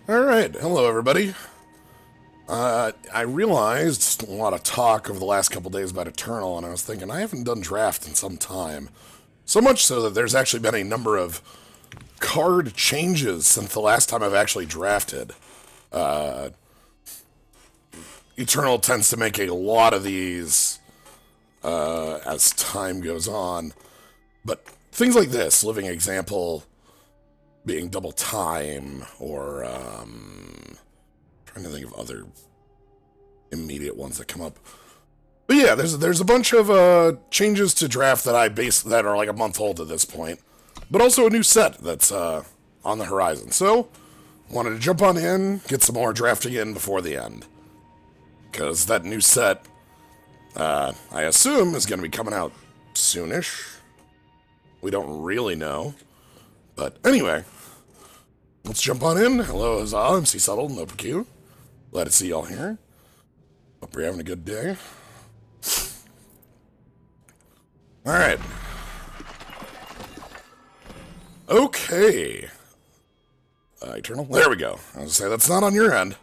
Alright, hello everybody. I realized a lot of talk over the last couple days about Eternal, and I was thinking, I haven't done draft in some time. So much so that there's actually been a number of card changes since the last time I've actually drafted. Eternal tends to make a lot of these as time goes on. But things like this, living example being double time, or trying to think of other immediate ones that come up. But yeah, there's a bunch of changes to draft that are like a month old at this point, but also a new set that's on the horizon. So wanted to jump on in, get some more drafting in before the end, because that new set, I assume, is going to be coming out soonish. We don't really know, but anyway, let's jump on in. Hello, Huzzah, MC Subtle, and OpenQ. Glad to see y'all here. Hope you're having a good day. Alright. Okay. Eternal? There we go. I was going to say, that's not on your end.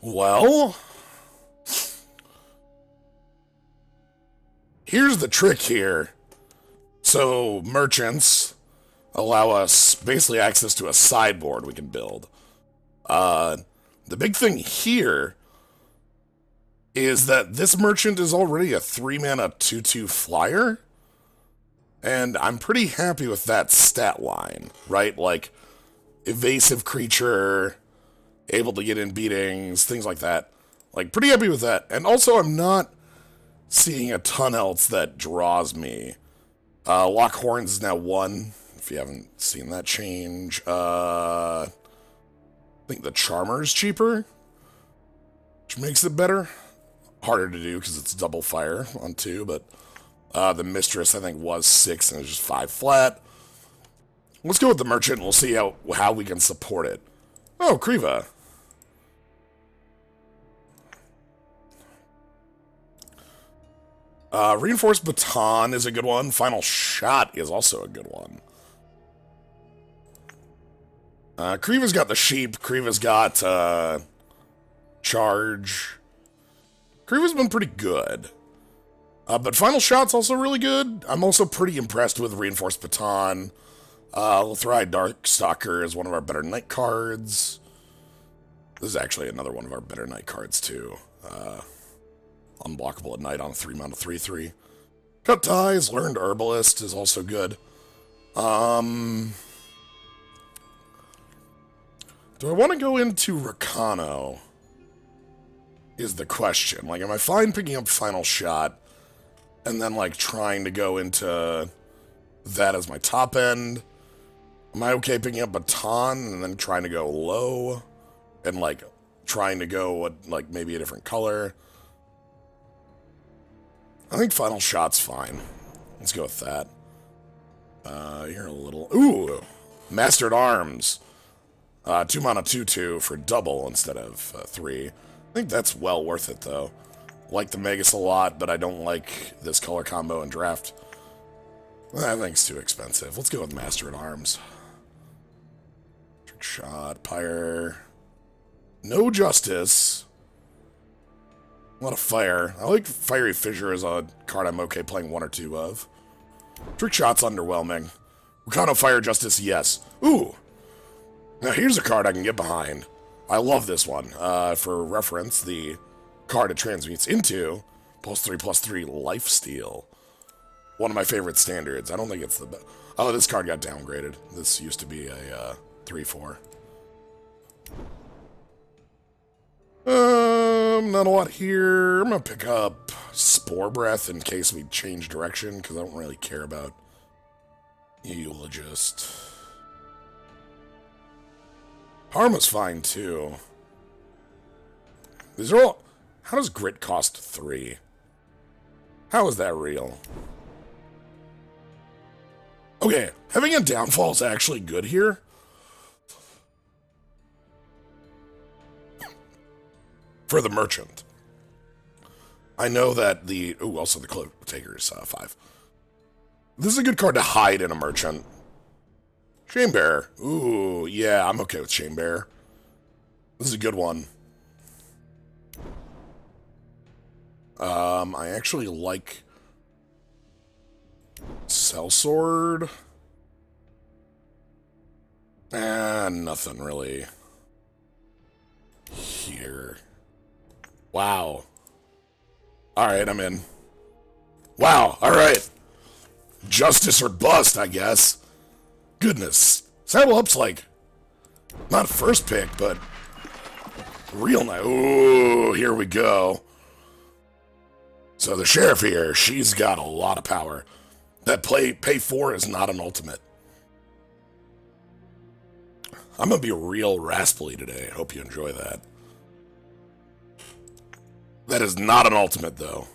Well, here's the trick here. So, merchants allow us basically access to a sideboard we can build. The big thing here is that this merchant is already a 3-mana 2/2 flyer, and I'm pretty happy with that stat line, right? Like, evasive creature, able to get in beatings, things like that. Like, pretty happy with that. And also, I'm not seeing a ton else that draws me. Lock Horns is now 1, if you haven't seen that change. I think the Charmer's cheaper, which makes it better. Harder to do because it's double fire on 2, but the Mistress, I think, was 6 and it's just 5 flat. Let's go with the Merchant and we'll see how we can support it. Oh, Kriva. Reinforced Baton is a good one. Final Shot is also a good one. Kriva's got the Sheep. Kriva's got Charge. Kriva's been pretty good. But Final Shot's also really good. I'm also pretty impressed with Reinforced Baton. Lithrai Darkstalker is one of our better Knight cards. This is actually another one of our better Knight cards, too. Unblockable at night on a 3-mana 3/3. Cut Ties, Learned Herbalist is also good. Do I want to go into Rakano? Is the question. Like, am I fine picking up Final Shot and then, like, trying to go into that as my top end? Am I okay picking up Baton and then trying to go low and, like, trying to go, like, maybe a different color? I think Final Shot's fine. Let's go with that. You're a little... Ooh! Master at Arms. 2-mana 2/2 for double instead of 3. I think that's well worth it, though. Like the Magus a lot, but I don't like this color combo in draft. I think it's too expensive. Let's go with Master at Arms. Trick Shot, Pyre. No Justice. A lot of fire. I like Fiery Fissure as a card I'm okay playing 1 or 2 of. Trick Shot's underwhelming. Rakano Fire Justice, yes. Ooh! Now here's a card I can get behind. I love this one. For reference, the card it transmutes into, +3/+3 Lifesteal. One of my favorite standards. I don't think it's the best. Oh, this card got downgraded. This used to be a 3/4. Not a lot here. I'm gonna pick up Spore Breath in case we change direction, because I don't really care about Eulogist. Harma's fine, too. These are all... How does Grit cost 3? How is that real? Okay, having a downfall is actually good here. For the Merchant. I know that the... Ooh, also the Cloak Taker is 5. This is a good card to hide in a Merchant. Shame Bear. Ooh, yeah, I'm okay with Shame Bear. This is a good one. I actually like Sellsword. Nothing really here. Wow. Alright, I'm in. Wow, alright. Justice or bust, I guess. Goodness. Saddle Up's like, not first pick, but real nice. Ooh, here we go. So the sheriff here, she's got a lot of power. That pay 4 is not an ultimate. I'm gonna be real raspily today. I hope you enjoy that. That is not an ultimate, though.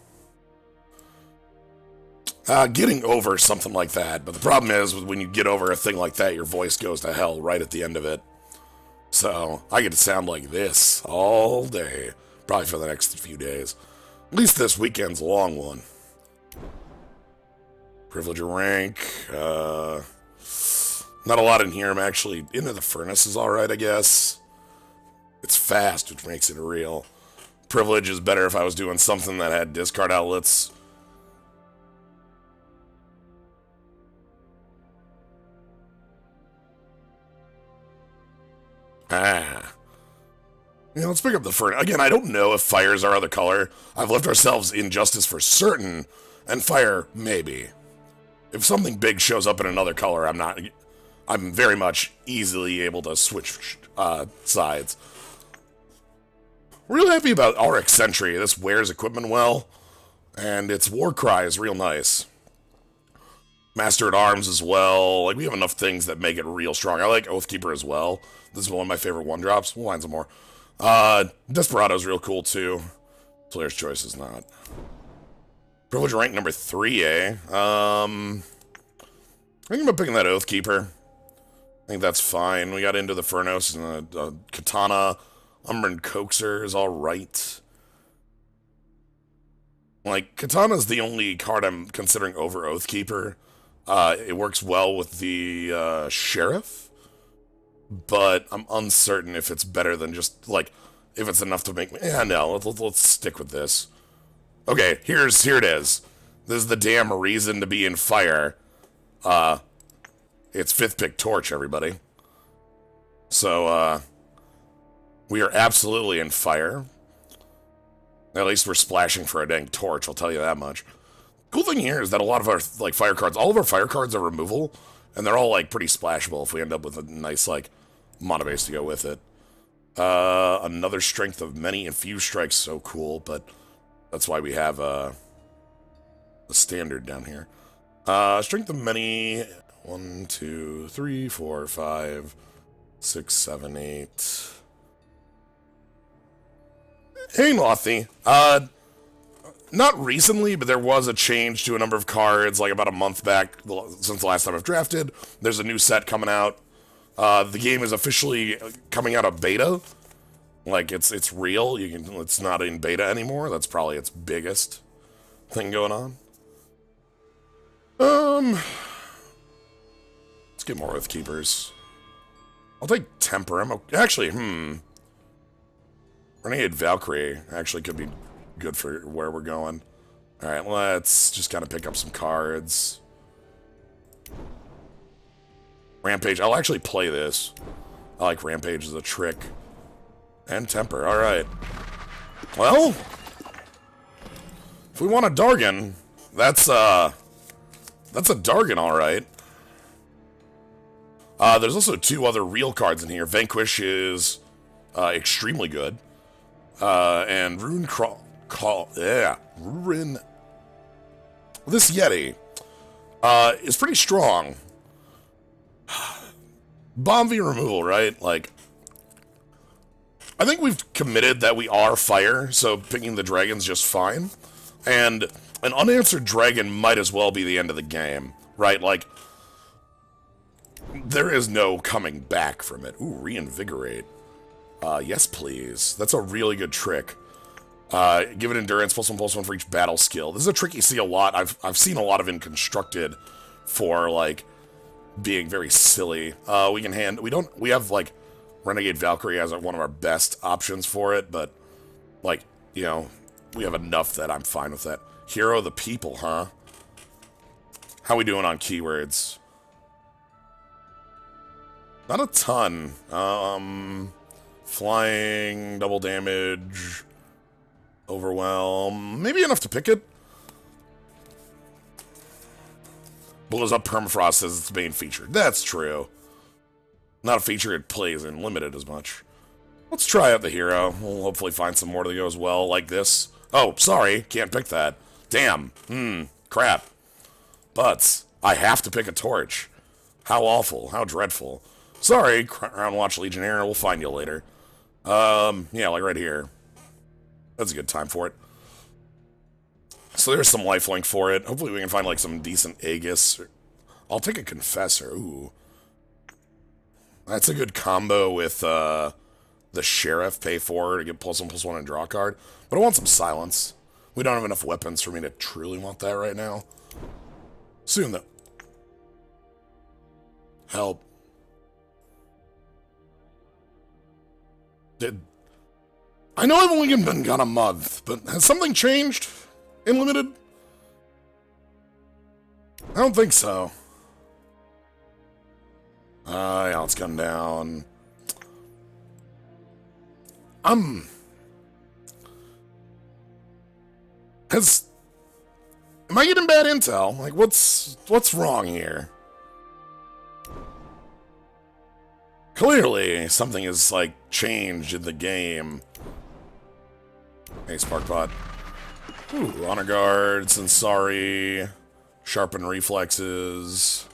Getting over something like that, but the problem is when you get over a thing like that, your voice goes to hell right at the end of it. So I get to sound like this all day, probably for the next few days. At least this weekend's a long one. Privilege of rank. Not a lot in here. I'm actually into the furnace is alright, I guess. It's fast, which makes it real. Privilege is better if I was doing something that had discard outlets. Yeah, let's pick up the furnace. Again, I don't know if fire's our other color. I've left ourselves injustice for certain, and fire, maybe. If something big shows up in another color, I'm very much easily able to switch sides. Real happy about RX Sentry. This wears equipment well, and its war cry is real nice. Master at Arms as well. Like, we have enough things that make it real strong. I like Oathkeeper as well. This is one of my favorite one-drops. We'll find some more. Desperado's real cool, too. Player's Choice is not. Privilege rank number 3, eh? I think I'm picking that Oathkeeper. I think that's fine. We got into the Furnos and Katana. Umbran Coaxer is alright. Like, Katana's the only card I'm considering over Oathkeeper. It works well with the Sheriff, but I'm uncertain if it's better than just, like, if it's enough to make me... Yeah, no, let's stick with this. Okay, here it is. This is the damn reason to be in fire. It's 5th pick Torch, everybody. So, we are absolutely in fire. At least we're splashing for a dang torch, I'll tell you that much. Cool thing here is that a lot of our, like, fire cards, all of our fire cards are removal, and they're all, like, pretty splashable if we end up with a nice, like, mana base to go with it. Another Strength of Many. Infused Strike's so cool, but that's why we have, a standard down here. Strength of Many, 1, 2, 3, 4, 5, 6, 7, 8... Hey, Lothy. Not recently, but there was a change to a number of cards, like about a month back, since the last time I've drafted. There's a new set coming out. The game is officially coming out of beta. Like, it's real. It's not in beta anymore. That's probably its biggest thing going on. Let's get more Oathkeepers. I'll take Temper. Actually, Renegade Valkyrie actually could be good for where we're going. Alright, let's just kind of pick up some cards. Rampage. I'll actually play this. I like Rampage as a trick. And Temper. Alright. Well, if we want a Dargan, that's a Dargan, alright. There's also 2 other real cards in here. Vanquish is extremely good. And Ruin Ruin. This Yeti is pretty strong. Bomb V removal, right? Like, I think we've committed that we are fire, so picking the dragon's just fine. And an unanswered dragon might as well be the end of the game, right? Like, there is no coming back from it. Ooh, Reinvigorate. Yes, please. That's a really good trick. Give it endurance, +1/+1 for each battle skill. This is a trick you see a lot. I've seen a lot of in Constructed for, like, being very silly. We have, like, Renegade Valkyrie as one of our best options for it, but, like, you know, we have enough that I'm fine with that. Hero of the people, huh? How we doing on keywords? Not a ton. Flying, double damage, overwhelm, maybe enough to pick it. Blows up permafrost as its main feature. That's true. Not a feature it plays in limited as much. Let's try out the hero. We'll hopefully find some more that goes well, like this. Oh, sorry, can't pick that. Damn. Crap. But I have to pick a torch. How awful. How dreadful. Sorry, Crown Watch Legionnaire. We'll find you later. Yeah, like right here. That's a good time for it. So there's some lifelink for it. Hopefully we can find, like, some decent Aegis. I'll take a Confessor. Ooh. That's a good combo with, the Sheriff. Pay 4 to get +1/+1 and draw a card. But I want some Silence. We don't have enough weapons for me to truly want that right now. Soon, though. Help. I know I've only been gone a month, but has something changed in limited? I don't think so. Yeah, let's come down. Am I getting bad intel? Like, what's wrong here? Clearly, something is, like, changed in the game. Hey, Sparkbot. Ooh, Honor Guard, Sensari, Sharpen Reflexes.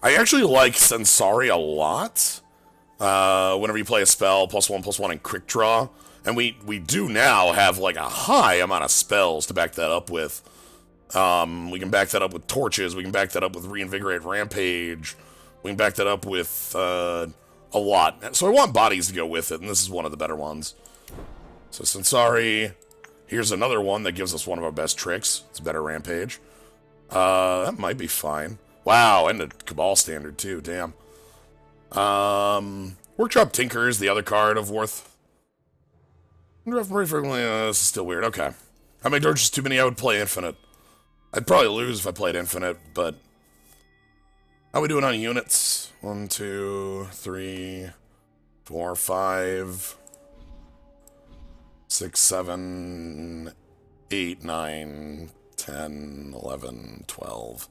I actually like Sensari a lot. Whenever you play a spell, +1/+1 and Quick Draw. And we do now have, like, a high amount of spells to back that up with. We can back that up with Torches, we can back that up with Reinvigorate Rampage, we can back that up with, a lot. So I want bodies to go with it, and this is one of the better ones. So Sensari, here's another one that gives us one of our best tricks. It's better Rampage. That might be fine. Wow, and a Cabal standard too, damn. Workshop Tinker is the other card of worth. Very frequently, this is still weird, okay. How many torches too many? I would play Infinite. I'd probably lose if I played Infinite, but... How we doing on units? 1, 2, 3, 4, 5, 6, 7, 8, 9, 10, 11, 12.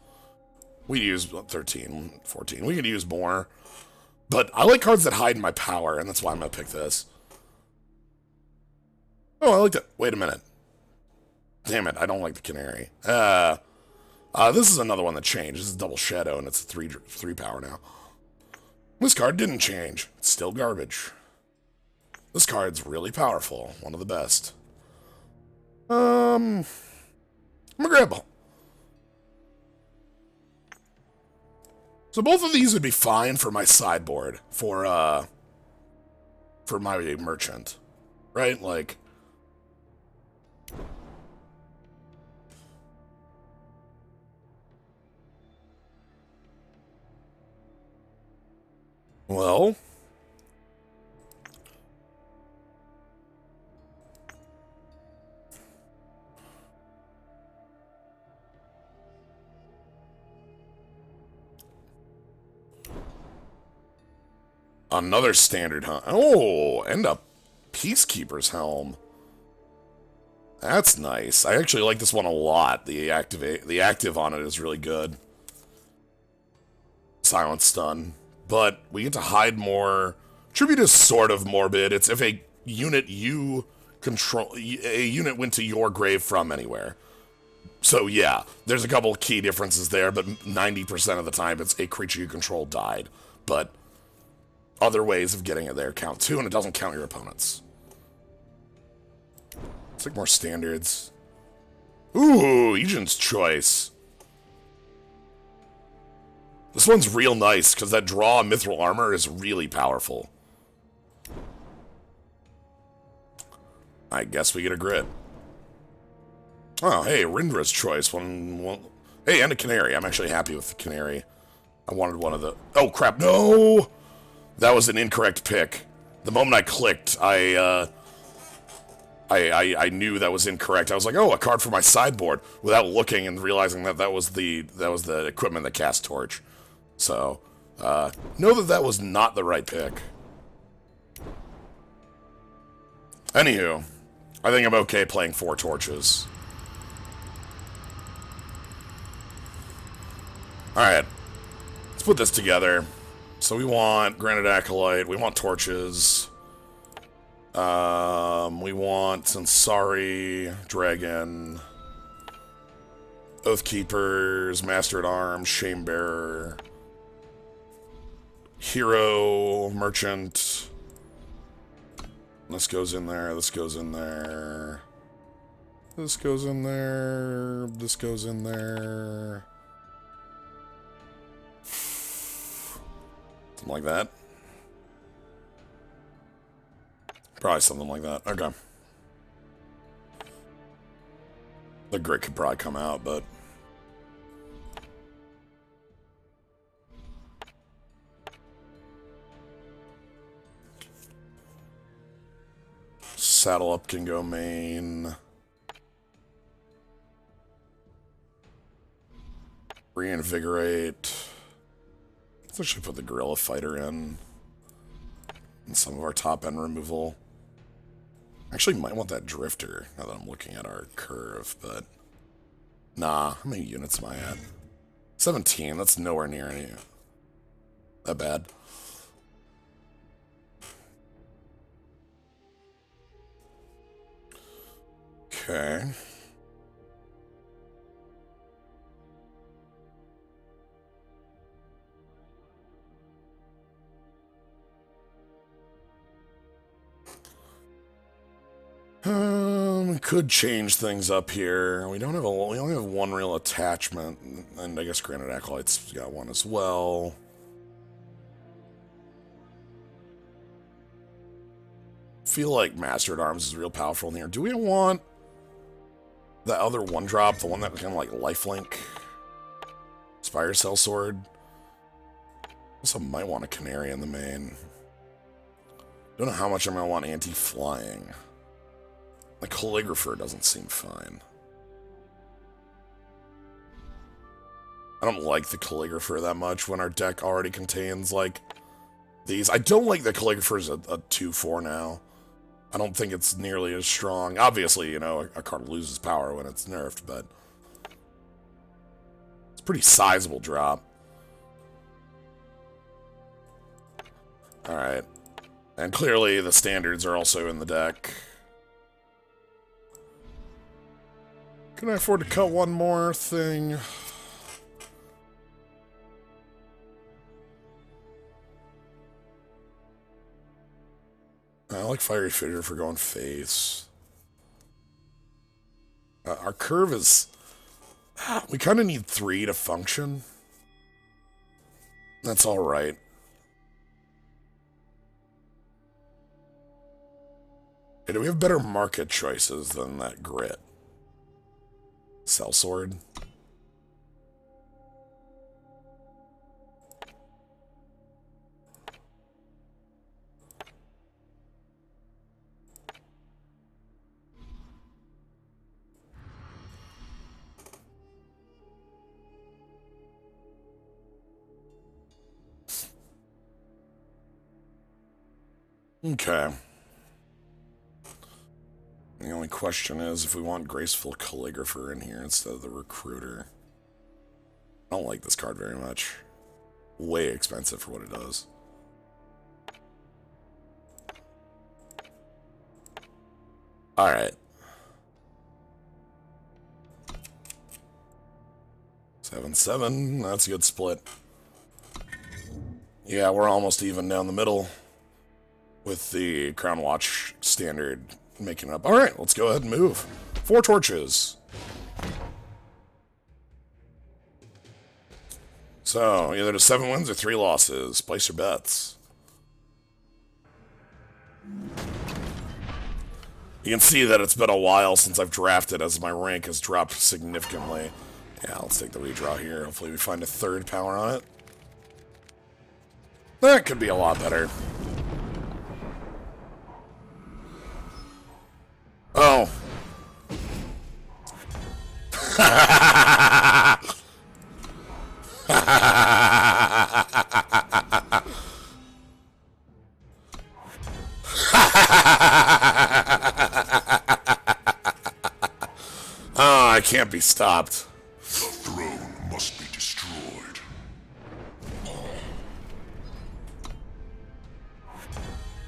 We use 13, 14. We could use more. But I like cards that hide my power, and that's why I'm going to pick this. Oh, I like that. Wait a minute. Damn it, I don't like the Canary. This is another one that changed. This is Double Shadow, and it's a 3 power now. This card didn't change. It's still garbage. This card's really powerful. One of the best. I'm gonna grab them. So both of these would be fine for my sideboard, for my merchant. Right? Like... Well... Another standard, huh? Oh, and a Peacekeeper's Helm. That's nice. I actually like this one a lot. The active on it is really good. Silent Stun. But we get to hide more. Tribute is sort of morbid. It's if a unit you control, a unit went to your grave from anywhere. So yeah, there's a couple key differences there, but 90% of the time it's a creature you control died. But other ways of getting it there count too, and it doesn't count your opponents. It's like more standards. Ooh, Agent's Choice. This one's real nice, because that draw on Mithril Armor is really powerful. I guess we get a grid. Oh, hey, Rindra's Choice. Hey, and a canary. I'm actually happy with the canary. I wanted one of the... Oh, crap. No! That was an incorrect pick. The moment I clicked, I knew that was incorrect. I was like, oh, a card for my sideboard, without looking and realizing that that was the equipment that cast torch. So, know that that was not the right pick. Anywho, I think I'm okay playing 4 torches. Alright, let's put this together. So we want Granite Acolyte, we want torches. We want Sansari, Dragon, Oathkeepers, Master-at-Arms, Shamebearer, Hero, Merchant. This goes in there, this goes in there. This goes in there, this goes in there. Something like that. Probably something like that. Okay. The grit could probably come out, but... Saddle Up can go main. Reinvigorate. Let's actually put the Gorilla Fighter in. And some of our top end removal. Actually might want that Drifter, now that I'm looking at our curve, but... Nah, how many units am I at? 17, that's nowhere near any... that bad. Okay. We could change things up here. We don't have we only have one real attachment, and I guess Granite Acolyte's got one as well. Feel like Master-at-Arms is real powerful in here. Do we want the other one drop, the one that kind of like lifelink? Spire Cell Sword. Also might want a Canary in the main. Don't know how much I'm gonna want anti-flying. The Calligrapher doesn't seem fine. I don't like the Calligrapher that much when our deck already contains, like, these. I don't like the Calligrapher's a 2/4 now. I don't think it's nearly as strong. Obviously, you know, a card loses power when it's nerfed, but... it's a pretty sizable drop. Alright. And clearly the standards are also in the deck. Can I afford to cut one more thing? I like Fiery Fitter for going face. Our curve is... we kind of need 3 to function. That's alright. Hey, do we have better market choices than that grit? Cell Sword. Okay. The only question is if we want Graceful Calligrapher in here instead of the Recruiter. I don't like this card very much. Way expensive for what it does. Alright. 7-7, that's a good split. Yeah, we're almost even down the middle with the Crown Watch standard making up. Alright, let's go ahead and move. 4 torches. So, either to 7 wins or 3 losses. Place your bets. You can see that it's been a while since I've drafted as my rank has dropped significantly. Yeah, let's take the redraw here. Hopefully we find a third power on it. That could be a lot better. Oh. Oh, I can't be stopped. The throne must be destroyed.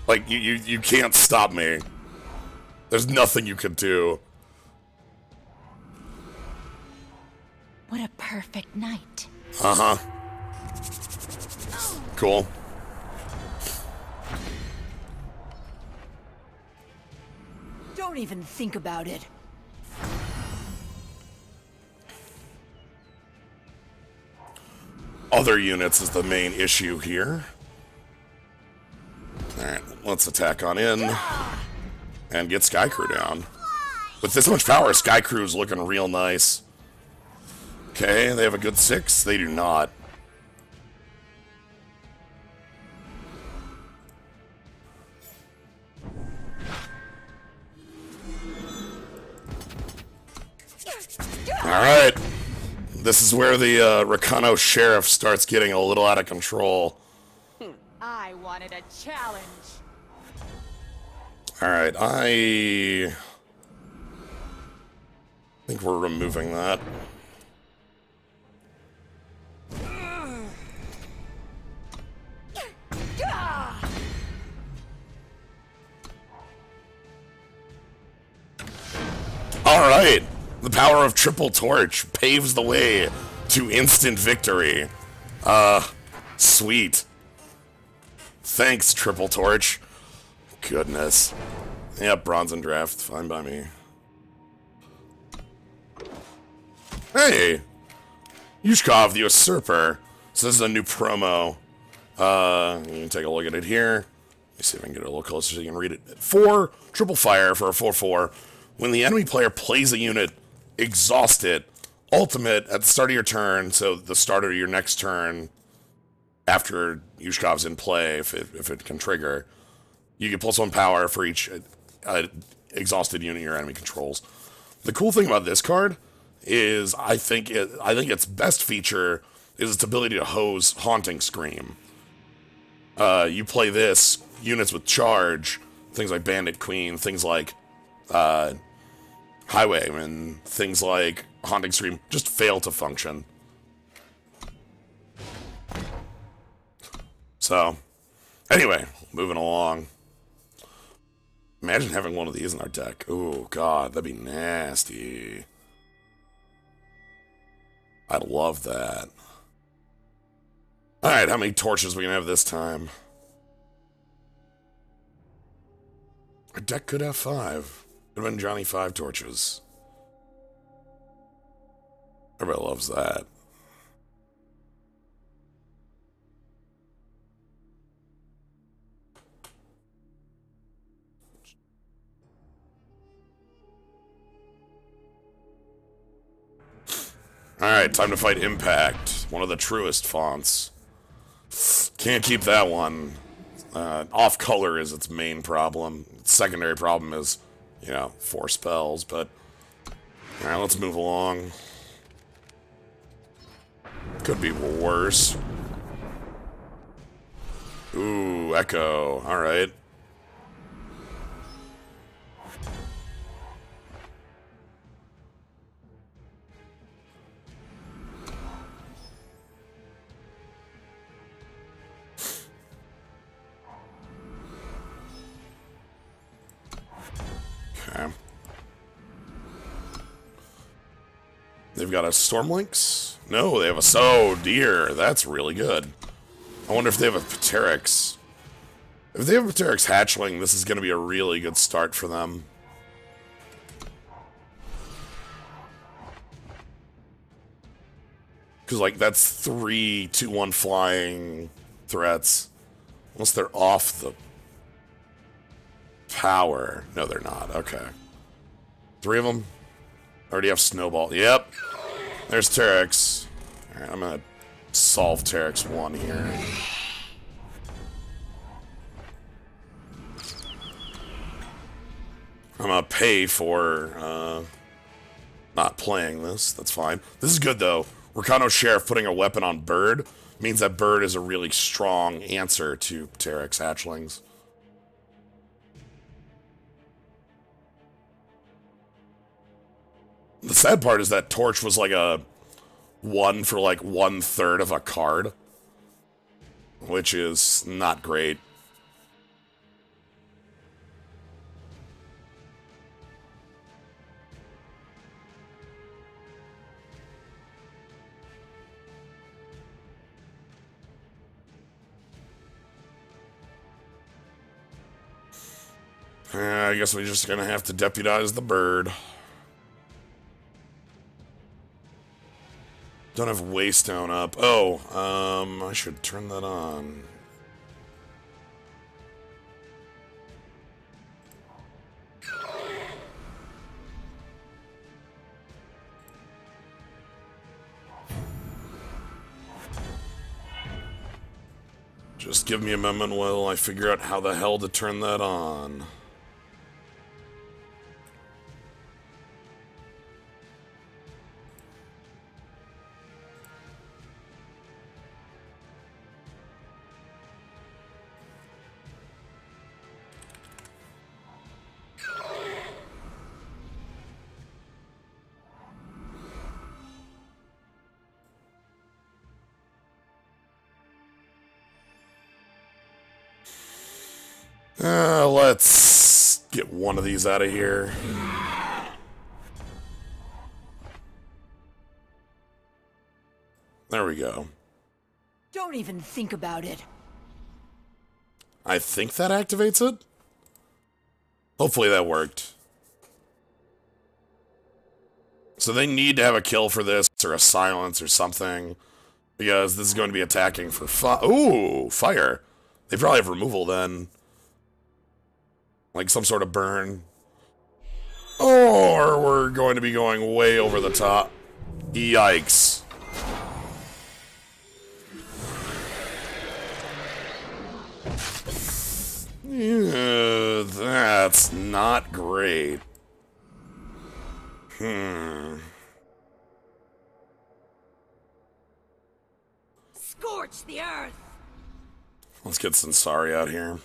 Like, you can't stop me. There's nothing you can do. What a perfect night. Uh-huh. Cool. Don't even think about it. Other units is the main issue here. Alright, let's attack on in. And get Skycrew down. With this much power, Skycrew's looking real nice. Okay, they have a good 6. They do not. Alright. This is where the Rakano Sheriff starts getting a little out of control. I wanted a challenge. Alright, I think we're removing that. Alright! The power of Triple Torch paves the way to instant victory. Sweet. Thanks, Triple Torch. Goodness. Yep, bronze and draft, fine by me. Hey! Yushkov the Usurper. So this is a new promo. You can take a look at it here. Let me see if I can get it a little closer so you can read it. 4 triple fire for a 4/4. When the enemy player plays a unit, exhaust it. Ultimate at the start of your turn, so the start of your next turn after Yushkov's in play, if it can trigger, you get +1 power for each exhausted unit your enemy controls. The cool thing about this card is I think its best feature is its ability to hose Haunting Scream. You play this, units with charge, things like Bandit Queen, things like Highwayman, things like Haunting Scream, just fail to function. So, anyway, moving along. Imagine having one of these in our deck. Oh, God, that'd be nasty. I'd love that. Alright, how many torches are we gonna have this time? Our deck could have 5. Could have been Johnny 5 torches. Everybody loves that. Alright, time to fight Impact. One of the truest fonts. Can't keep that one. Off color is its main problem. Its secondary problem is, you know, 4 spells, but... Alright, let's move along. Could be worse. Ooh, Echo. Alright. Okay. They've got a Stormlinks? No, they have a... Oh, dear. That's really good. I wonder if they have a Pteryx. If they have a Pteryx Hatchling, this is going to be a really good start for them. Because, like, that's 3 2/1 flying threats. Unless they're off the power. No, they're not. Okay. 3 of them. Already have Snowball. Yep. There's Terex. Alright, I'm gonna solve Terex 1 here. I'm gonna pay for, not playing this. That's fine. This is good, though. Rakano Sheriff putting a weapon on Bird means that Bird is a really strong answer to Terex hatchlings. The sad part is that Torch was like a 1 for like 1/3 of a card, which is not great. I guess we're just gonna have to deputize the Bird. Don't have Waystone up. Oh, I should turn that on. Just give me a moment while I figure out how the hell to turn that on. Let's get one of these out of here. There we go. Don't even think about it. I think that activates it? Hopefully that worked. So they need to have a kill for this, or a silence, or something. Because this is going to be attacking for ooh, fire. They probably have removal then. Like some sort of burn. Or we're going to be going way over the top. Yikes. Yeah, that's not great. Scorch the earth! Let's get Sansari out here.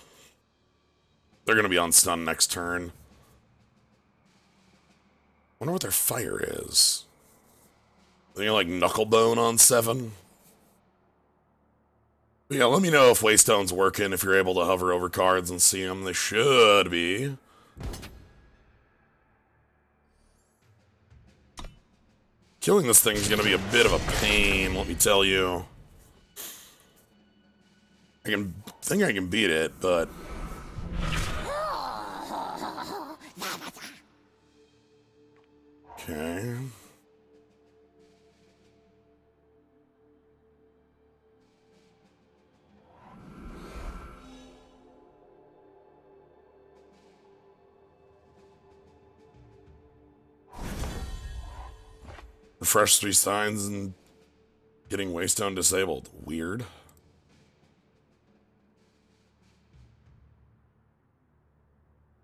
They're gonna be on stun next turn. Wonder what their fire is. They like Knucklebone on 7? But yeah, let me know if Waystone's working, if you're able to hover over cards and see them. They should be. Killing this thing is gonna be a bit of a pain, let me tell you. I think I can beat it, but... Okay. Refresh 3 signs and getting Waystone disabled. Weird.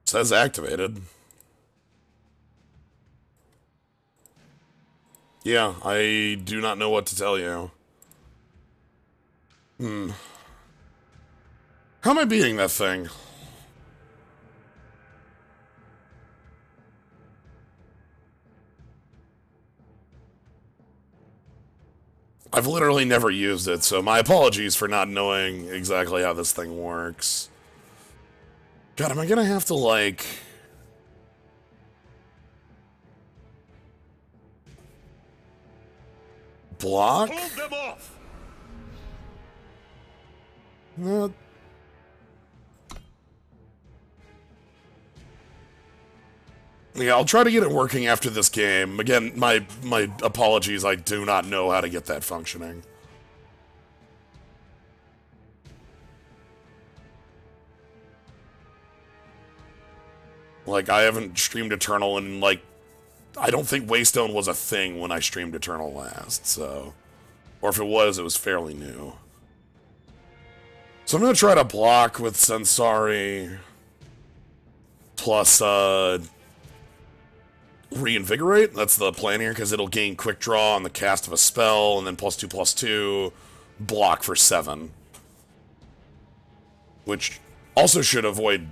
Says activated. Yeah, I do not know what to tell you. How am I beating that thing? I've literally never used it, so my apologies for not knowing exactly how this thing works. God, am I gonna have to, like... block? Hold them off! Yeah, I'll try to get it working after this game. Again, my apologies, I do not know how to get that functioning. Like, I haven't streamed Eternal in, like, I don't think Waystone was a thing when I streamed Eternal last, so... Or if it was fairly new. So I'm going to try to block with Sensari... Plus, Reinvigorate. That's the plan here, because it'll gain Quick Draw on the cast of a spell, and then +2/+2, block for 7. Which also should avoid,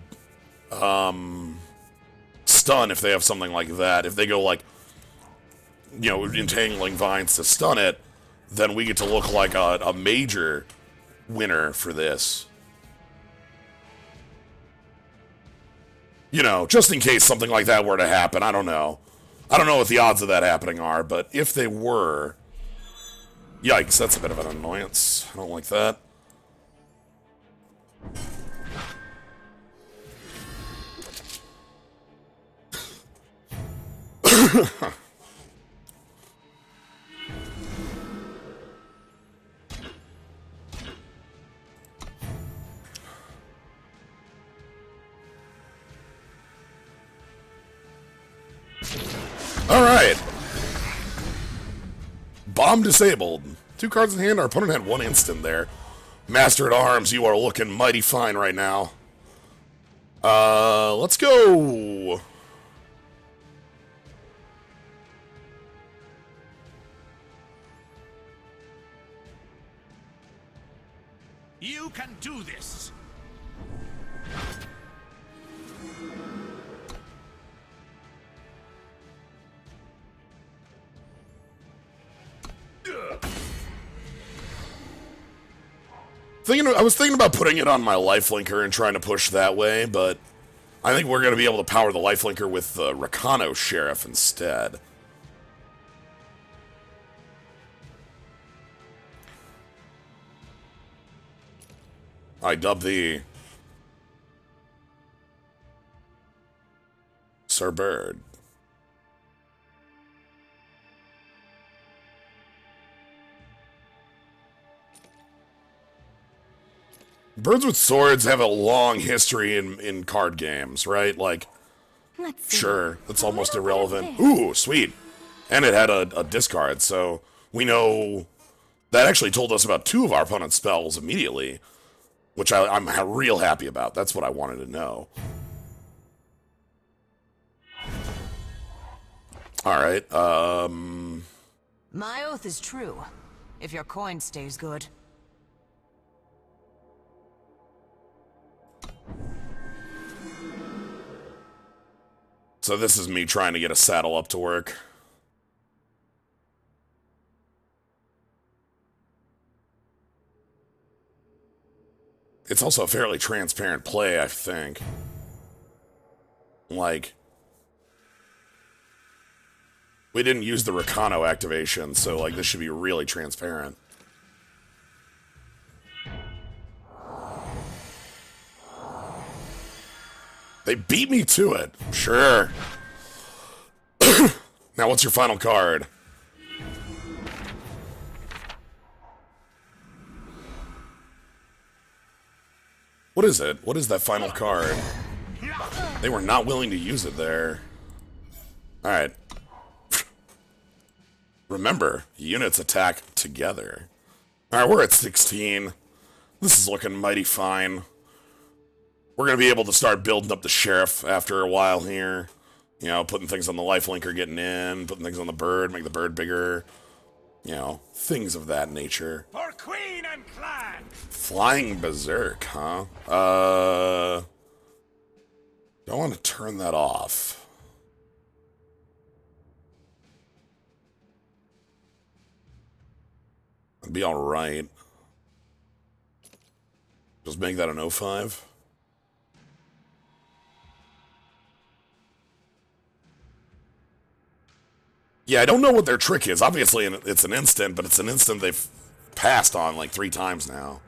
stun if they have something like that. If they go, like, you know, Entangling Vines to stun it, then we get to look like a major winner for this. You know, just in case something like that were to happen, I don't know. I don't know what the odds of that happening are, but if they were... Yikes, that's a bit of an annoyance. I don't like that. Alright. Bomb disabled. 2 cards in hand, our opponent had 1 instant there. Master at Arms, you are looking mighty fine right now. Let's go. You can do this. I was thinking about putting it on my lifelinker and trying to push that way, but I think we're going to be able to power the lifelinker with the Rakano Sheriff instead. I dub thee Sir Bird. Birds with swords have a long history in card games, right? Like, sure, it's almost irrelevant. Ooh, sweet. And it had a discard, so we know that actually told us about 2 of our opponent's spells immediately, which I'm real happy about. That's what I wanted to know. Alright, My oath is true, if your coin stays good. So this is me trying to get a saddle up to work. It's also a fairly transparent play, I think. Like, we didn't use the Rakano activation, so like this should be really transparent. They beat me to it. Sure. Now, what's your final card? What is it? What is that final card? They were not willing to use it there. Alright. Remember, units attack together. Alright, we're at 16. This is looking mighty fine. We're going to be able to start building up the sheriff after a while here. You know, putting things on the lifelinker, getting in, putting things on the bird, make the bird bigger. You know, things of that nature. For Queen and Clan! Flying Berserk, huh? Do I want to turn that off? That'd be alright. Just make that an 05. Yeah, I don't know what their trick is. Obviously, it's an instant, but it's an instant they've passed on like 3 times now.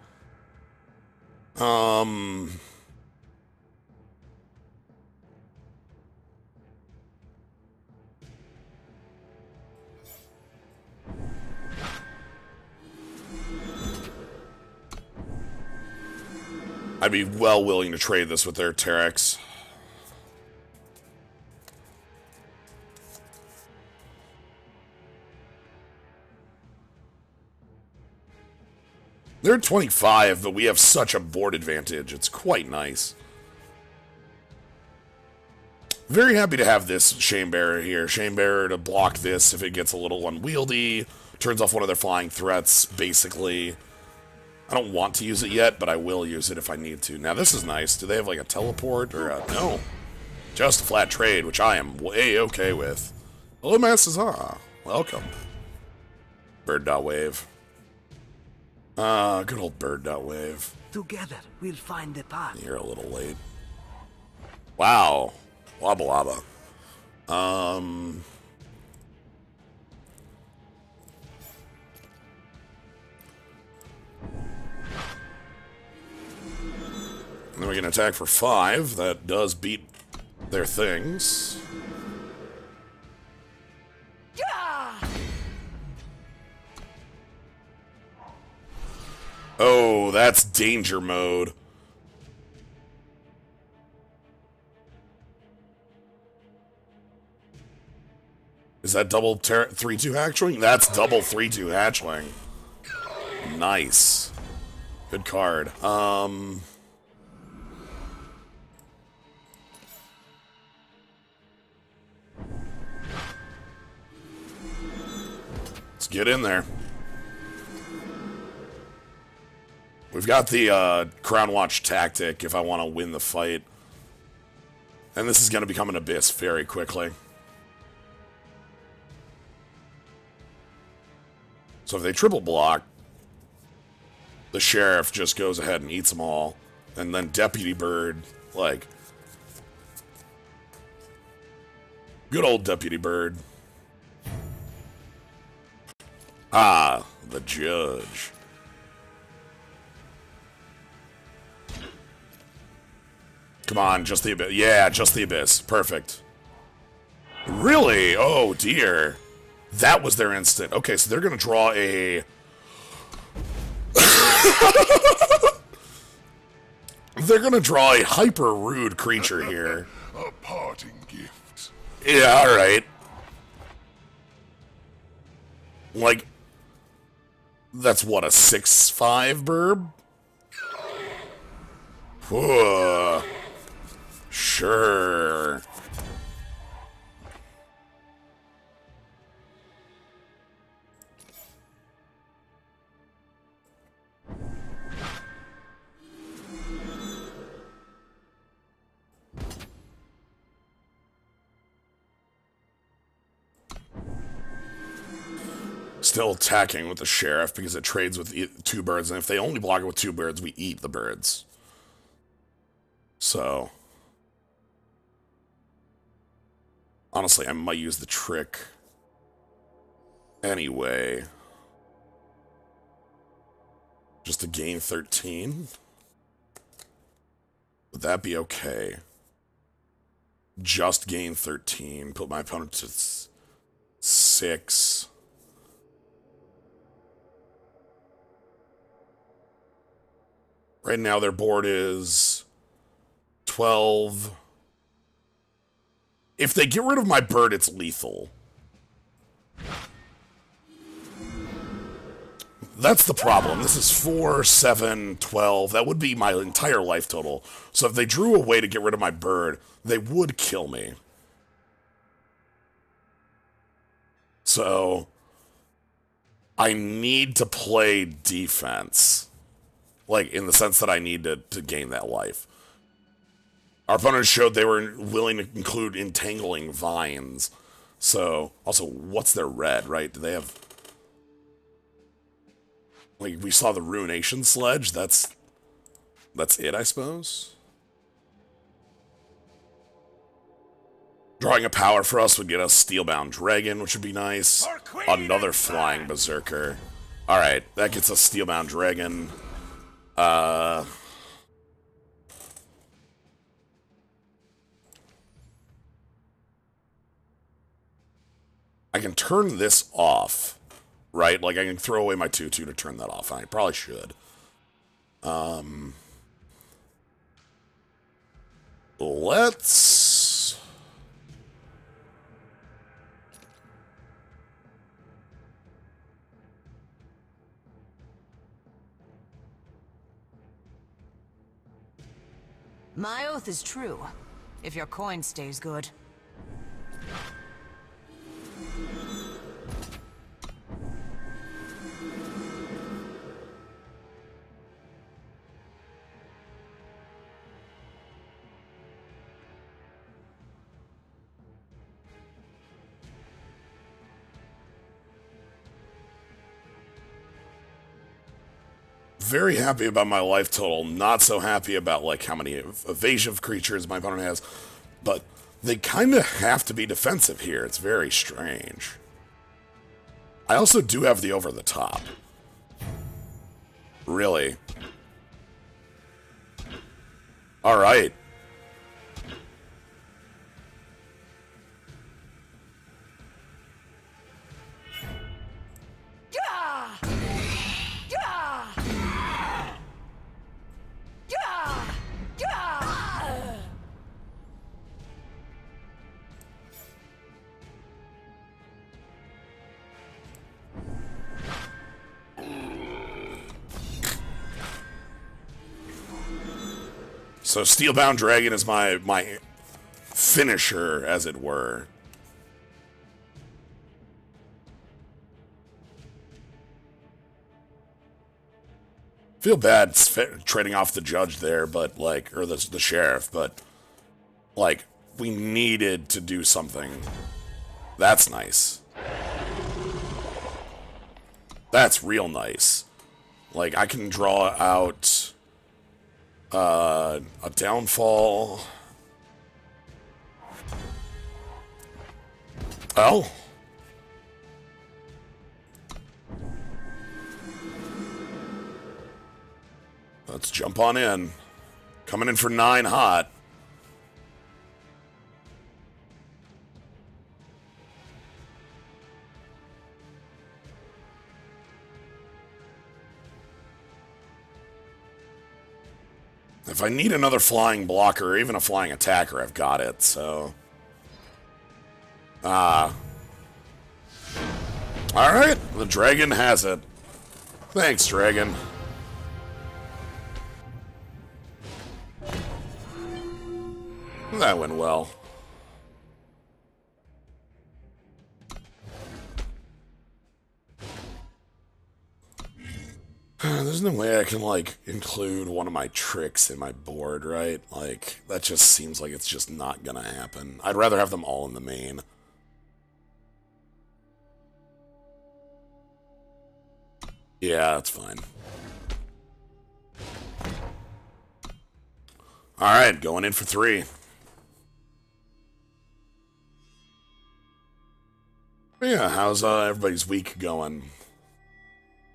I'd be well willing to trade this with their Terex. They're at 25, but we have such a board advantage. It's quite nice. Very happy to have this Shamebearer here. Shamebearer to block this if it gets a little unwieldy. Turns off one of their flying threats, basically. I don't want to use it yet, but I will use it if I need to. Now, this is nice. Do they have, like, a teleport? Or a... No. Just a flat trade, which I am way okay with. Hello, Massazah. Welcome. Bird.wave. Good old Bird.wave. Together, we'll find the path. You're a little late. Wow. Wabba wabba. And then we can attack for 5. That does beat their things. Oh, that's danger mode. Is that double 3-2 hatchling? That's double 3-2 hatchling. Nice. Good card. Let's get in there. We've got the Crown Watch tactic if I want to win the fight. And this is going to become an abyss very quickly. So if they triple block, the Sheriff just goes ahead and eats them all. And then Deputy Bird, like... Good old Deputy Bird. Ah, the Judge. Come on, just the Abyss. Yeah, just the Abyss. Perfect. Really? Oh, dear. That was their instant. Okay, so they're going to draw a... They're going to draw a hyper rude creature here. A parting gift. Yeah, alright. Like, that's what, a 6/5 burb? Whoa. Sure. Still attacking with the Sheriff because it trades with 2 birds, and if they only block it with 2 birds, we eat the birds. So, honestly, I might use the trick anyway. Just to gain 13. Would that be okay? Just gain 13. Put my opponent to 6. Right now their board is 12. If they get rid of my bird, it's lethal. That's the problem. This is 4, 7, 12. That would be my entire life total. So if they drew a way to get rid of my bird, they would kill me. So I need to play defense. Like, in the sense that I need to gain that life. Our opponents showed they were willing to include entangling vines. So, also, what's their red, right? Do they have... Like, we saw the Ruination Sledge. That's it, I suppose? Drawing a power for us would get us Steelbound Dragon, which would be nice. Another Flying Berserker. Alright, that gets us Steelbound Dragon. I can turn this off, right? Like, I can throw away my 2/2 to turn that off, and I probably should. Let's... My oath is true, if your coin stays good. Very happy about my life total. Not so happy about, like, how many evasive creatures my opponent has. But they kind of have to be defensive here. It's very strange. I also do have the over-the-top. Really. Alright. So Steelbound Dragon is my finisher, as it were. Feel bad trading off the judge there, but like, or the sheriff, but like, we needed to do something. That's nice. That's real nice. Like, I can draw out a downfall. Oh. Let's jump on in. Coming in for 9 hot. If I need another flying blocker or even a flying attacker, I've got it, so... Alright, the dragon has it. Thanks, dragon. That went well. There's no way I can, like, include one of my tricks in my board, right? Like, that just seems like it's just not gonna happen. I'd rather have them all in the main. Yeah, that's fine. Alright, going in for 3. Yeah, how's everybody's week going?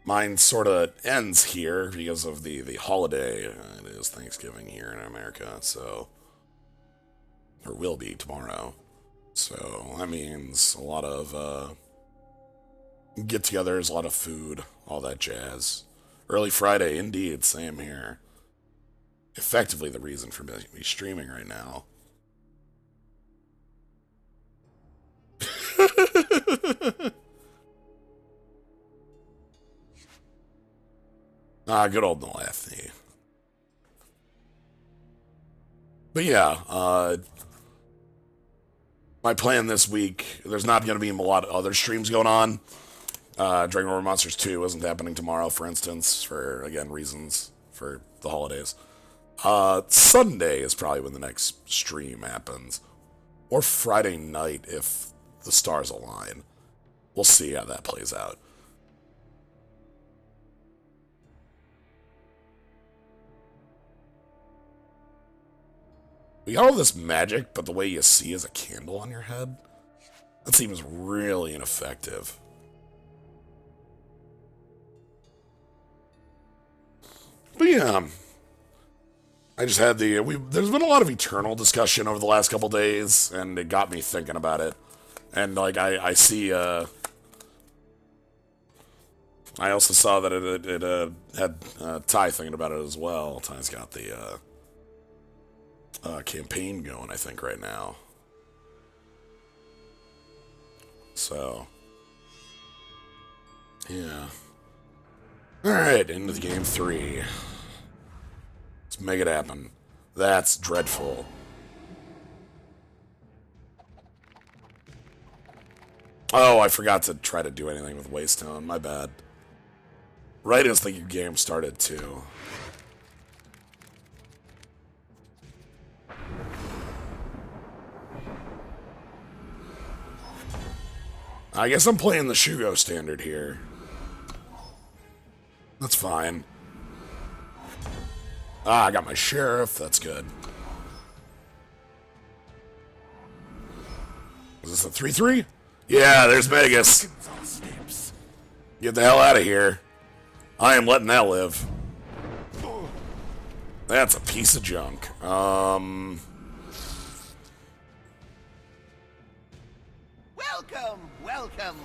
Mine sort of ends here because of the holiday. It is Thanksgiving here in America, so... Or will be tomorrow. So, that means a lot of, get-togethers, a lot of food, all that jazz. Early Friday, indeed, same here. Effectively the reason for me streaming right now. Good old Lefty. But yeah, my plan this week, there's not going to be a lot of other streams going on. Dragon Roar Monsters 2 isn't happening tomorrow, for instance, for, again, reasons for the holidays. Sunday is probably when the next stream happens. Or Friday night if the stars align. We'll see how that plays out. We got all this magic, but the way you see is a candle on your head? That seems really ineffective. But yeah, I just had there's been a lot of Eternal discussion over the last couple days, and it got me thinking about it. And, like, I see, I also saw that it had Ty thinking about it as well. Ty's got the, campaign going, I think, right now. So, yeah. Alright, into the game 3. Let's make it happen. That's dreadful. Oh, I forgot to try to do anything with Waste Tone. My bad. Right as the game started, too. I guess I'm playing the Shugo standard here. That's fine. Ah, I got my sheriff. That's good. Is this a 3-3? Yeah, there's Megas. Get the hell out of here. I am letting that live. That's a piece of junk. Welcome, welcome.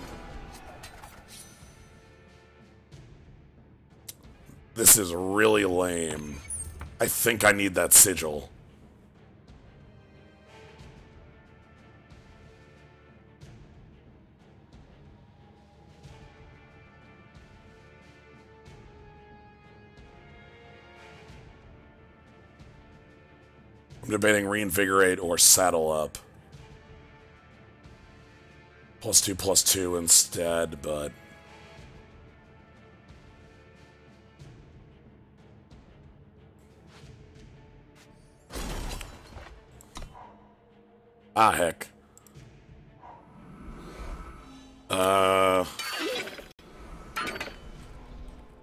This is really lame. I think I need that sigil. I'm debating reinvigorate or saddle up. +2/+2 instead, but ah, heck.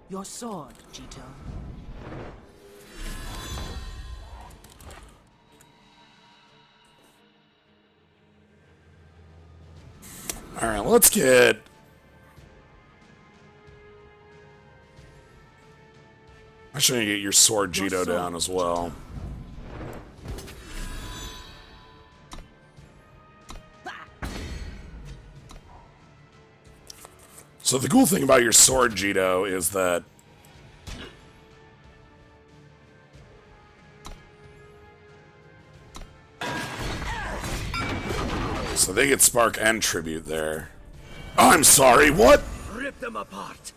Your sword, Jito. Alright, let's get... I should get your sword, Jito, down as well. So the cool thing about your sword, Jito, is that so they get spark and tribute there. I'm sorry, what? Rip them apart.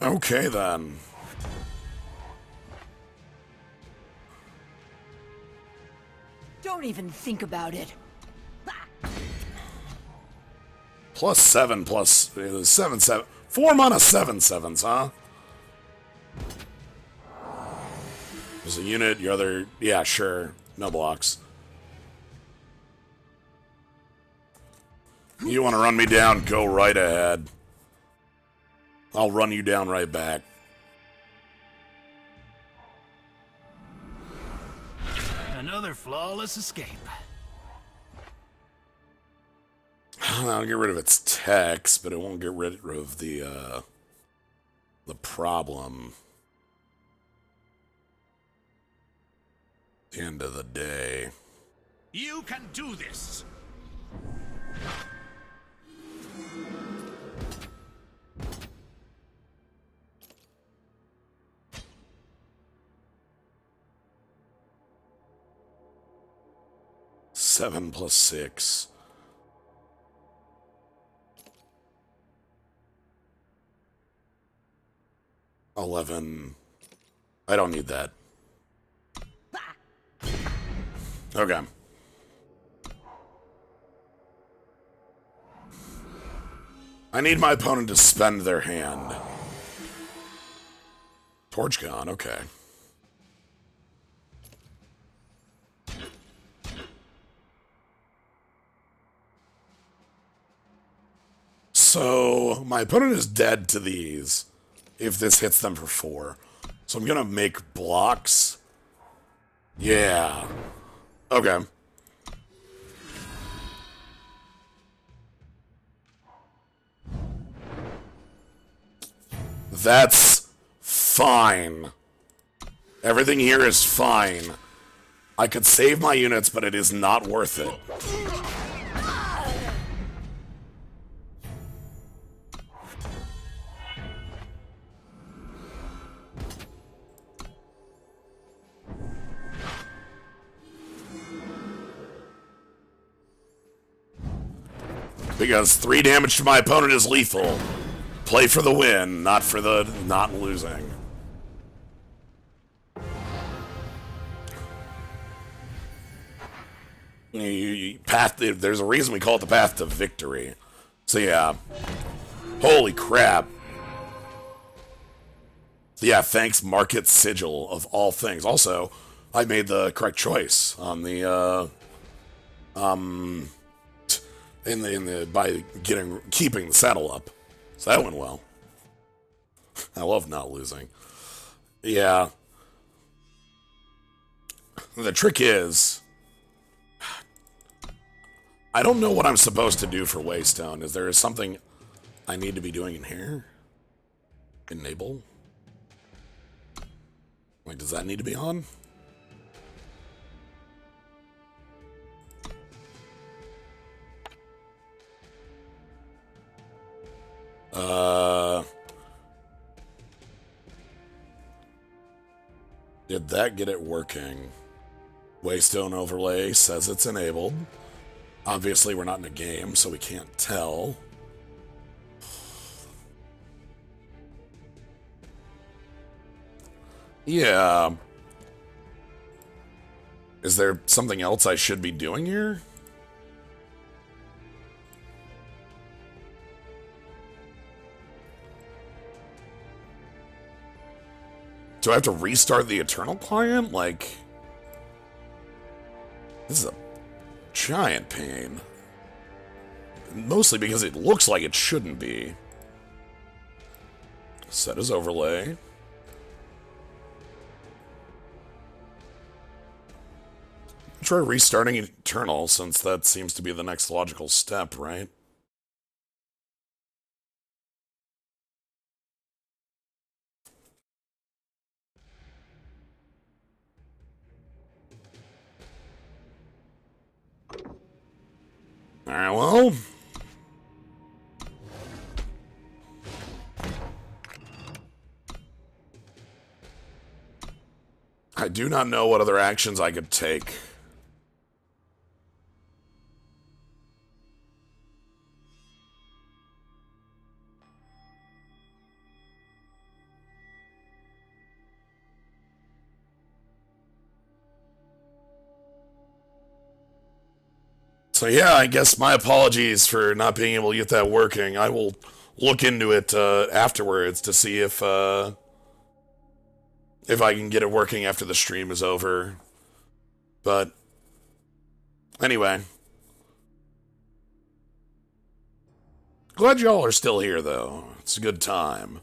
Okay then. Don't even think about it. +7 plus 7/7. 4 mana 7/7s, huh? There's a unit, your other... Yeah, sure. No blocks. You want to run me down, go right ahead. I'll run you down right back. Another flawless escape. I'll get rid of its text, but it won't get rid of the problem. End of the day. You can do this. Seven plus 6. $11. I don't need that. Okay. I need my opponent to spend their hand. Torch gone, okay. So, my opponent is dead to these, if this hits them for 4. So I'm gonna make blocks. Yeah. Okay. That's fine. Everything here is fine. I could save my units, but it is not worth it. Because 3 damage to my opponent is lethal. play for the win, not for the not losing. There's a reason we call it the path to victory. So yeah. Holy crap. Yeah, thanks Market Sigil of all things. Also, I made the correct choice on the by keeping the saddle up. So that went well. I love not losing. Yeah. The trick is, I don't know what I'm supposed to do for Waystone. Is there something I need to be doing in here? Enable? Like, does that need to be on? Did that get it working? Waystone overlay says it's enabled. Obviously, we're not in a game, so we can't tell. Yeah. Is there something else I should be doing here? Do I have to restart the Eternal client? Like, this is a giant pain. Mostly because it looks like it shouldn't be. Set as overlay. Try restarting Eternal, since that seems to be the next logical step, right? Alright, well. I do not know what other actions I could take. So yeah, I guess my apologies for not being able to get that working. I will look into it afterwards to see if I can get it working after the stream is over. But anyway, glad y'all are still here though. It's a good time.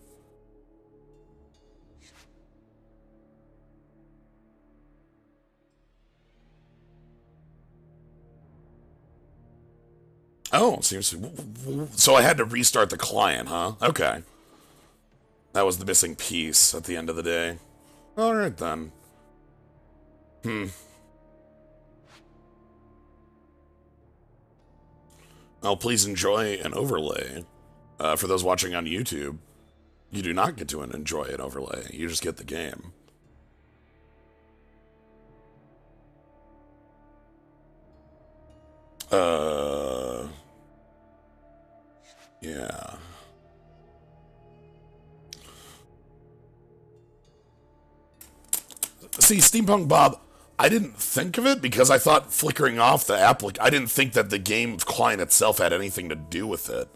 Oh, it seems so I had to restart the client, huh? Okay. That was the missing piece at the end of the day. Alright then. Well, please enjoy an overlay. For those watching on YouTube, you do not get to enjoy an overlay. You just get the game. Yeah. See, Steampunk Bob, I didn't think of it because I thought flickering off the I didn't think that the game client itself had anything to do with it.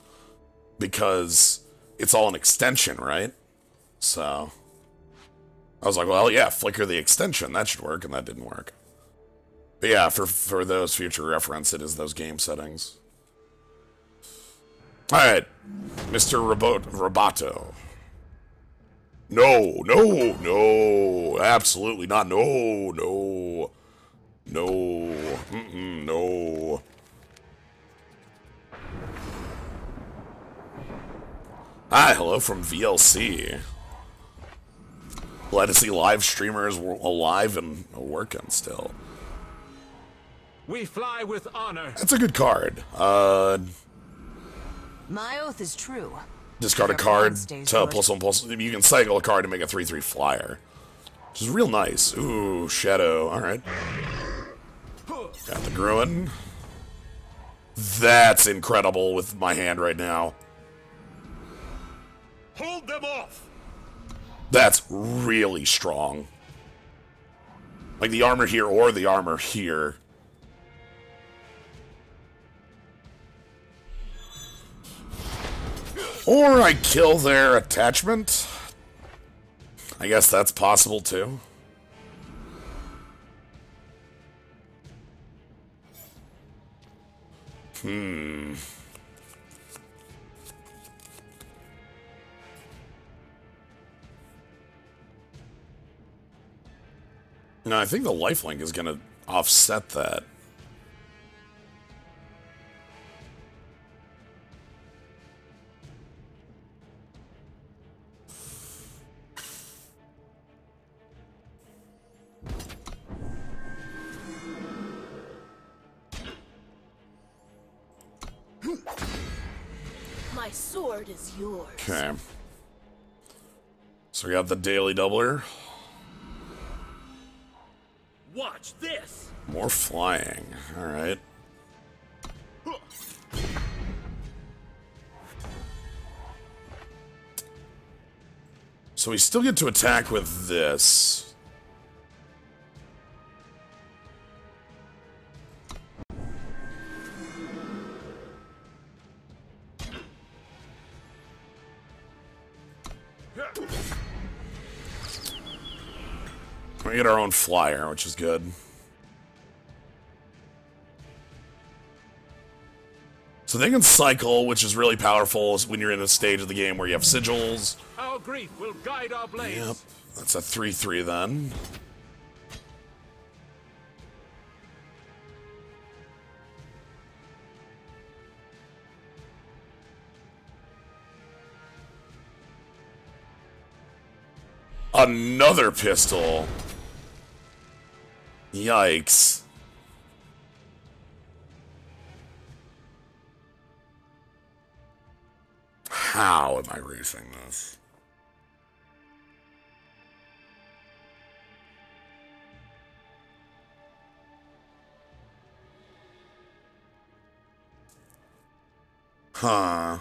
Because it's all an extension, right? So I was like, well, yeah, flicker the extension. That should work, and that didn't work. But yeah, for those future reference, it is those game settings. Alright, Mr. Roboto. No, no, no, absolutely not. No, no, no, no. Hi, hello from VLC. Glad to see live streamers alive and working still. We fly with honor. That's a good card. My oath is true. Discard a card to +1/+. You can cycle a card to make a 3/3 flyer. Which is real nice. Ooh, Shadow. Alright. Got the Gruul. That's incredible with my hand right now. Hold them off! That's really strong. Like the armor here or the armor here. Or I kill their attachment. I guess that's possible too. No, I think the lifelink is going to offset that. My sword is yours. Okay. So we got the daily doubler. Watch this! More flying. Alright. So we still get to attack with this. We get our own flyer, which is good. So they can cycle, which is really powerful when you're in a stage of the game where you have sigils. Our grief will guide our blades. Yep, that's a 3-3 then. Another pistol. Yikes. How am I racing this? Huh.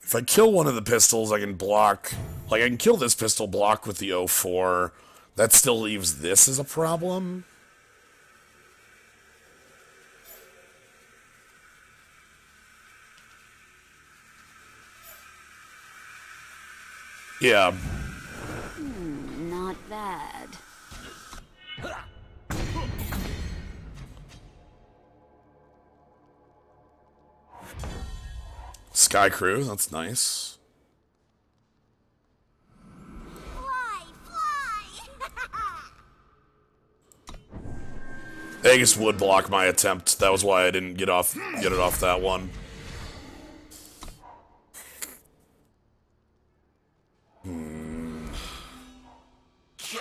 If I kill one of the pistols, I can block... Like, I can kill this pistol, block with the 04. That still leaves this as a problem. Yeah. Not bad. Sky Crew, that's nice. Aegis would block my attempt. That was why I didn't get it off that one.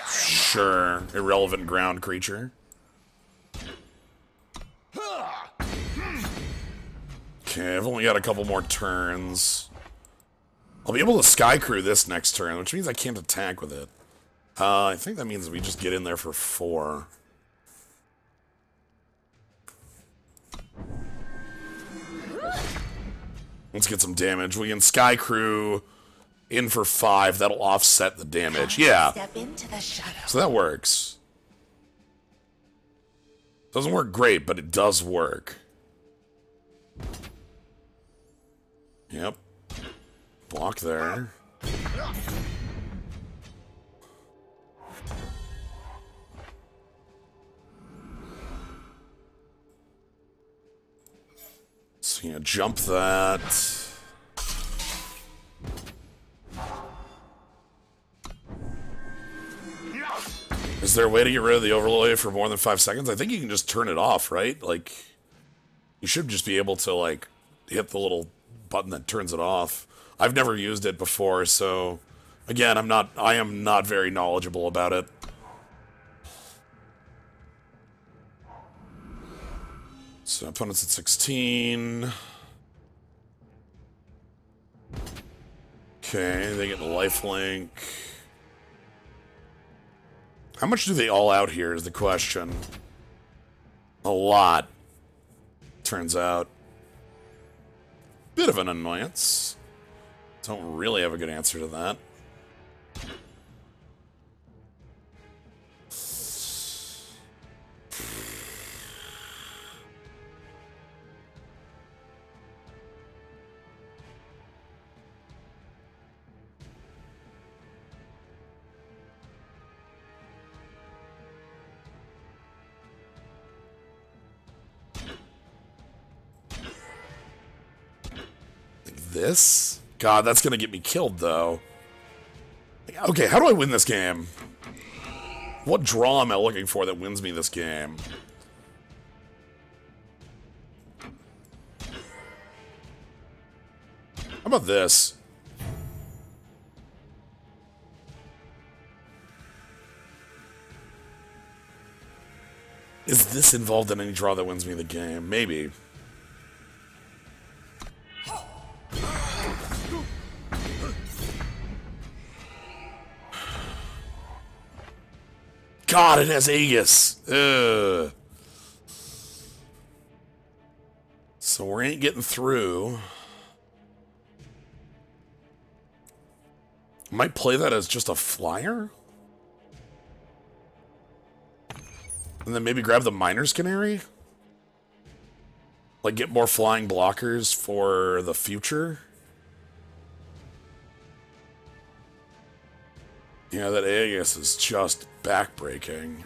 Sure. Irrelevant ground creature. Okay, I've only got a couple more turns. I'll be able to Sky Crew this next turn, which means I can't attack with it. I think that means we just get in there for 4. Let's get some damage. We can Sky Crew in for 5. That'll offset the damage. Yeah. Step into the shadow. So that works. Doesn't work great, but it does work. Yep. Block there. So you jump that. Is there a way to get rid of the overlay for more than 5 seconds? I think you can just turn it off, right? Like, you should just be able to, like, hit the little button that turns it off. I've never used it before, so again, I am not very knowledgeable about it. So opponent's at 16. Okay, they get the lifelink. How much do they all out here is the question. A lot, turns out. bit of an annoyance. Don't really have a good answer to that. This? God, that's gonna get me killed, though. Okay, how do I win this game? What draw am I looking for that wins me this game? How about this? Is this involved in any draw that wins me the game? Maybe. God, it has Aegis. Ugh. So we ain't getting through. Might play that as just a flyer? And then maybe grab the Miner's Canary? Like, get more flying blockers for the future? Yeah, that Aegis is just backbreaking.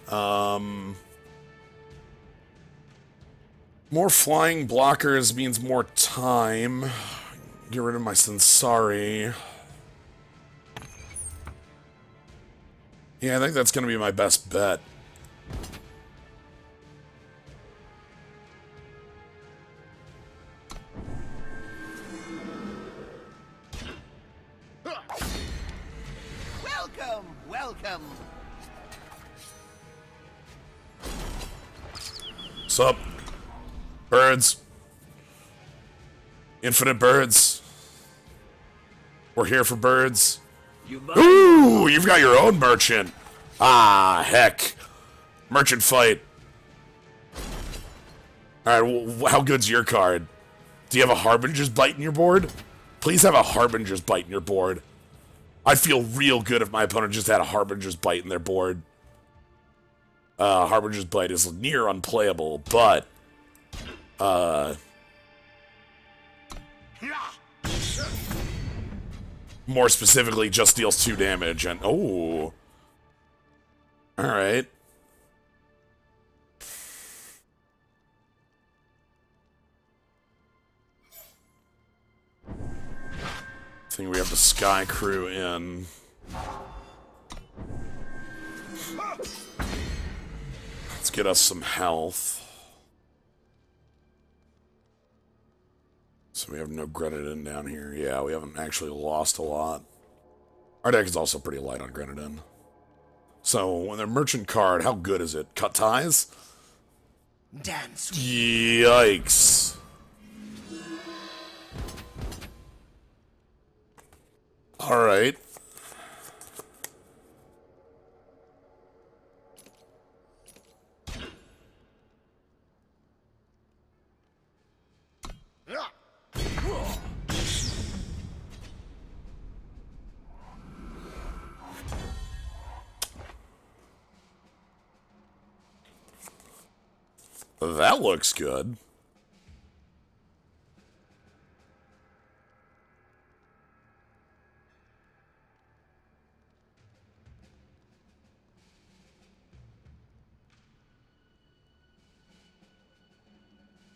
More flying blockers means more time. Get rid of my Sensari. Yeah, I think that's going to be my best bet. Welcome, welcome. What's up? Birds. Infinite birds. We're here for birds. Ooh, you've got your own merchant. Ah, heck. Merchant fight. Alright, how good's your card? Do you have a Harbinger's Bite in your board? Please have a Harbinger's Bite in your board. I'd feel real good if my opponent just had a Harbinger's Bite in their board. Harbinger's Bite is near unplayable, but... more specifically, just deals 2 damage, and... Oh! Alright. I think we have the Sky Crew in. Let's get us some health. So we have no Grenadin down here. Yeah, we haven't actually lost a lot. Our deck is also pretty light on Grenadin. So, when the merchant card, how good is it? Cut ties? Dance. Yikes. Alright. That looks good.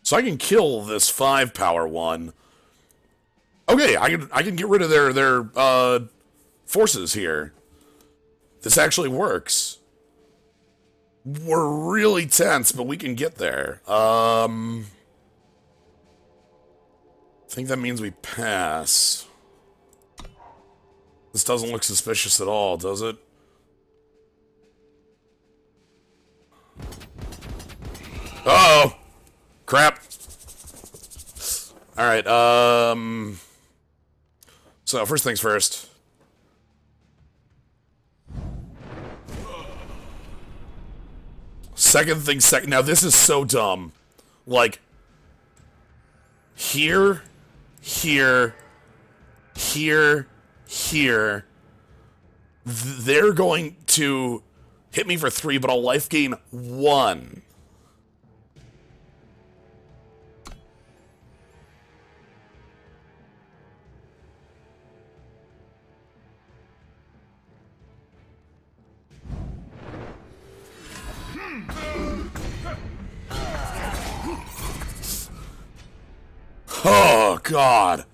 So I can kill this 5-power one. Okay, I can get rid of their forces here. This actually works. We're really tense, but we can get there. I think that means we pass. This doesn't look suspicious at all, does it? Uh-oh! Crap. Alright, so, first things first. Second thing second. Now, this is so dumb. Like, here, here, here, here. They're going to hit me for 3, but I'll life gain 1. Oh, God.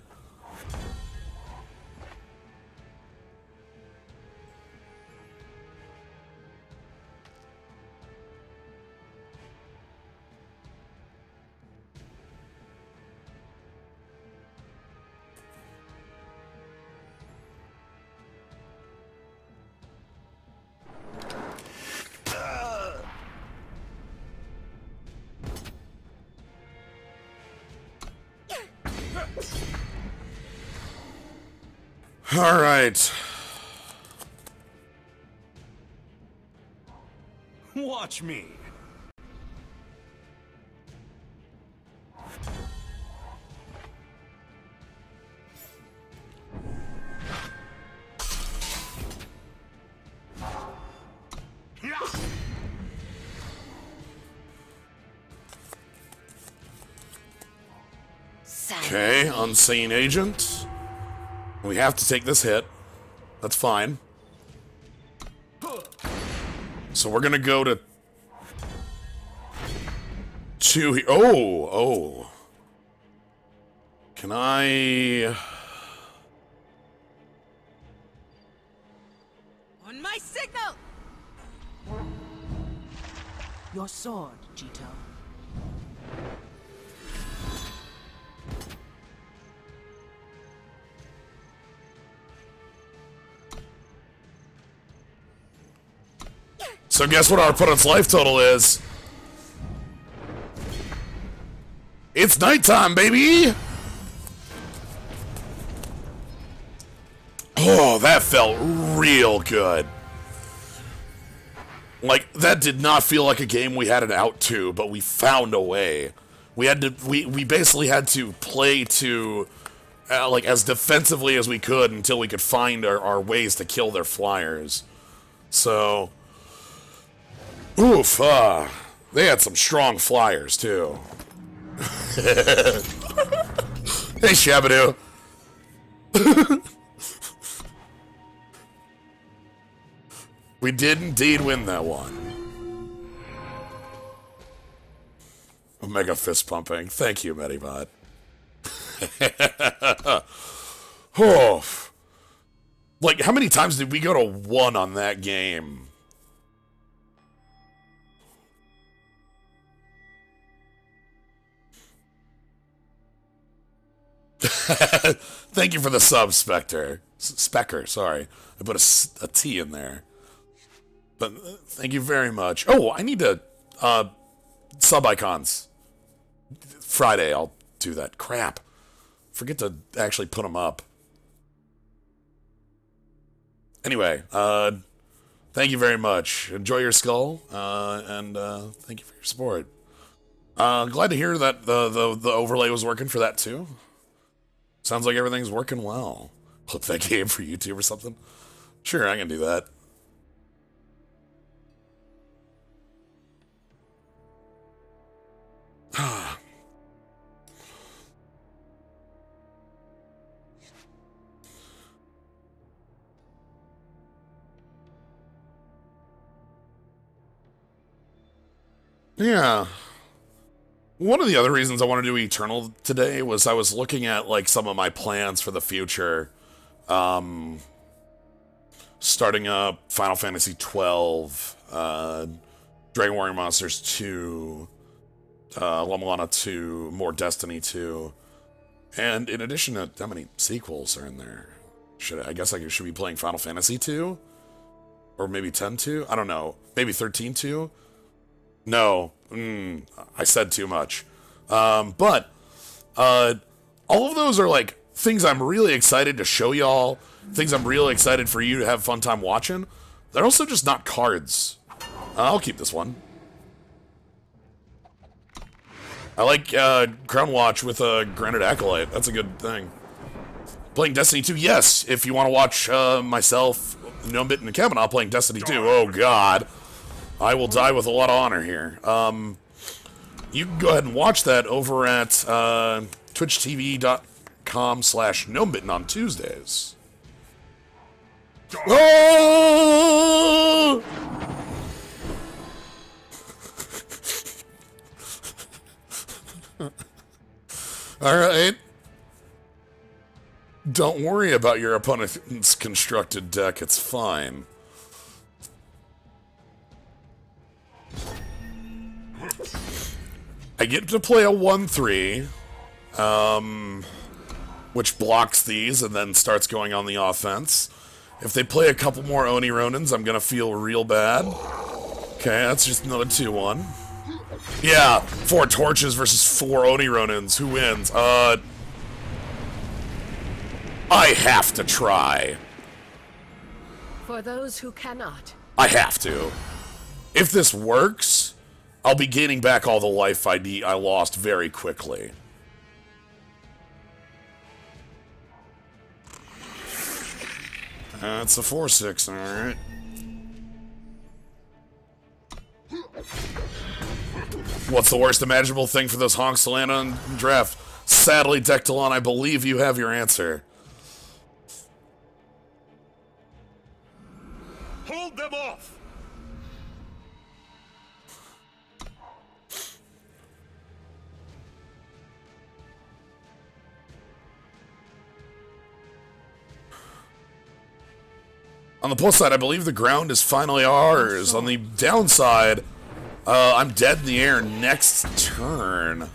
All right. Watch me. Okay, unseen agent. We have to take this hit. That's fine. So we're gonna go to 2 here. Oh. Can I... On my signal! Your sword, Jito. So guess what our opponent's life total is? It's nighttime, baby! Oh, that felt real good. Like, that did not feel like a game we had it out to, but we found a way. We basically had to play to, like, as defensively as we could until we could find our ways to kill their flyers. So... Oof, they had some strong flyers, too. Hey, Shabadoo. We did indeed win that one. Omega fist pumping. Thank you, Medibot. Oh. Like, how many times did we go to 1 on that game? Thank you for the sub, Spectre. Specker, sorry. I put a T in there. But thank you very much. Oh, I need to, sub icons. Friday, I'll do that. Crap. Forget to actually put them up. Anyway, thank you very much. Enjoy your skull, and thank you for your support. Glad to hear that the overlay was working for that, too. Sounds like everything's working well. Flip that game for YouTube or something? Sure, I can do that. Yeah. One of the other reasons I want to do Eternal today was I was looking at, like, some of my plans for the future. Starting up Final Fantasy 12, Dragon Warrior Monsters 2, La Mulana 2, more Destiny 2. And in addition to how many sequels are in there? I guess I should be playing Final Fantasy 2? Or maybe 10 2? I don't know. Maybe 13 2? No. I said too much. But all of those are, like, things I'm really excited to show y'all. Things I'm really excited for you to have fun time watching. They're also just not cards. I'll keep this one. I like Crown Watch with a Granite Acolyte. That's a good thing. Playing Destiny 2, yes. If you want to watch myself, Gnombit, and Kavanaugh playing Destiny 2, oh god. I will die with a lot of honor here. You can go ahead and watch that over at twitchtv.com/Gnombitten on Tuesdays. Oh! Alright. Don't worry about your opponent's constructed deck, it's fine. I get to play a 1-3, which blocks these and then starts going on the offense. If they play a couple more Oni Ronins, I'm gonna feel real bad. Okay, that's just another 2-1. Yeah, 4 torches versus 4 Oni Ronins. Who wins? I have to try. For those who cannot. I have to. If this works, I'll be gaining back all the life I lost very quickly. It's a 4-6, alright. What's the worst imaginable thing for those honks to land on draft? Sadly, Dectalon, I believe you have your answer. Hold them off! On the plus side, I believe the ground is finally ours. On the downside, I'm dead in the air next turn.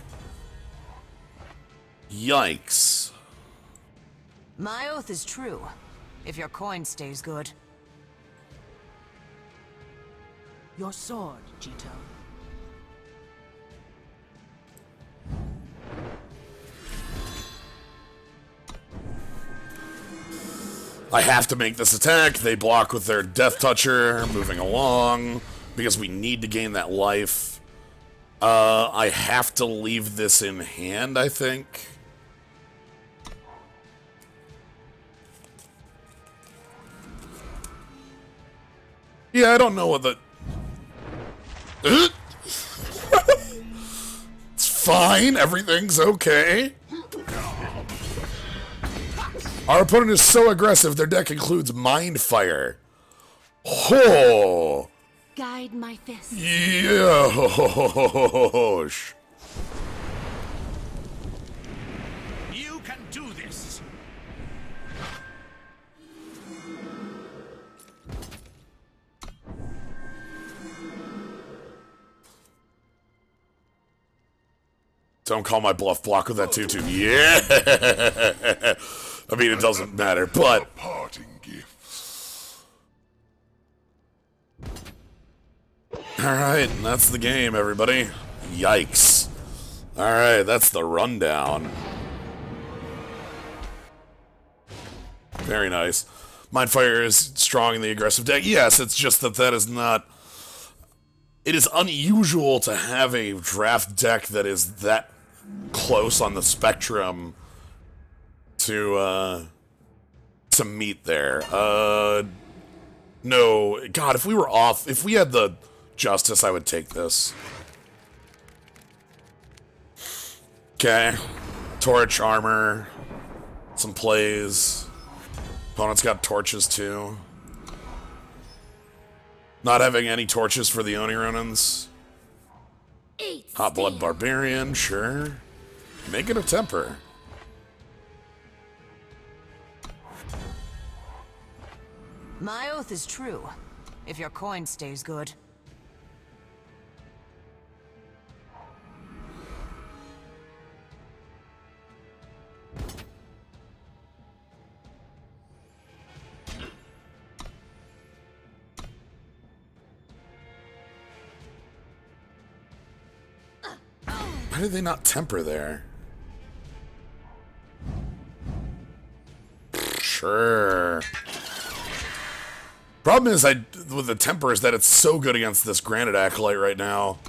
Yikes. My oath is true, if your coin stays good. Your sword, Jito. I have to make this attack. They block with their Death Toucher, moving along, because we need to gain that life. I have to leave this in hand, I think. Yeah, I don't know what the... It's fine, everything's okay. Our opponent is so aggressive, their deck includes Mind Fire. Oh! Guide my fist. Yosh. You can do this! Don't call my bluff. Block with that 2-2. Yeah! I mean, it doesn't matter, but... Parting gifts. Alright, that's the game, everybody. Yikes. Alright, that's the rundown. Very nice. Mindfire is strong in the aggressive deck. Yes, it's just that that is not... It is unusual to have a draft deck that is that close on the spectrum to meet there. No, God, if we were off, if we had the Justice, I would take this. Okay. Torch, armor, some plays. Opponent's got torches, too. Not having any torches for the Oni Ronins. Hot Blood Barbarian, sure. Make it a temper. My oath is true, if your coin stays good. Why did they not temper there? Sure. Problem is, with the temper is that it's so good against this Granite Acolyte right now.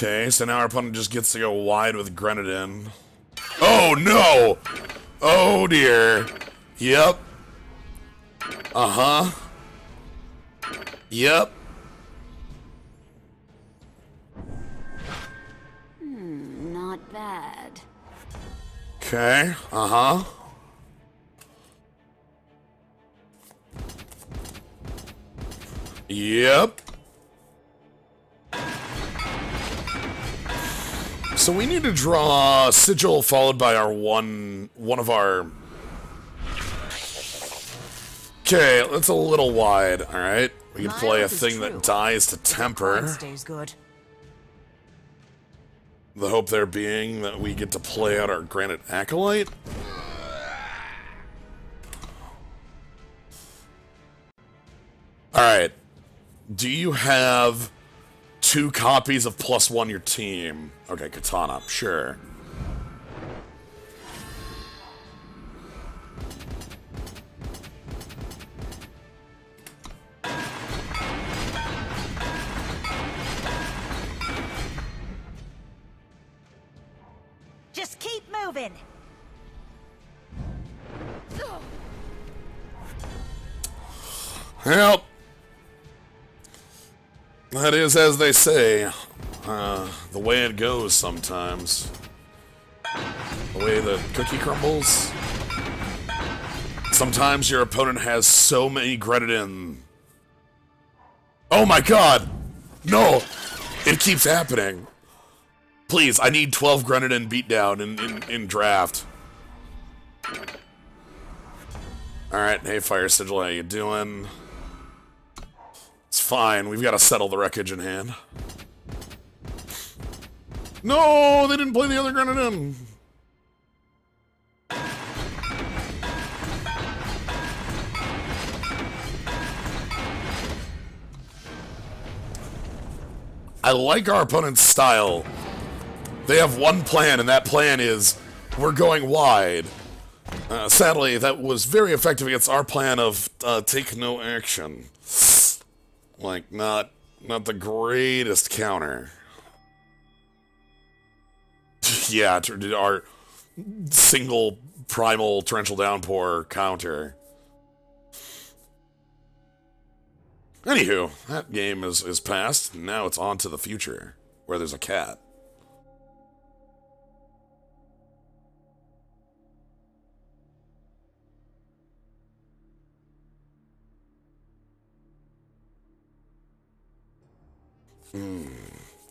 Okay, so now our opponent just gets to go wide with Grenadin. Oh, no! Oh, dear. Yep. Uh-huh. Yep. Not bad. Okay, uh-huh. Yep. So we need to draw Sigil followed by our one of our... Okay, that's a little wide, alright? We can play a thing that dies to temper. Stays good. The hope there being that we get to play out our Granite Acolyte. Alright. Do you have 2 copies of +1 your team? Okay, Katana, sure. Just keep moving. Well, that is as they say. The way it goes sometimes. The way the cookie crumbles. Sometimes your opponent has so many Grenadin. Oh my god! No! It keeps happening. Please, I need 12 Grenadin beatdown in draft. Alright, hey Fire Sigil, how you doing? It's fine, we've got to settle the wreckage in hand. No, they didn't play the other Grenadin. I like our opponent's style. They have one plan, and that plan is we're going wide. Sadly, that was very effective against our plan of take no action. Like, not the greatest counter. Yeah, our single primal torrential downpour counter. Anywho, that game is past, and now it's on to the future, where there's a cat.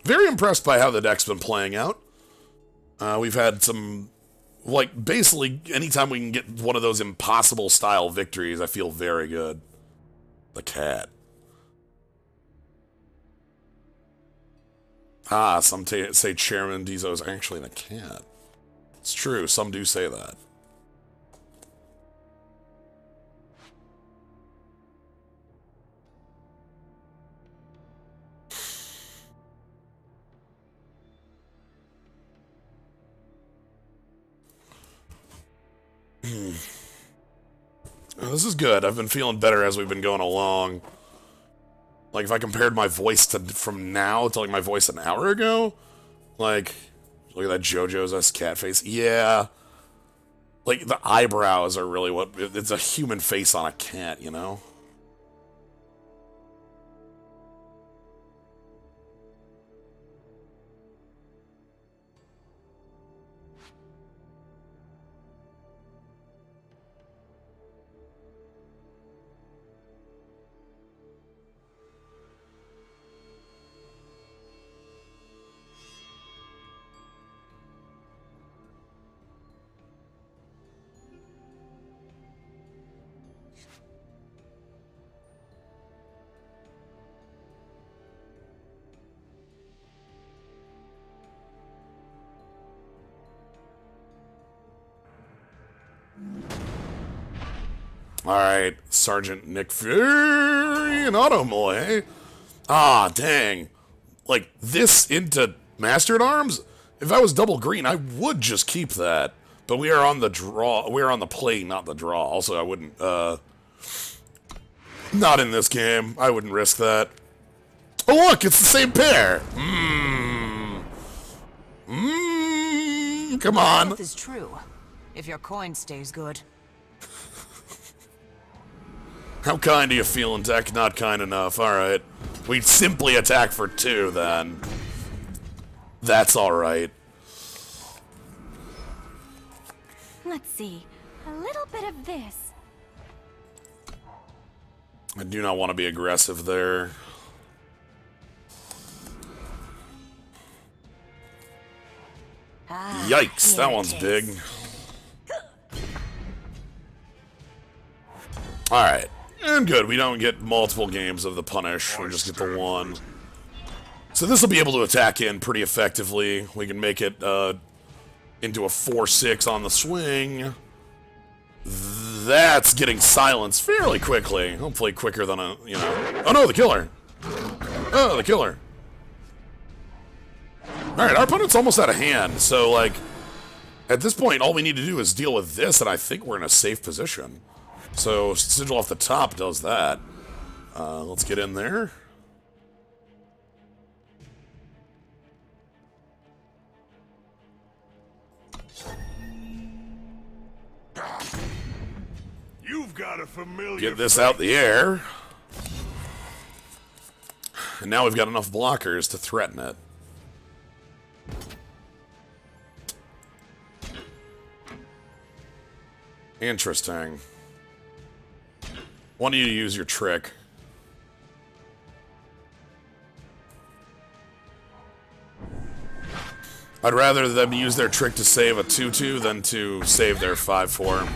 Very impressed by how the deck's been playing out. We've had some, like, basically, anytime we can get one of those impossible-style victories, I feel very good. The cat. Ah, some say Chairman Dizo's actually the cat. It's true, some do say that. This is good. I've been feeling better as we've been going along. Like, if I compared my voice from now to, like, my voice an hour ago, like, look at that JoJo's cat face. Yeah. Like, the eyebrows are really what... It's a human face on a cat, you know? Alright, Sergeant Nick Fury and Automoy. Ah, dang. Like, this into Master-at-Arms? If I was double green, I would just keep that. But we are on the draw. We are on the play, not the draw. Also, I wouldn't, not in this game. I wouldn't risk that. Oh, look, it's the same pair! Come My on. oath is true, if your coin stays good. How kind are you feeling, Deck? Not kind enough. Alright. We'd simply attack for 2, then. That's alright. Let's see. A little bit of this. I do not want to be aggressive there. Yikes, that one's big. Alright. And good, we don't get multiple games of the punish, we just get the one. So this will be able to attack in pretty effectively. We can make it into a 4-6 on the swing. That's getting silenced fairly quickly. Hopefully quicker than a, you know... Oh no, the killer! Oh, the killer. Alright, our opponent's almost out of hand, so, like... At this point, all we need to do is deal with this, and I think we're in a safe position. So, Sigil off the top does that. Let's get in there. You've got a familiar. Get this out the air. And now we've got enough blockers to threaten it. Interesting. Want you to use your trick. I'd rather them use their trick to save a 2-2 than to save their 5-4.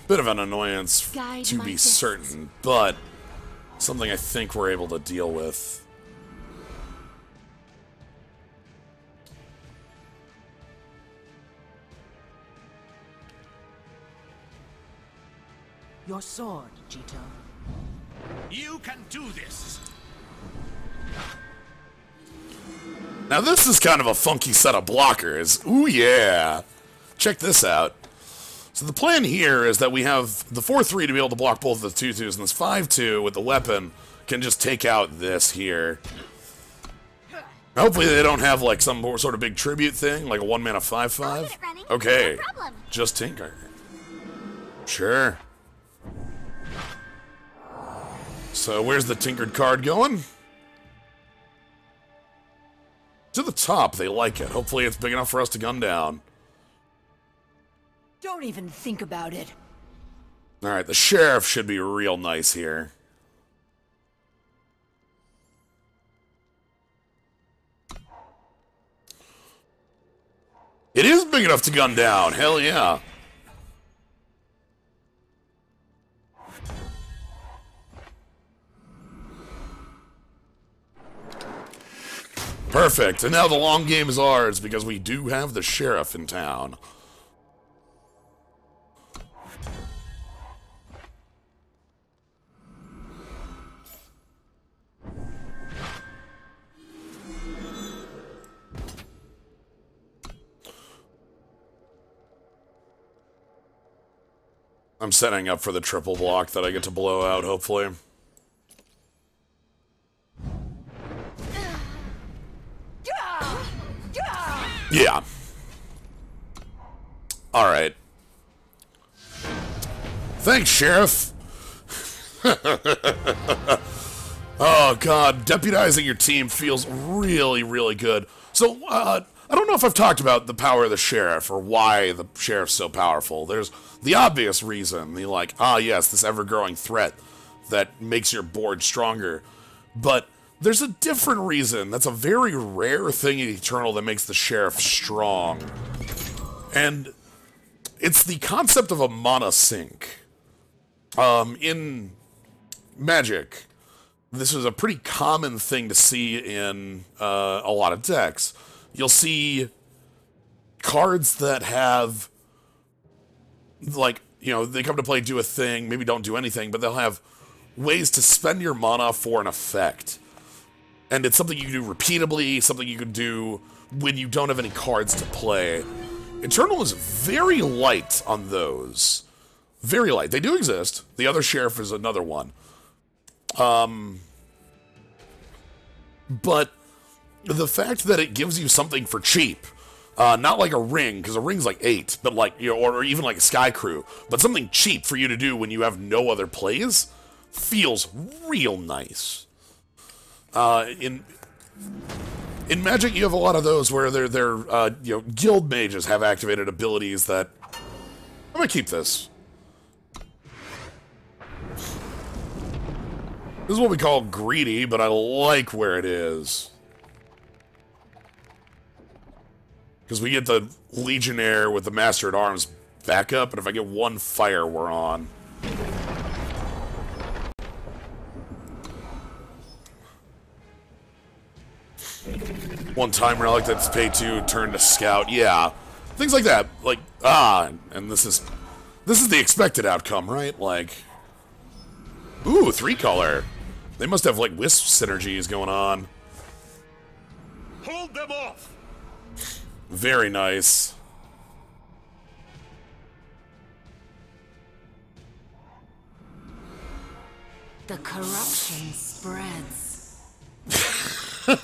Bit of an annoyance, to be certain, but something I think we're able to deal with. Your sword, Jito. You can do this. Now this is kind of a funky set of blockers. Ooh yeah! Check this out. So the plan here is that we have the 4-3 to be able to block both of the 2-2s, and this 5-2 with the weapon can just take out this here. Hopefully they don't have like some sort of big tribute thing, like a 1-mana 5-5. Okay, No problem. just tinker. Sure. So where's the tinkered card going? To the top, they like it. Hopefully it's big enough for us to gun down. Don't even think about it. Alright, the sheriff should be real nice here. It is big enough to gun down, hell yeah. Perfect, and now the long game is ours because we do have the sheriff in town. I'm setting up for the triple block that I get to blow out, hopefully. Yeah. Alright. Thanks, Sheriff. Oh, God. Deputizing your team feels really, really good. So, I don't know if I've talked about the power of the Sheriff or why the Sheriff's so powerful. There's the obvious reason. The, like, yes, this ever-growing threat that makes your board stronger. But there's a different reason. That's a very rare thing in Eternal that makes the Sheriff strong. And it's the concept of a mana sink. In Magic, this is a pretty common thing to see in a lot of decks. You'll see cards that have, like, you know, they come to play, do a thing, maybe don't do anything, but they'll have ways to spend your mana for an effect. And it's something you can do repeatably, something you can do when you don't have any cards to play. Eternal is very light on those. Very light. They do exist. The other Sheriff is another one. But the fact that it gives you something for cheap, Not like a ring, because a ring's like 8, but like, you know, or even like a sky crew. But something cheap for you to do when you have no other plays feels real nice. In Magic, you have a lot of those where they're you know, guild mages have activated abilities that... I'm gonna keep this. This is what we call greedy, but I like where it is. Because we get the Legionnaire with the Master at Arms back up, and if I get 1 fire, we're on. One timer I like that's pay 2, turn to scout. Yeah. Things like that. Like, and this is the expected outcome, right? Like, ooh, 3-color. They must have like wisp synergies going on. Hold them off. Very nice. The corruption spreads. You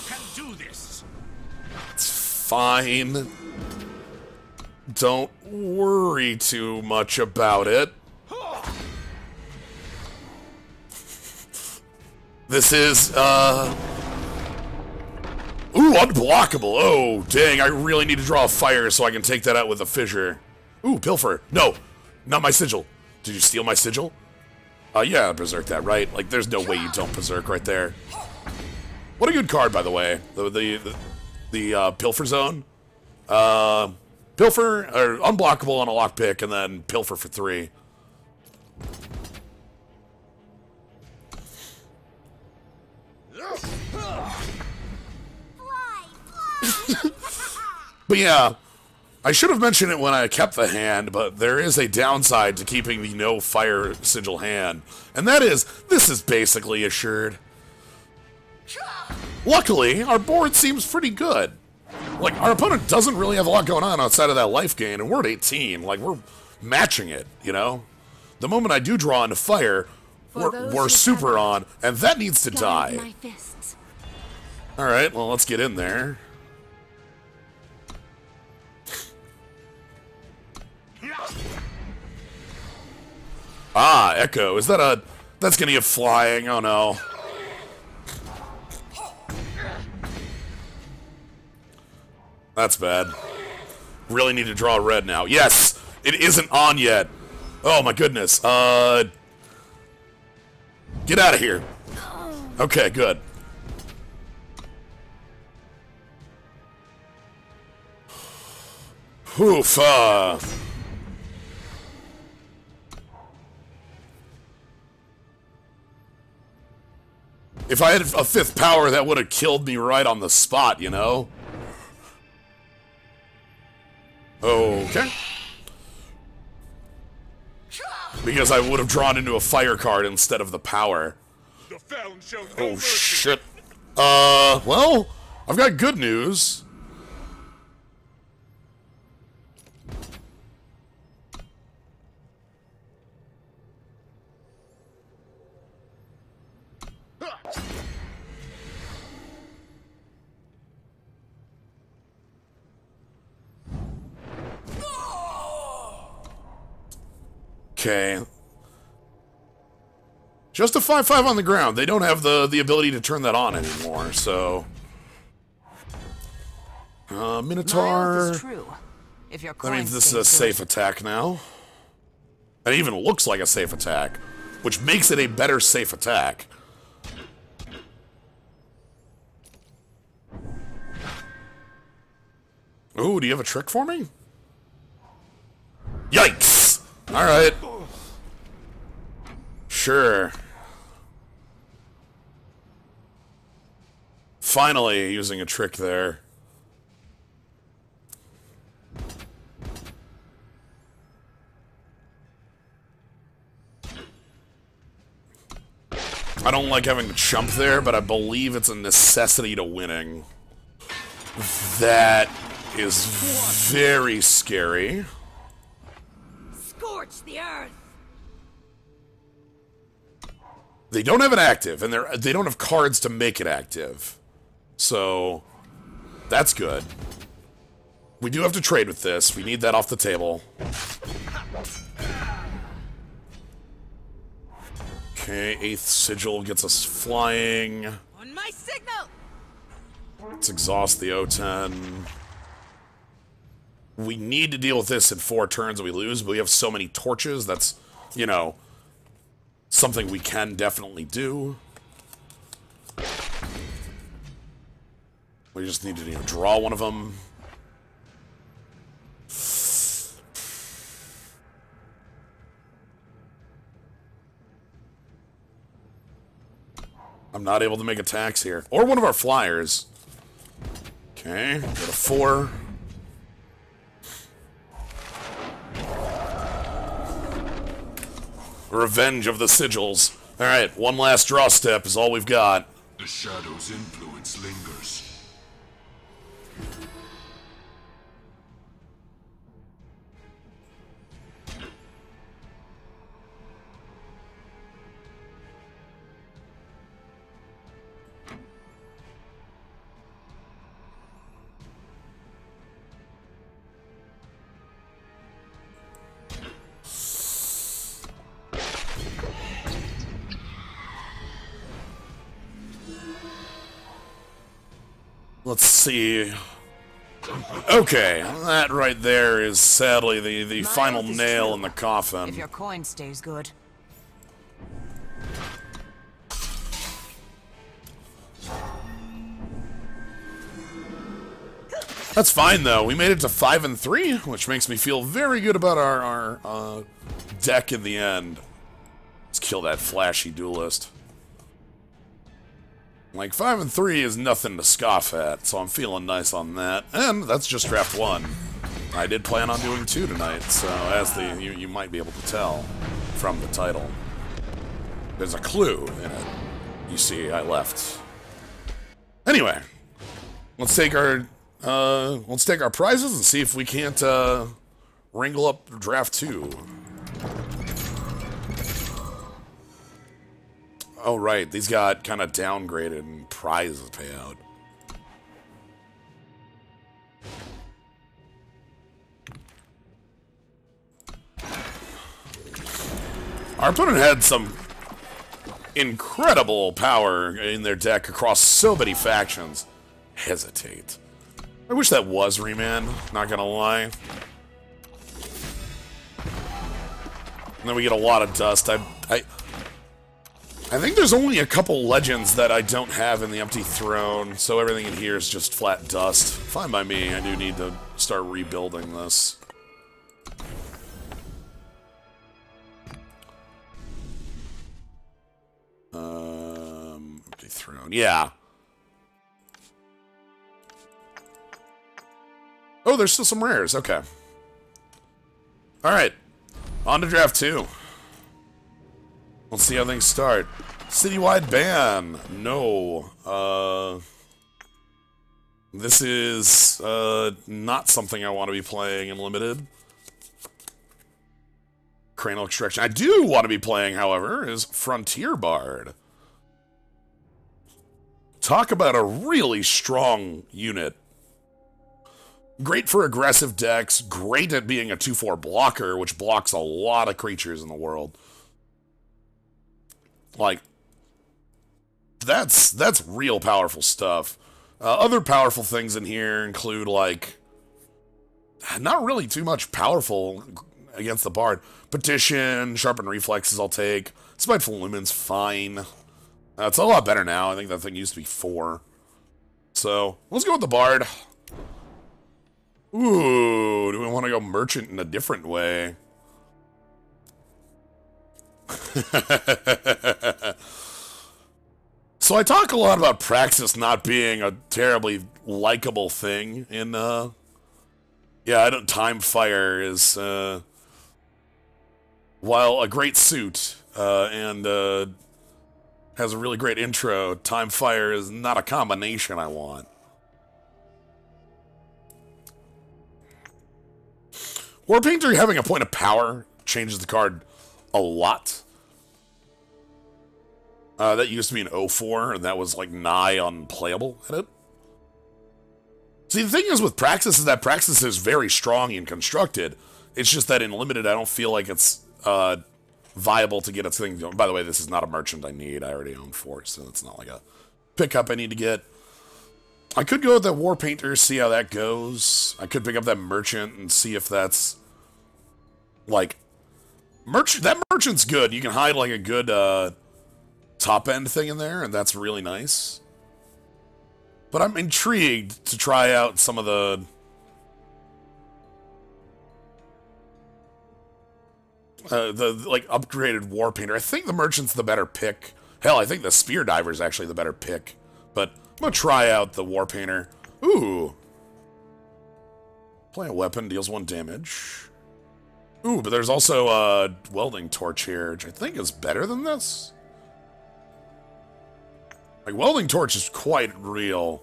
can do this. It's fine. Don't worry too much about it. This is, ooh, unblockable. Oh, dang, I really need to draw a fire so I can take that out with a fissure. Ooh, pilfer. No, not my sigil. Did you steal my sigil? Yeah, berserk that, right? Like, there's no way you don't berserk right there. What a good card, by the way. The pilfer zone. Pilfer, or unblockable on a lockpick, and then pilfer for 3. But yeah, I should have mentioned it when I kept the hand, but there is a downside to keeping the no fire sigil hand, and that is, this is basically assured. Luckily, our board seems pretty good. Like, our opponent doesn't really have a lot going on outside of that life gain, and we're at 18. Like, we're matching it, you know? The moment I do draw into fire, we're super on, and that needs to die. Alright, well, let's get in there. Ah, Echo. Is that a... That's gonna get flying. Oh, no. That's bad. Really need to draw red now. Yes! It isn't on yet. Oh, my goodness. Get out of here. Okay, good. Oof, if I had a 5th power, that would have killed me right on the spot, you know? Okay. Because I would have drawn into a fire card instead of the power. The Felon shows no Oh, mercy. shit. Well, I've got good news. Okay. Just a 5/5 on the ground. They don't have the ability to turn that on anymore, so... Minotaur... My oath is true. If your That means this is a safe attack now. It even looks like a safe attack, which makes it a better safe attack. Ooh, do you have a trick for me? Yikes! Alright. Sure. Finally using a trick there. I don't like having to chump there, but I believe it's a necessity to winning. That is very scary. Scorch the earth! They don't have it active, and they don't have cards to make it active. So, That's good. We do have to trade with this. We need that off the table. Okay, 8th Sigil gets us flying. On my signal! Let's exhaust the O10. We need to deal with this in 4 turns and we lose, but we have so many torches, that's, you know, something we can definitely do. We just need to, you know, draw one of them. I'm not able to make attacks here. Or one of our flyers. Okay, go to 4. Revenge of the Sigils. Alright, one last draw step is all we've got. The shadow's influence lingers. Let's see. Okay, that right there is sadly the My final oath is nail true. in the coffin. If your coin stays good. That's fine though. We made it to 5 and 3, which makes me feel very good about our deck in the end. Let's kill that flashy duelist. Like 5 and 3 is nothing to scoff at, so I'm feeling nice on that. And that's just draft 1. I did plan on doing 2 tonight, so as you might be able to tell from the title. There's a clue in it. You see, I left. Anyway, let's take our prizes and see if we can't wrangle up draft 2. Oh right, these got kind of downgraded in prize payout. Our opponent had some incredible power in their deck across so many factions. Hesitate. I wish that was Remand, not gonna lie. And then we get a lot of dust. I think there's only a couple legends that I don't have in the Empty Throne, so everything in here is just flat dust. Fine by me, I do need to start rebuilding this. Empty Throne, yeah. Oh, there's still some rares, okay. Alright, on to draft 2. Let's see how things start. Citywide ban. No. This is not something I want to be playing in Limited. Cranial Extraction. I do want to be playing, however, is Frontier Bard. Talk about a really strong unit. Great for aggressive decks. Great at being a 2/4 blocker, which blocks a lot of creatures in the world. Like, that's real powerful stuff. Other powerful things in here include, like, not really too much powerful against the Bard. Petition, Sharpened Reflexes I'll take. Spiteful Lumen's fine. It's a lot better now. I think that thing used to be 4. So, let's go with the Bard. Ooh, do we want to go Merchant in a different way? So I talk a lot about Praxis not being a terribly likable thing in, yeah, I don't, Time Fire is, while a great suit, and, has a really great intro, Time Fire is not a combination I want. War Painter having a point of power changes the card a lot. That used to be an 0/4, and that was, like, nigh unplayable at it. See, the thing is with Praxis is that Praxis is very strong and constructed. It's just that in Limited, I don't feel like it's viable to get its thing going. By the way, this is not a merchant I need. I already own 4, so it's not like a pickup I need to get. I could go with that War Painter, see how that goes. I could pick up that merchant and see if that's like that merchant's good. You can hide like a good top end thing in there, and that's really nice. But I'm intrigued to try out some of the like upgraded War Painter. I think the merchant's the better pick. Hell, I think the Spear Diver's actually the better pick. But I'm gonna try out the War Painter. Ooh. Play a weapon, deals 1 damage. Ooh, but there's also a Welding Torch here, which I think is better than this. Like, Welding Torch is quite real.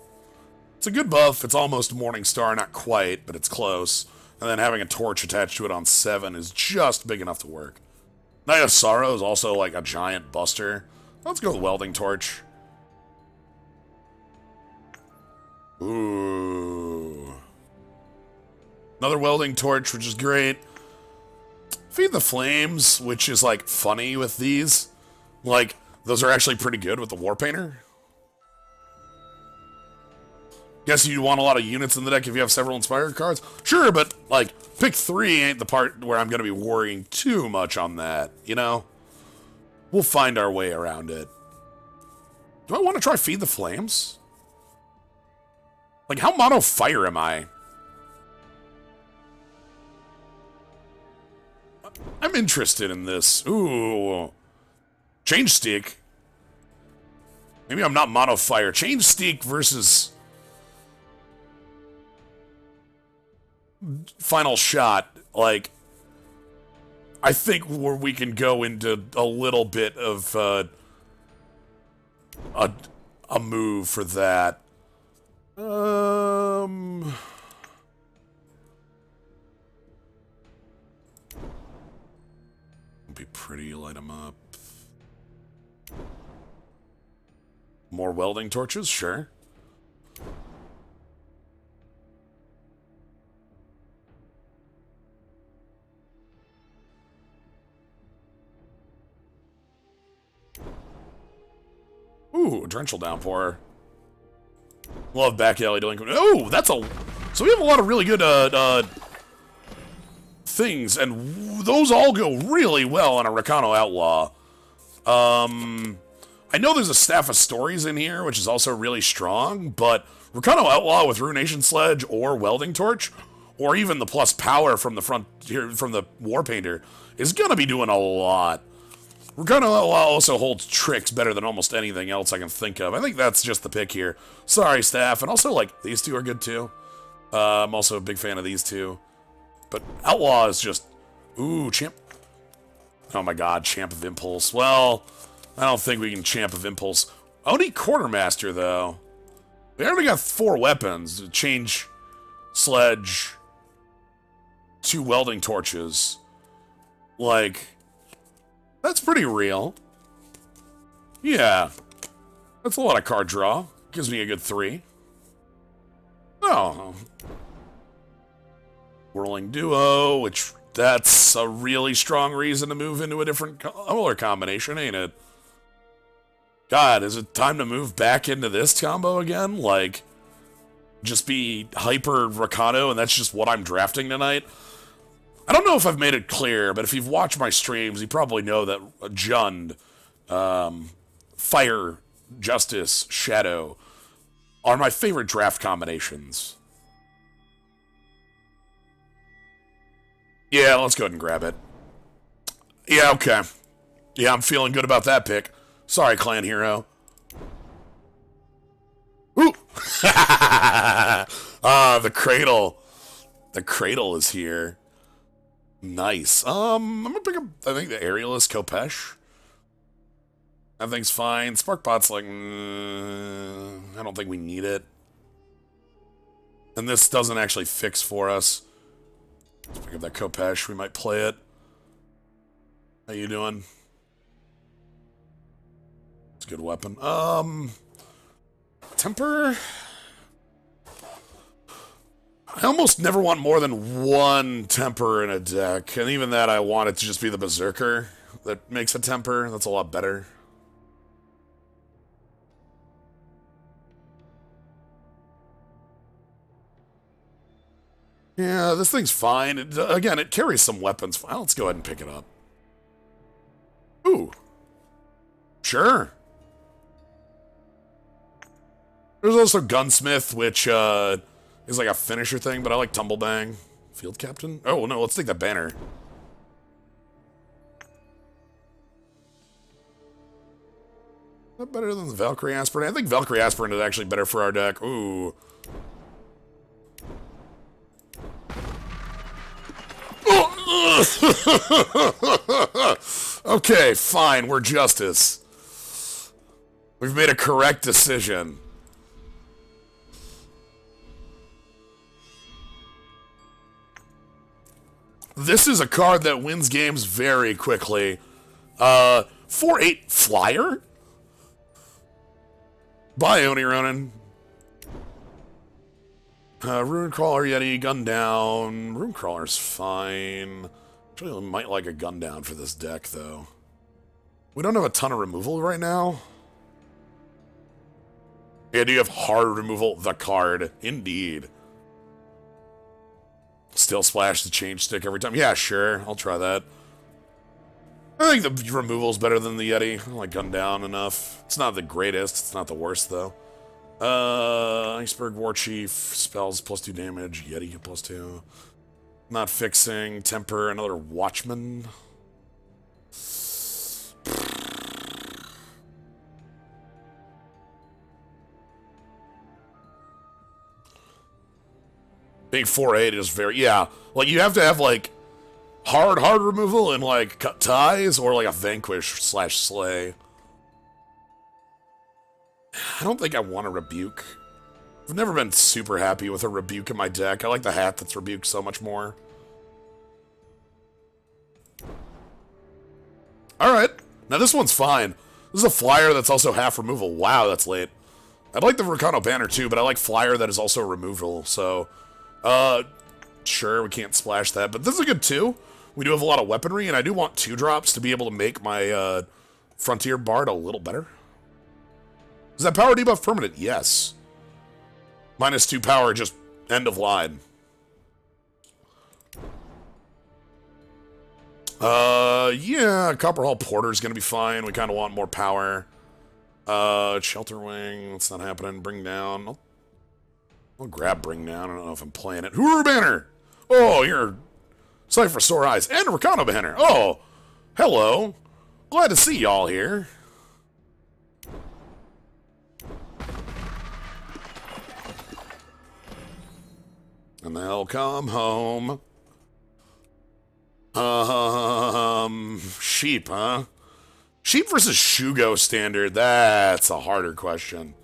It's a good buff. It's almost Morning Star, not quite, but it's close. And then having a torch attached to it on 7 is just big enough to work. Night of Sorrow is also like a giant buster. Let's go with Welding Torch. Ooh. Another Welding Torch, which is great. Feed the Flames, which is like funny with these. Like, those are actually pretty good with the War Painter. Guess you want a lot of units in the deck if you have several Inspired cards? Sure, but, like, pick 3 ain't the part where I'm going to be worrying too much on that, you know? We'll find our way around it. Do I want to try Feed the Flames? Like, how mono fire am I? I'm interested in this. Ooh. Change Steak. Maybe I'm not mono fire. Change Steak versus Final Shot. Like, I think where we can go into a little bit of a move for that. Would be pretty, light them up. More Welding Torches, sure. Ooh, a Torrential Downpour. Love Back Alley Delinquent. Oh, that's a... So we have a lot of really good things, and those all go really well on a Rakano Outlaw. I know there's a Staff of Stories in here, which is also really strong, but Rakano Outlaw with Ruination Sledge or Welding Torch, or even the plus power from the frontier, from the War Painter, is gonna be doing a lot. Rakano Outlaw also holds tricks better than almost anything else I can think of. I think that's just the pick here. Sorry, Staff. And also, like, these two are good, too. I'm also a big fan of these two. But Outlaw is just... Ooh, Champ... Oh my god, Champ of Impulse. Well, I don't think we can Champ of Impulse. I don't need Quartermaster, though. We already got 4 weapons. Change Sledge, 2 Welding Torches. Like... That's pretty real. Yeah. That's a lot of card draw. Gives me a good 3. Oh. Whirling Duo, which that's a really strong reason to move into a different color combination, ain't it? God, is it time to move back into this combo again? Like, just be hyper Rakano and that's just what I'm drafting tonight? I don't know if I've made it clear, but if you've watched my streams, you probably know that Jund, Fire, Justice, Shadow are my favorite draft combinations. Yeah, let's go ahead and grab it. Yeah, okay. Yeah, I'm feeling good about that pick. Sorry, Clan Hero. Ooh! Ah, the Cradle. The Cradle is here. Nice. I'm gonna pick up, I think, the Aerialist Kopesh. That thing's fine. Sparkbot's like, I don't think we need it. And this doesn't actually fix for us. Let's pick up that Kopesh. We might play it. How you doing? It's a good weapon. Temper? I almost never want more than one temper in a deck, and even that I want it to just be the Berserker that makes a temper. That's a lot better. Yeah, this thing's fine. Again, it carries some weapons. Well, let's go ahead and pick it up. Ooh. Sure. There's also Gunsmith, which is like a finisher thing, but I like Tumblebang. Field Captain? Oh, no, let's take that banner. Is that better than the Valkyrie Aspirant? I think Valkyrie Aspirant is actually better for our deck. Ooh. Okay, fine, we're Justice. We've made a correct decision. This is a card that wins games very quickly. 4/8 Flyer? Bye, Oni Ronin. Runecrawler, Yeti, gun down. Runecrawler's fine. Actually, I might like a gun down for this deck, though. We don't have a ton of removal right now. Yeah, do you have hard removal? The card. Indeed. Still splash the change stick every time. Yeah, sure. I'll try that. I think the removal's better than the Yeti. I like gun down enough. It's not the greatest. It's not the worst, though. Iceberg Warchief. Spells +2 damage. Yeti +2. Not fixing. Temper. Another Watchman. Being 4/8 is very, yeah. Like, you have to have, like, hard removal and, like, cut ties, or, like, a Vanquish/Slay. I don't think I want a Rebuke. I've never been super happy with a Rebuke in my deck. I like the hat that's Rebuked so much more. Alright. Now, this one's fine. This is a Flyer that's also half removal. Wow, that's late. I'd like the Volcano Banner, too, but I like Flyer that is also removal, so... sure, we can't splash that, but this is a good 2. We do have a lot of weaponry, and I do want 2-drops to be able to make my, Frontier Bard a little better. Is that power debuff permanent? Yes. -2 power, just end of line. Yeah, Copper Hall Porter's gonna be fine. We kind of want more power. Shelter Wing, that's not happening. Bring down. I'll grab Bring Down. I don't know if I'm playing it. Hooroo Banner! Oh, you're Sight for Sore Eyes. And Rakano Banner. Oh, hello. Glad to see y'all here. And they'll come home. Sheep, huh? Sheep versus Shugo standard. That's a harder question.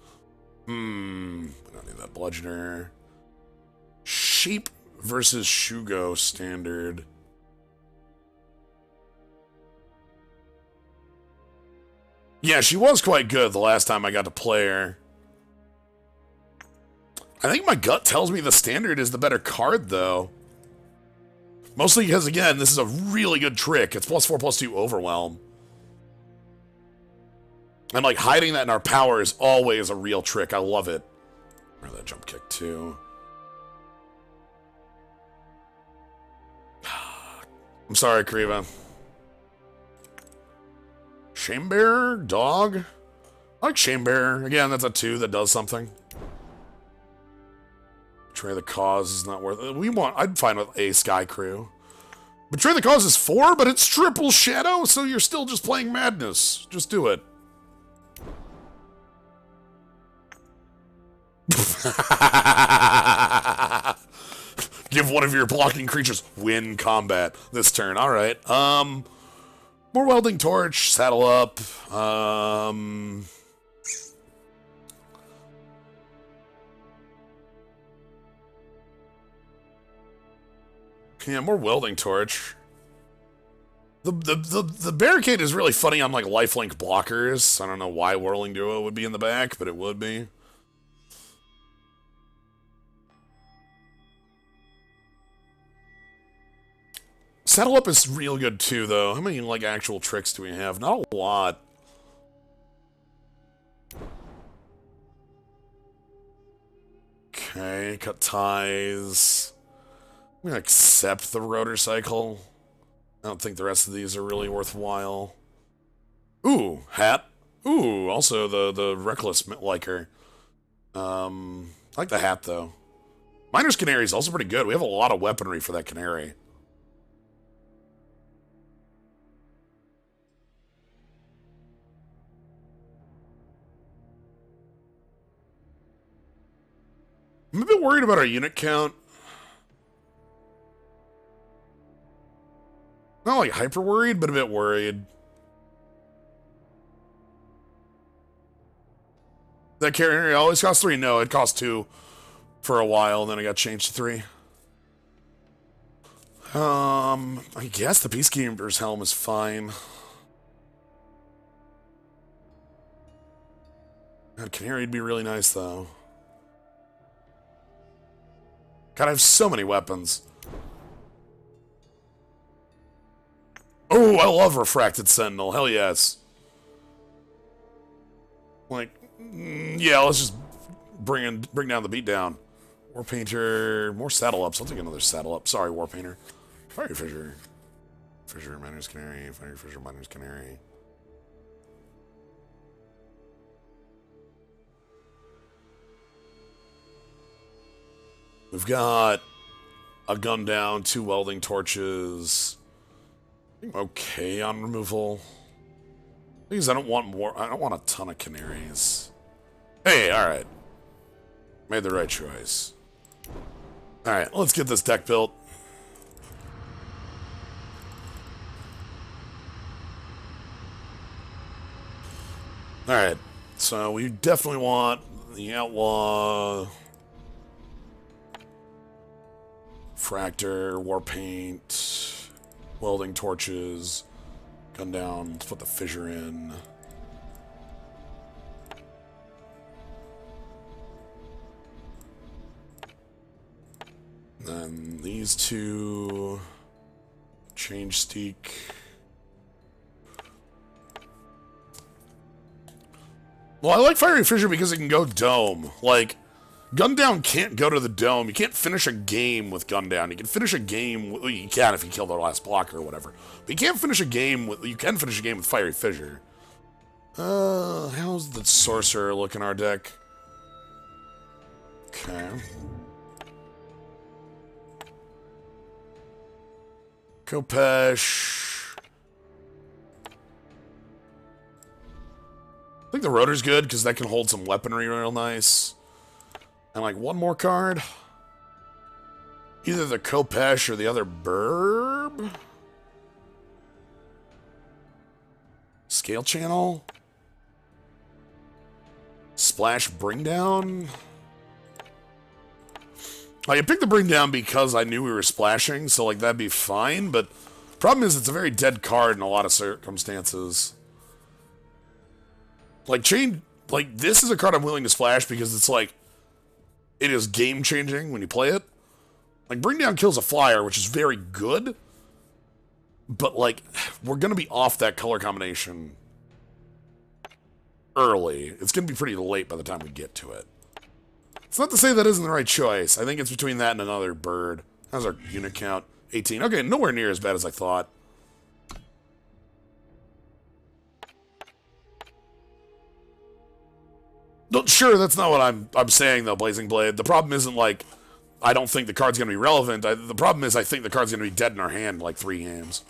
I don't need that bludgeoner. Sheep versus Shugo standard. Yeah, she was quite good the last time I got to play her. I think my gut tells me the standard is the better card, though. Mostly because, again, this is a really good trick. It's +4/+2 Overwhelm. And, like, hiding that in our power is always a real trick. I love it. Or that jump kick, too. I'm sorry, Kriva. Shamebearer? Dog? I like Shamebearer. Again, that's a 2 that does something. Betray the Cause is not worth it. I'd find with a Sky Crew. Betray the Cause is 4, but it's triple Shadow, so you're still just playing Madness. Just do it. Give one of your blocking creatures win combat this turn. Alright. More Welding Torch, saddle up. Yeah, more Welding Torch. The barricade is really funny on, like, lifelink blockers. I don't know why Whirling Duo would be in the back, but it would be. Saddle Up is real good too, though. How many, like, actual tricks do we have? Not a lot. Okay, cut ties. I'm gonna accept the rotor cycle. I don't think the rest of these are really worthwhile. Ooh, hat. Ooh, also the reckless liker. I like the hat, though. Miner's Canary is also pretty good. We have a lot of weaponry for that canary. I'm a bit worried about our unit count. Not like hyper worried, but a bit worried. That canary always cost 3? No, it cost 2 for a while, then it got changed to 3. I guess the Peacekeeper's helm is fine. God, canary'd be really nice, though. God, I have so many weapons. Oh, I love Refracted Sentinel. Hell yes. Like, yeah, let's just bring down the beatdown. War Painter, more saddle ups. I'll take another saddle up. Sorry, War Painter. Fire Fissure. Fissure, Miner's Canary. Fire Fissure, Miner's Canary. We've got a gun down, 2 welding torches. I'm okay on removal. Because I don't want more. I don't want a ton of canaries. Hey, alright. Made the right choice. Alright, let's get this deck built. Alright, so we definitely want the Outlaw, Fractor, War Paint, welding torches, gun down. Let's put the fissure in. Then these 2, change Steak. Well, I like Fiery Fissure because it can go dome. Like, gun down can't go to the dome. You can't finish a game with gun down. You can finish a game. Well, you can if you kill the last blocker or whatever. But you can't finish a game with. You can finish a game with Fiery Fissure. How's the Sorcerer look in our deck? Okay. Kopesh. I think the Rotor's good because that can hold some weaponry real nice. And like one more card. Either the Kopesh or the other Burb. Scale Channel. Splash Bring Down. I picked the Bring Down because I knew we were splashing, so like that'd be fine, but problem is it's a very dead card in a lot of circumstances. Like this is a card I'm willing to splash because it's like it is game changing when you play it. Like Bring Down kills a flyer, which is very good, but like we're gonna be off that color combination early. It's gonna be pretty late by the time we get to it. It's not to say that isn't the right choice. I think it's between that and another bird. How's our unit count? 18. Okay, nowhere near as bad as I thought. Sure, that's not what I'm saying though, Blazing Blade. The problem isn't like I don't think the card's gonna be relevant. The problem is I think the card's gonna be dead in our hand in like 3 games.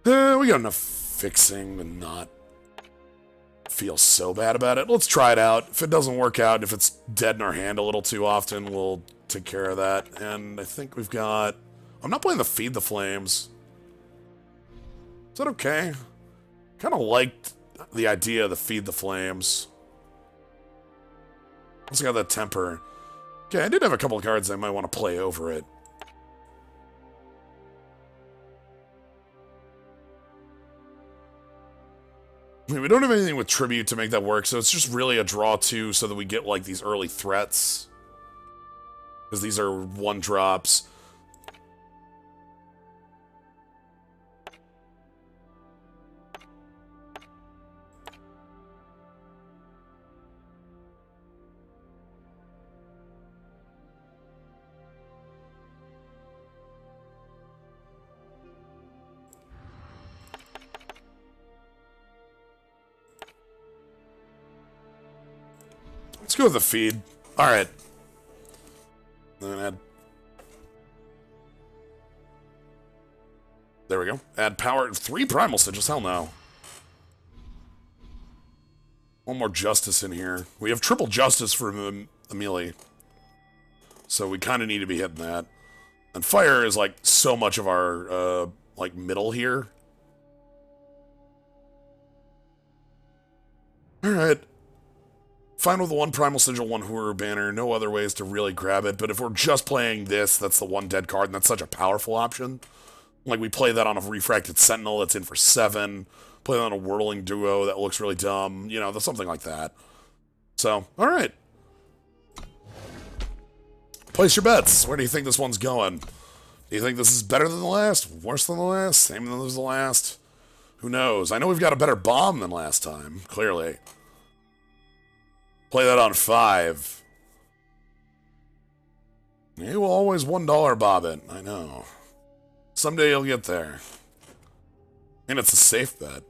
We got enough fixing to not feel so bad about it. Let's try it out. If it doesn't work out, if it's dead in our hand a little too often, we'll take care of that. And I think we've got... I'm not playing the Feed the Flames. Is that okay? Kind of liked the idea of the Feed the Flames. Also got that Temper. Okay, I did have a couple of cards I might want to play over it. I mean, we don't have anything with Tribute to make that work, so it's just really a draw 2 so that we get, like, these early threats. Because these are 1-drops. Let's go with the feed. Alright. Then add... There we go. Add power. 3 primal sigils. Hell no. One more justice in here. We have triple justice for Amelie. So we kind of need to be hitting that. And fire is like so much of our like middle here. Alright. Fine with the 1 primal sigil, 1 horror banner. No other ways to really grab it. But if we're just playing this, that's the 1 dead card, and that's such a powerful option. Like, we play that on a refracted sentinel that's in for 7. Play that on a whirling duo that looks really dumb. You know, something like that. So, alright. Place your bets. Where do you think this one's going? Do you think this is better than the last? Worse than the last? Same than the last? Who knows? I know we've got a better bomb than last time, clearly. Play that on 5. You will always $1 bob it. I know. Someday you'll get there. And it's a safe bet.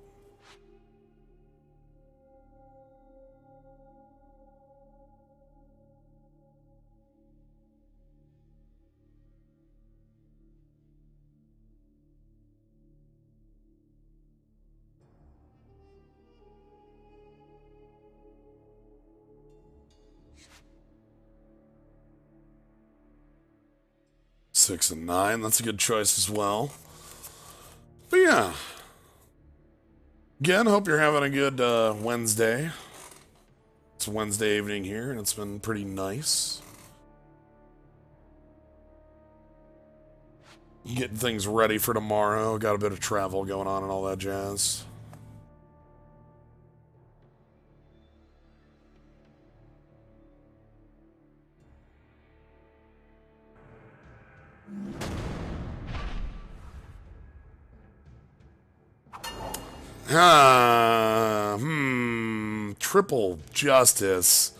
Six and 9, that's a good choice as well. But yeah. Again, hope you're having a good Wednesday. It's Wednesday evening here, and it's been pretty nice. Getting things ready for tomorrow. Got a bit of travel going on and all that jazz. Triple justice.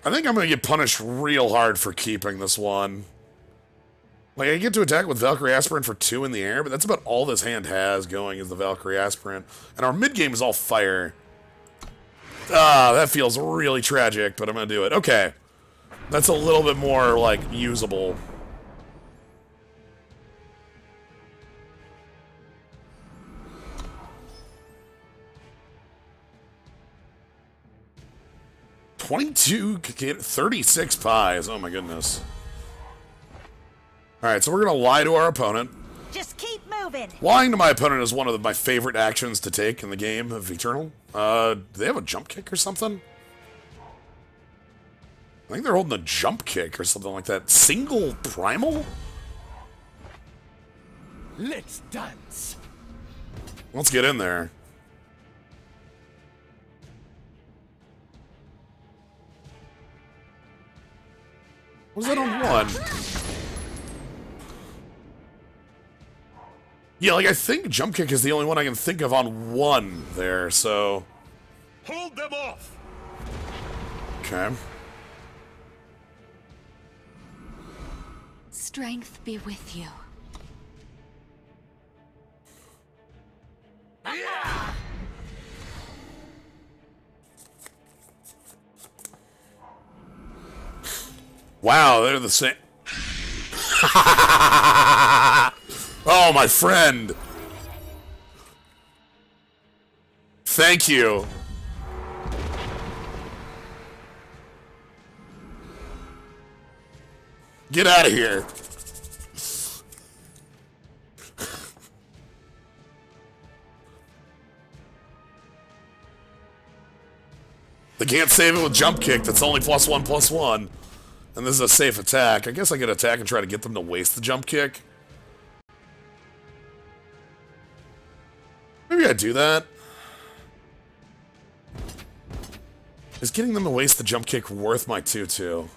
I think I'm gonna get punished real hard for keeping this one. Like, I get to attack with Valkyrie Aspirant for 2 in the air, but that's about all this hand has going is the Valkyrie Aspirant. And our mid-game is all fire. Ah, that feels really tragic, but I'm gonna do it. Okay. That's a little bit more, like, usable. $36 pies. Oh my goodness. Alright, so we're gonna lie to our opponent. Just keep moving. Lying to my opponent is one of my favorite actions to take in the game of Eternal. Do they have a jump kick or something? I think they're holding a jump kick or something like that. Single primal? Let's dance. Let's get in there. Was that on 1? Yeah, like, I think jump kick is the only one I can think of on 1 there, so... Hold them off. Okay. Strength be with you. Wow, they're the same. Oh, my friend. Thank you. Get out of here. They can't save it with jump kick. That's only +1/+1. And this is a safe attack. I guess I could attack and try to get them to waste the jump kick. Maybe I do that. Is getting them to waste the jump kick worth my 2/2?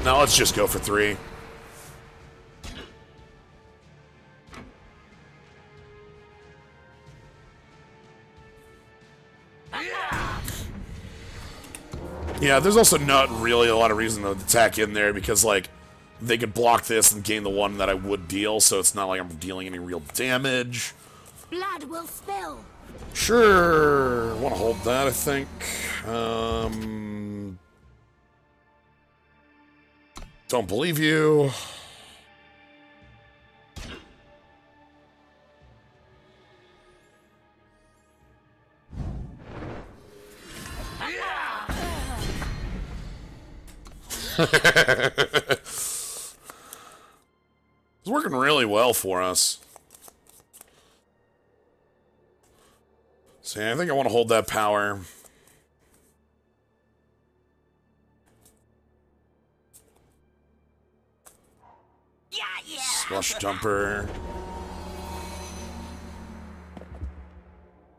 Now let's just go for 3. Yeah, there's also not really a lot of reason to attack in there because, like, they could block this and gain the 1 that I would deal, so it's not like I'm dealing any real damage. Blood will spill. Sure. Want to hold that, I think. Don't believe you. It's working really well for us. See, I think I want to hold that power. Slush dumper.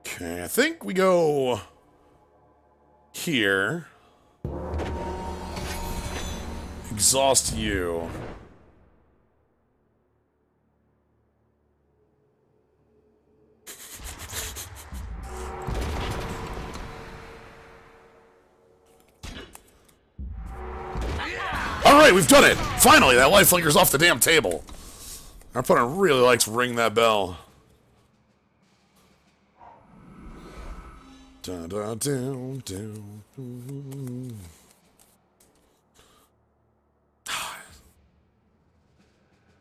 Okay, I think we go here. Exhaust you. Alright, we've done it! Finally, that life flicker's off the damn table. Our opponent really likes ring that bell. Da, da, do, do.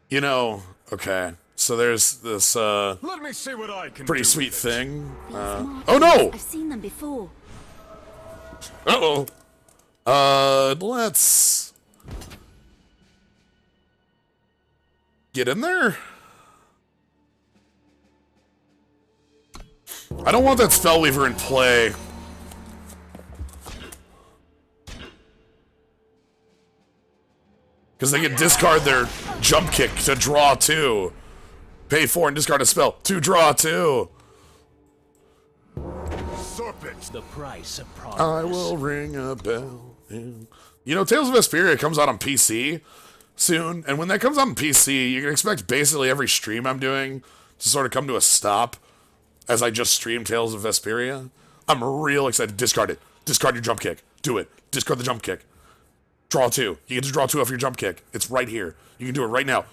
You know, okay, so there's this Let me see what I can pretty do sweet with thing. These Oh no! I've seen them before. Uh-oh. Let's get in there. I don't want that Spellweaver in play. Because they can discard their jump kick to draw 2. Pay 4 and discard a spell to draw 2. Serpent. The price of progress. I will ring a bell. You know, Tales of Vesperia comes out on PC soon, and when that comes out on PC, you can expect basically every stream I'm doing to sort of come to a stop as I just stream Tales of Vesperia. I'm real excited. Discard it. Discard your jump kick. Do it. Discard the jump kick. Draw 2. You get to draw 2 off your jump kick. It's right here. You can do it right now.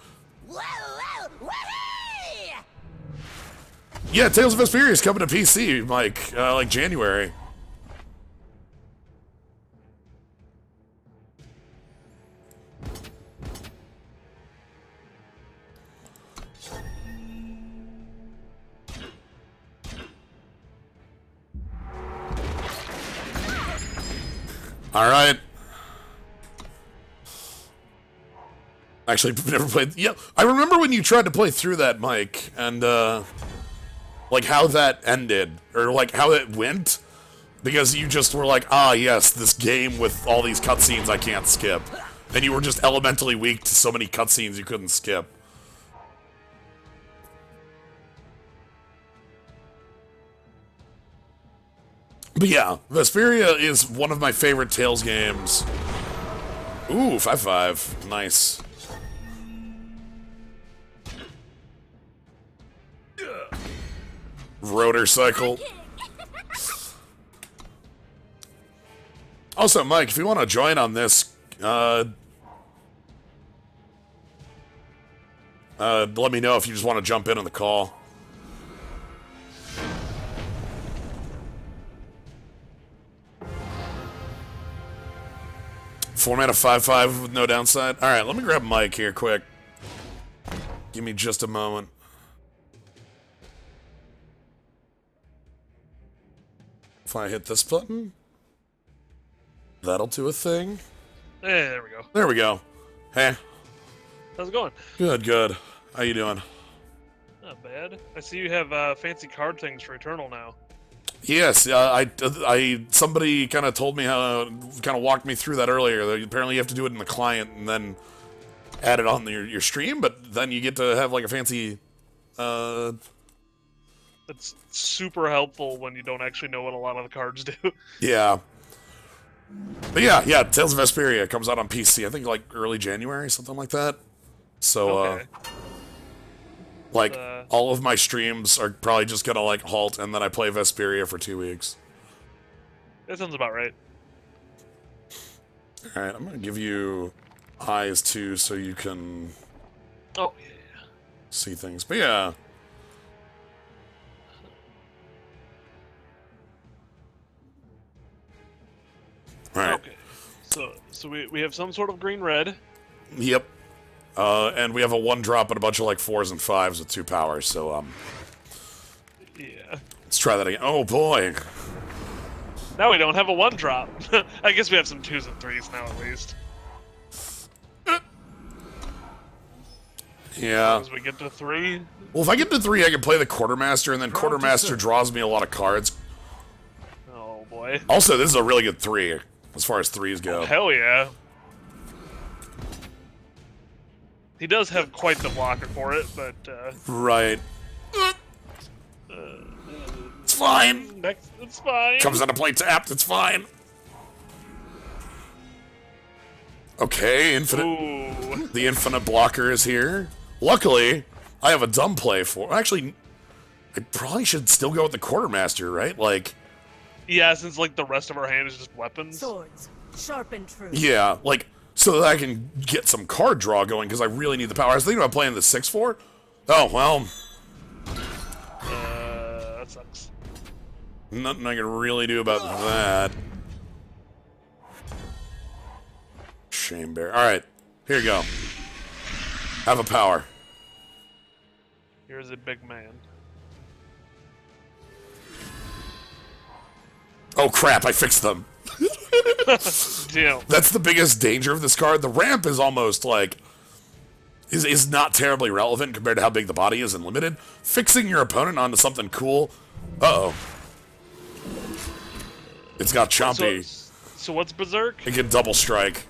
Yeah, Tales of Vesperia is coming to PC, Mike, like January. All right. Actually, never played. Yeah, I remember when you tried to play through that, Mike, and like how that ended, or like how it went, because you just were like, ah, yes, this game with all these cutscenes I can't skip, and you were just elementally weak to so many cutscenes you couldn't skip. But yeah, Vesperia is one of my favorite Tales games. Ooh, 5-5. Nice. Rotor cycle. Also, Mike, if you want to join on this, let me know if you just want to jump in on the call. Format of 5-5 with no downside. All right, let me grab Mike here quick. Give me just a moment. If I hit this button, that'll do a thing. Hey, there we go. There we go. Hey. How's it going? Good, good. How you doing? Not bad. I see you have fancy card things for Eternal now. Yes, somebody kind of told me how, kind of walked me through that earlier. That apparently you have to do it in the client and then add it on your stream, but then you get to have like a fancy, It's super helpful when you don't actually know what a lot of the cards do. Yeah. But yeah, Tales of Vesperia comes out on PC, I think like early January, something like that. So, Okay. like, all of my streams are probably just gonna, like, halt, and then I play Vesperia for 2 weeks. That sounds about right. Alright, I'm gonna give you eyes, too, so you can Oh, yeah. see things. But yeah. So we have some sort of green-red. Yep. And we have a 1-drop and a bunch of like 4s and 5s with 2 powers, so Yeah. let's try that again. Oh boy. Now we don't have a 1-drop. I guess we have some 2s and 3s now at least. Yeah. As we get to 3. Well, if I get to 3, I can play the Quartermaster, and then Quartermaster draws me a lot of cards. Oh boy. Also, this is a really good 3, as far as 3s go. Hell yeah. He does have quite the blocker for it, but Right. It's fine. it's fine. Comes out of play tapped, it's fine. Okay, infinite. Ooh. The infinite blocker is here. Luckily, I have a dumb play for. Actually, I probably should still go with the Quartermaster, right? Like, Yeah, since like the rest of our hand is just weapons. Swords, sharp and true. yeah, like, so that I can get some card draw going, because I really need the power. I was thinking about playing the 6/4. Oh, well. That sucks. Nothing I can really do about that. Shame bear. Alright, here you go. Have a power. Here's a big man. Oh crap, I fixed them. Damn. That's the biggest danger of this card. The ramp is almost like is not terribly relevant compared to how big the body is and limited. Fixing your opponent onto something cool. Uh-oh. It's got chompy. So what's Berserk? It can double strike.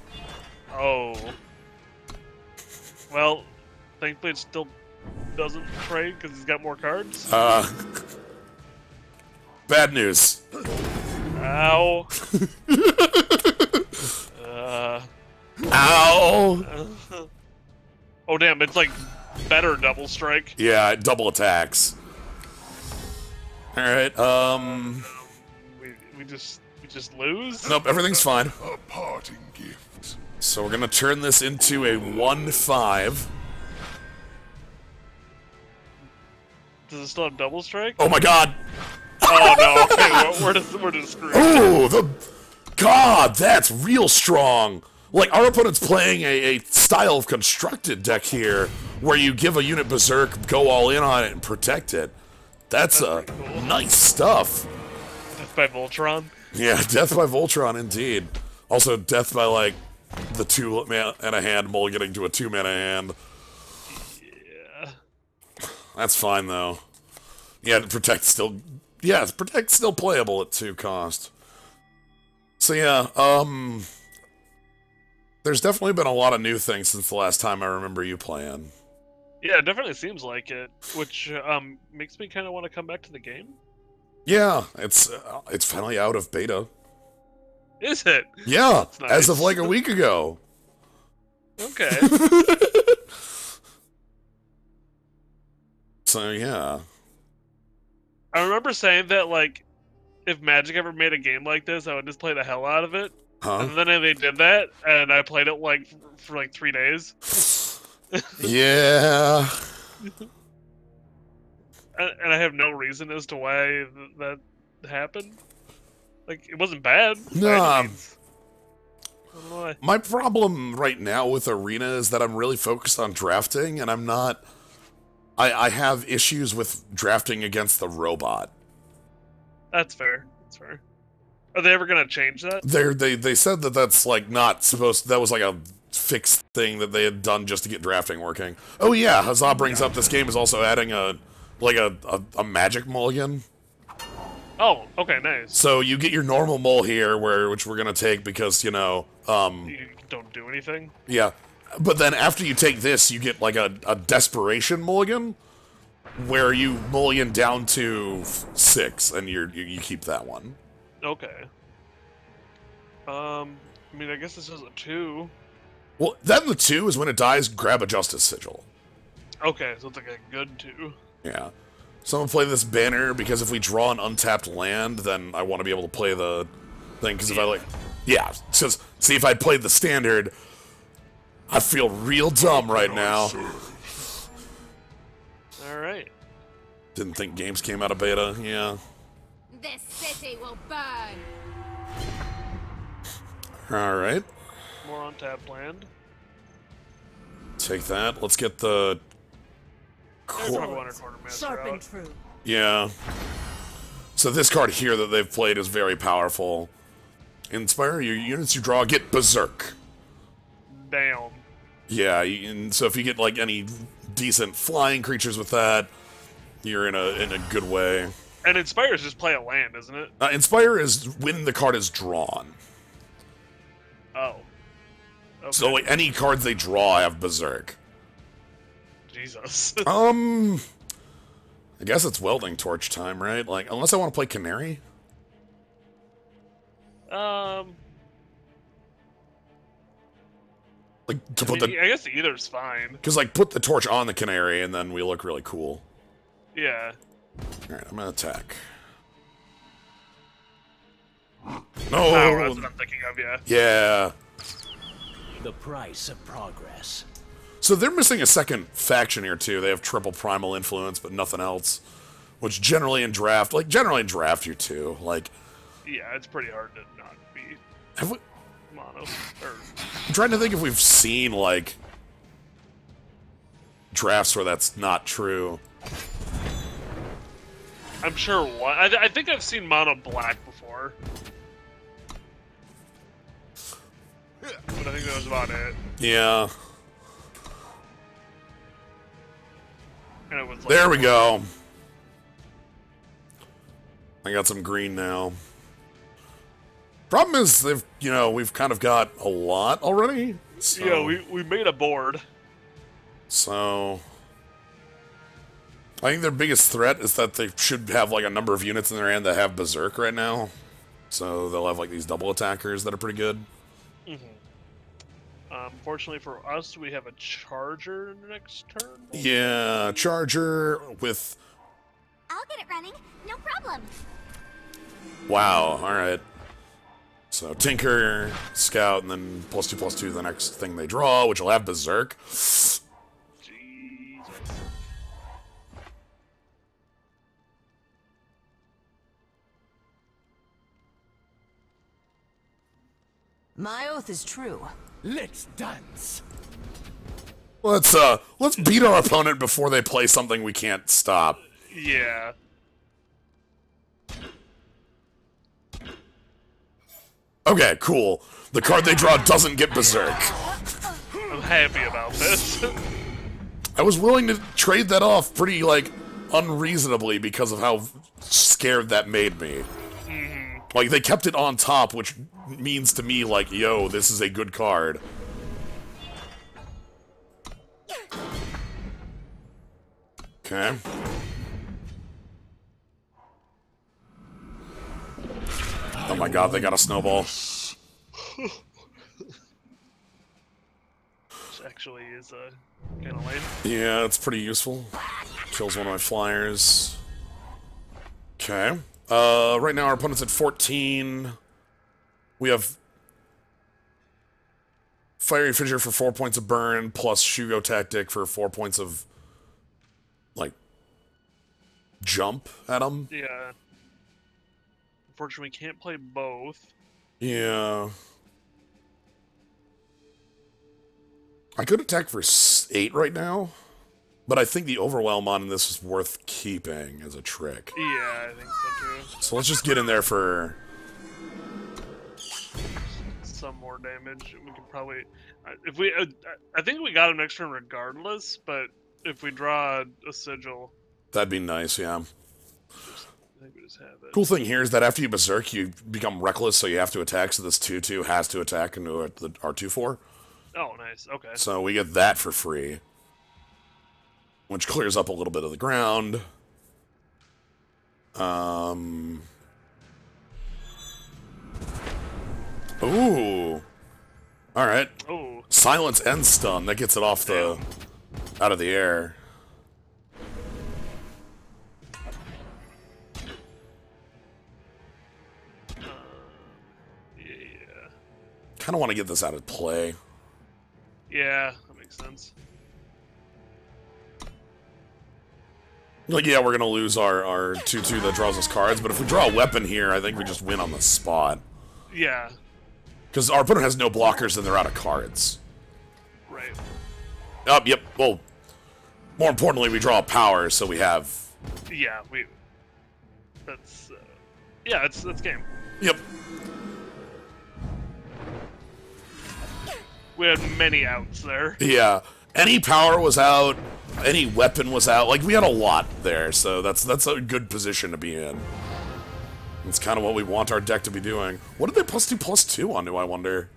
Oh. Well, thankfully it still doesn't trade because he's got more cards. Bad news. Ow. Ow! Oh damn, it's like better double strike. Yeah, double attacks. Alright, We just lose? nope, everything's fine. A parting gift. So we're gonna turn this into a 1/5. Does it still have double strike? Oh my god! Oh no, okay, well, we're just screwed. Oh, God, that's real strong! Like, our opponent's playing a style of constructed deck here, where you give a unit Berserk, go all in on it, and protect it. That's cool. Nice stuff. Death by Voltron. Yeah, death by Voltron, indeed. Also, death by, like, the 2-mana hand mulliganing to a 2-mana hand. Yeah. That's fine, though. Yeah, protect still... Yeah, protect still playable at 2 cost. So, yeah, there's definitely been a lot of new things since the last time I remember you playing. Yeah, it definitely seems like it, which makes me kind of want to come back to the game. Yeah, it's finally out of beta. Is it? Yeah, Nice. as of like a week ago. Okay. So, yeah. I remember saying that, like, if Magic ever made a game like this, I would just play the hell out of it. Huh? And then they did that, and I played it, like, for like 3 days. Yeah. And I have no reason as to why that happened. Like, it wasn't bad. No. by any means. I don't know why. My problem right now with Arena is that I'm really focused on drafting, and I'm not... I have issues with drafting against the robot. That's fair. That's fair. Are they ever gonna change that? They said that that's, like, not supposed... That was, like, a fixed thing that they had done just to get drafting working. Oh, yeah, Huzzah brings up this game is also adding a magic mulligan. Oh, okay, nice. So you get your normal mull here, which we're gonna take because, you know, You don't do anything? yeah. But then after you take this, you get, like, a desperation mulligan, where you mulligan down to 6, and you keep that one. Okay. I mean, I guess this is a 2. Well, then the 2 is when it dies, grab a Justice Sigil. Okay, so it's like a good 2. Yeah. So I'm gonna play this banner, because if we draw an untapped land, then I want to be able to play the thing, because if I, like... Yeah, because, see, if I played the standard, I feel real dumb right now. Alright. Didn't think games came out of beta, yeah. This city will burn. Alright. More on tab planned. Take that. Let's get the... Sharp and true. Yeah. So this card here that they've played is very powerful. Inspire your units you draw get Berserk. Damn. Yeah, and so if you get like any decent flying creatures with that, you're in a good way. And Inspire is just play a land, isn't it? Inspire is when the card is drawn. Oh. Okay. So like any cards they draw have Berserk. Jesus. I guess it's Welding Torch time, right? Like, unless I want to play Canary. Like, to put I guess either's fine. Because, like, put the torch on the Canary, and then we look really cool. Yeah. Alright, I'm gonna attack. No! Oh, that's what I'm thinking of, yeah. Yeah. The price of progress. So they're missing a second faction here, too. They have triple primal influence, but nothing else. Which generally in draft, you too. Like, yeah, it's pretty hard to not be mono. I'm trying to think if we've seen, like, drafts where that's not true. I'm sure one. I think I've seen mono black before. But I think that was about it. Yeah. And it was like, there we go. I got some green now. Problem is, we've kind of got a lot already. So. Yeah, we made a board. So, I think their biggest threat is that they should have like a number of units in their hand that have Berserk right now. So they'll have like these double attackers that are pretty good. Mm-hmm. Fortunately for us, we have a Charger next turn. Yeah, Charger with... I'll get it running, no problem. Wow, alright. So Tinker, Scout, and then +2/+2 the next thing they draw, which will have Berserk. Jesus. My oath is true. Let's dance. Let's beat our opponent before they play something we can't stop. Yeah. Okay, cool. The card they draw doesn't get Berserk. I'm happy about this. I was willing to trade that off pretty, like, unreasonably because of how scared that made me. Mm-hmm. Like, they kept it on top, which means to me, like, yo, this is a good card. Okay. Oh my god, they got a snowball. Which actually is kind of lame. Yeah, it's pretty useful. Kills one of my flyers. Okay. Right now our opponent's at 14. We have Fiery Fissure for 4 points of burn, plus Shugo Tactic for 4 points of, like, jump at him. Yeah. Unfortunately, we can't play both. Yeah. I could attack for 8 right now, but I think the Overwhelm on this is worth keeping as a trick. Yeah, I think so too. So let's just get in there for... some more damage. We could probably... if we, I think we got him next turn regardless, but if we draw a Sigil... That'd be nice, yeah. I think we just have it. Cool thing here is that after you Berserk, you become Reckless, so you have to attack, so this 2/2 has to attack into our 2/4. Oh, nice. Okay. So we get that for free. Which clears up a little bit of the ground. Ooh. Alright. Ooh. Silence and Stun. That gets it off the... out of the air. Yeah. Kind of want to get this out of play. Yeah, that makes sense. Like, yeah, we're going to lose our 2/2 that draws us cards, but if we draw a weapon here, I think we just win on the spot. Yeah. Because our opponent has no blockers and they're out of cards. Right. Yep. Well, more importantly, we draw power, so we have... Yeah, that's... yeah, that's game. Yep. We had many outs there. Yeah. Any power was out, any weapon was out. Like, we had a lot there, so that's a good position to be in. It's kind of what we want our deck to be doing. What did they +2/+2 onto, I wonder?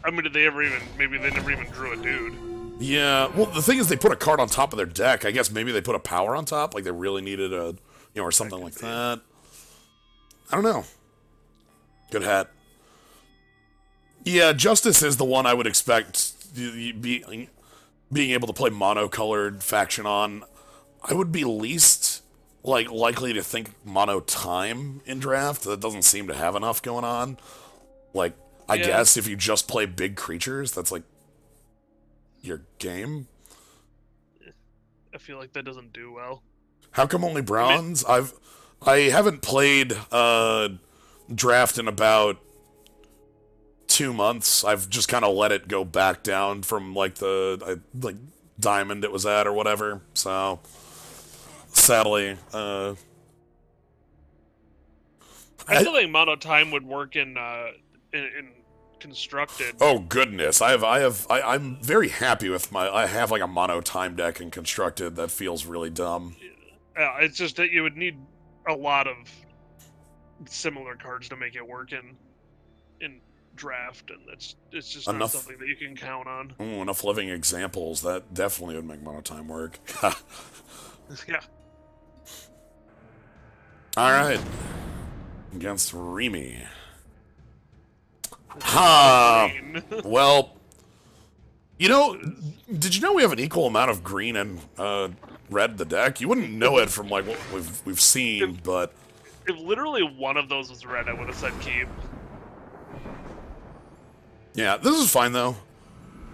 I mean, did they ever even... Maybe they never even drew a dude. Yeah, well, the thing is they put a card on top of their deck. I guess maybe they put a power on top, like they really needed a... You know, or something like that. I don't know. Good hat. Yeah, Justice is the one I would expect being able to play mono-colored faction on. I would be least... like, likely to think mono time in draft. That doesn't seem to have enough going on. Like, I guess if you just play big creatures, that's like your game. I feel like that doesn't do well. How come only bronze? I haven't played draft in about 2 months. I've just kind of let it go back down from like the like diamond it was at or whatever. So sadly, I feel like mono time would work in constructed. Oh goodness, I'm very happy with I have like a mono time deck in constructed that feels really dumb. It's just that you would need a lot of similar cards to make it work in draft, and it's just not something that you can count on. Ooh, enough living examples that definitely would make mono time work. Yeah. All right, against Remy. Ha! Well, you know, did you know we have an equal amount of green and red in the deck? You wouldn't know it from like what we've seen, but if literally one of those was red, I would have said keep. Yeah, this is fine though.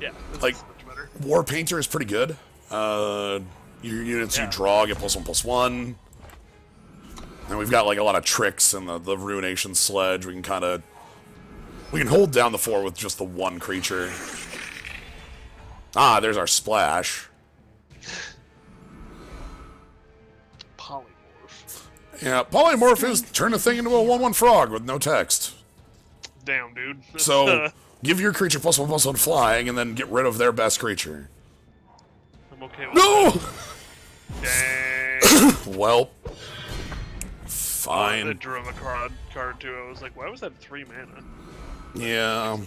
Yeah, like much better. War Painter is pretty good. Your units you draw get +1/+1. And we've got like a lot of tricks in the Ruination Sledge. We can hold down the 4 with just the 1 creature. Ah, there's our splash. Polymorph. Yeah, polymorph is turn a thing into a 1/1 frog with no text. Damn, dude. So give your creature +1/+1 flying, and then get rid of their best creature. I'm okay with No. That. Dang. Well, fine. I drew him a card too. I was like, why was that 3 mana? Yeah.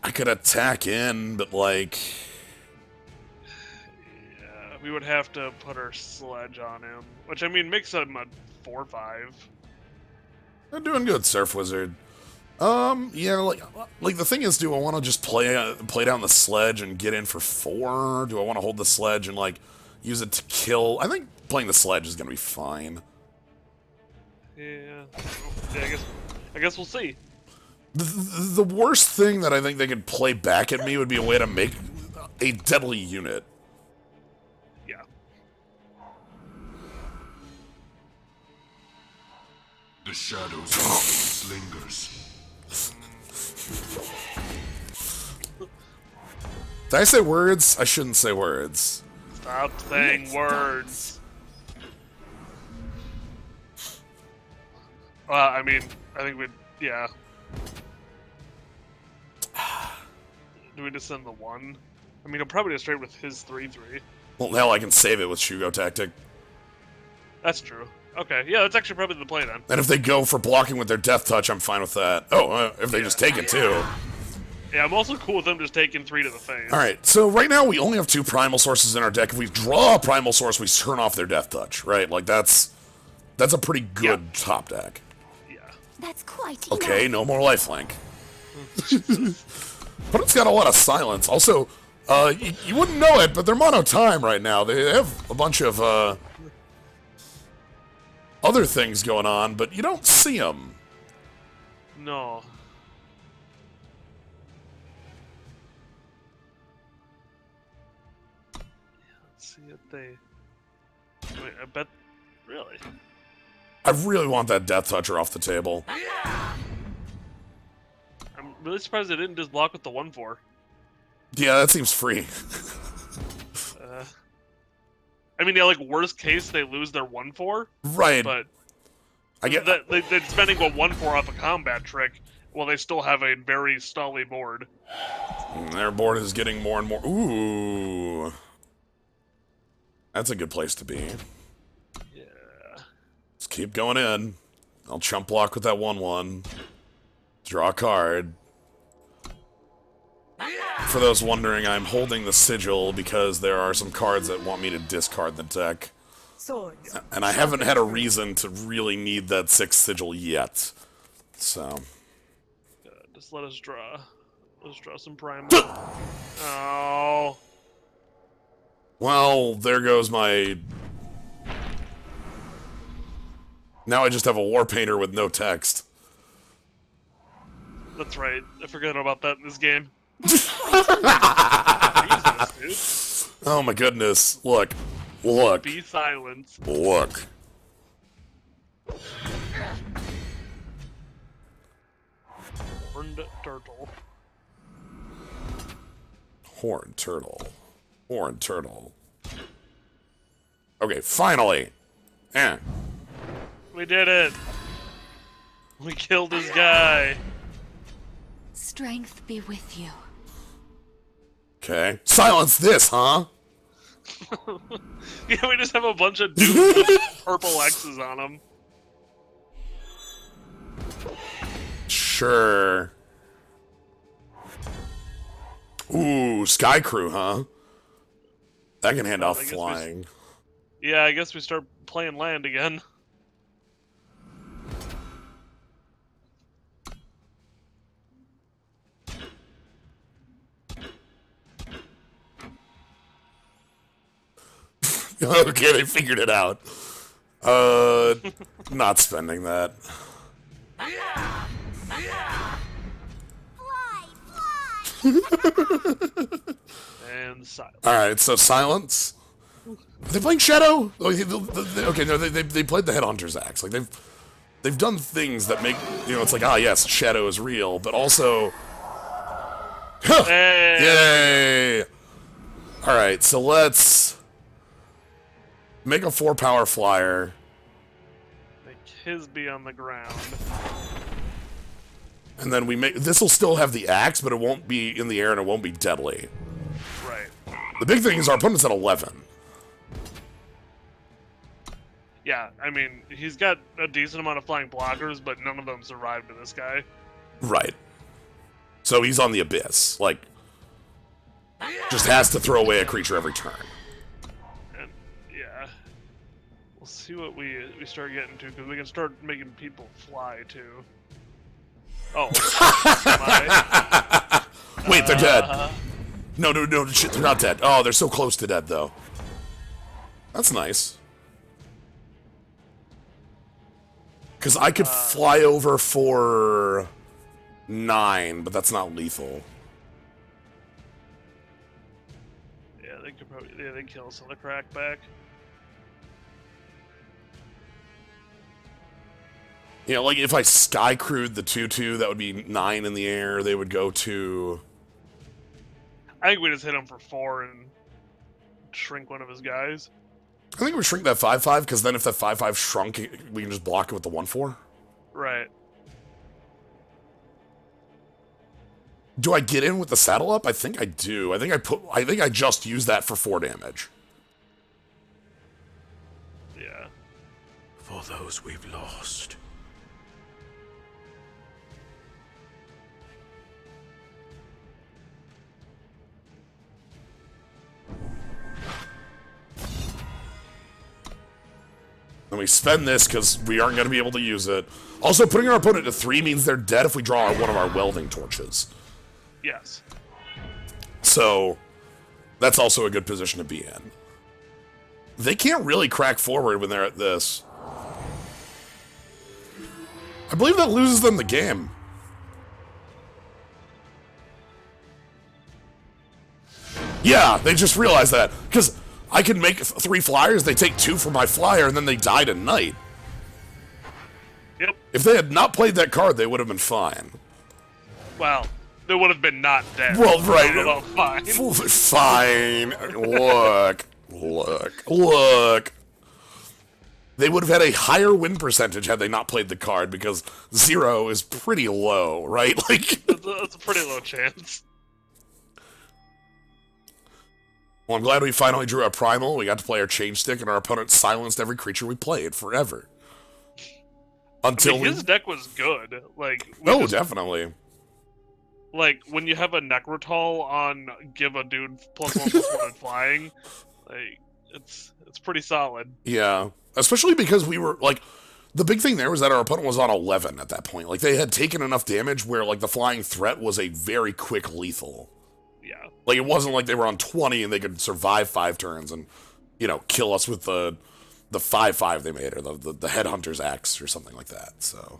I could attack in, but like... Yeah, we would have to put our sledge on him. Which, I mean, makes him a 4/5. I'm doing good, Surf Wizard. Yeah, like the thing is, do I want to just play down the sledge and get in for 4? Do I want to hold the sledge and, like, use it to kill? I think playing the sledge is gonna be fine. Yeah, I guess we'll see. The worst thing that I think they could play back at me would be a way to make a deadly unit. Yeah. The shadows always lingers. Did I say words? I shouldn't say words. Stop saying words. I mean, I think we'd, yeah. Do we just send the 1? I mean, he'll probably just straight with his 3/3. Well, hell, I can save it with Shugo Tactic. That's true. Okay, yeah, that's actually probably the play then. And if they go for blocking with their Death Touch, I'm fine with that. Oh, if they just take it too. Yeah, I'm also cool with them just taking 3 to the face. Alright, so right now we only have 2 Primal Sources in our deck. If we draw a Primal Source, we turn off their Death Touch, right? Like, that's a pretty good top deck. Yeah. That's quite Okay, no more lifelink. But it's got a lot of silence. Also, you wouldn't know it, but they're mono time right now. They have a bunch of other things going on, but you don't see them. No. Let's see if they... Wait, I bet Really? I really want that Death Toucher off the table. I'm really surprised they didn't just block with the 1/4. Yeah, that seems free. I mean, yeah, like, worst case, they lose their 1/4. Right. But I get that they're spending a 1/4 off a combat trick while they still have a very stally board. Their board is getting more and more. Ooh. That's a good place to be. Yeah. Let's keep going in. I'll chump block with that 1/1. Draw a card. For those wondering, I'm holding the sigil because there are some cards that want me to discard the deck. Swords. And I haven't had a reason to really need that 6th sigil yet. So. Just let us draw. Let's draw some primal. Oh. Well, there goes my... Now I just have a War Painter with no text. That's right. I forgot about that in this game. Jesus, dude. Oh my goodness. Look. Look. Be silent. Look. Horned turtle. Horned turtle. Horned turtle. Okay, finally. We did it. We killed this guy. Strength be with you. Okay. Silence this, huh? Yeah, we just have a bunch of dudes with purple X's on them. Sure. Ooh, Sky Crew, huh? That can hand off flying. Yeah, I guess we start playing land again. Okay, they figured it out. Not spending that. And silence. Alright, so silence. Are they playing Shadow? Okay, no, they played the Headhunter's Axe. Like, they've done things that make, you know, it's like, ah, yes, Shadow is real, but also... Hey. Yay! Alright, so let's... make a 4-power flyer. Make his be on the ground. And then we make... This will still have the axe, but it won't be in the air and it won't be deadly. Right. The big thing is our opponent's at 11. Yeah, I mean, he's got a decent amount of flying blockers, but none of them survived to this guy. Right. So he's on the abyss. Like, just has to throw away a creature every turn. And, yeah. We'll see what we start getting to, because we can start making people fly, too. Oh. Wait, they're dead. No, shit, they're not dead. Oh, they're so close to dead, though. That's nice. Because I could fly over for 9, but that's not lethal. Yeah, they could probably... Yeah, they kill us on the crackback. You know, like, if I Sky Crewed the 2/2, that would be 9 in the air. They would go to... I think we just hit him for 4 and shrink one of his guys. I think we shrink that 5/5, because then if that 5/5 shrunk, we can just block it with the 1/4. Right. Do I get in with the saddle up? I think I do. I think I just used that for 4 damage. Yeah. For those we've lost. And we spend this because we aren't going to be able to use it. Also, putting our opponent to 3 means they're dead if we draw one of our welding torches. Yes. So, that's also a good position to be in. They can't really crack forward when they're at this. I believe that loses them the game. Yeah, they just realized that. Because I can make 3 flyers, they take 2 from my flyer, and then they die tonight. Yep. If they had not played that card, they would have been fine. Well, they would have been not dead. Well, right. Well, fine. Fine. Look. They would have had a higher win percentage had they not played the card, because 0 is pretty low, right? Like, that's a pretty low chance. Well, I'm glad we finally drew a primal. We got to play our change stick, and our opponent silenced every creature we played forever. Until his deck was good. Like, definitely. Like, when you have a Necrotal on give a dude +1/+1 and flying, like, it's pretty solid. Yeah. Especially because we were, like, the big thing there was that our opponent was on 11 at that point. Like, they had taken enough damage where, like, the flying threat was a very quick lethal. Yeah. Like, it wasn't like they were on 20 and they could survive 5 turns and, you know, kill us with the 5/5 they made, or the Headhunter's Axe or something like that, so.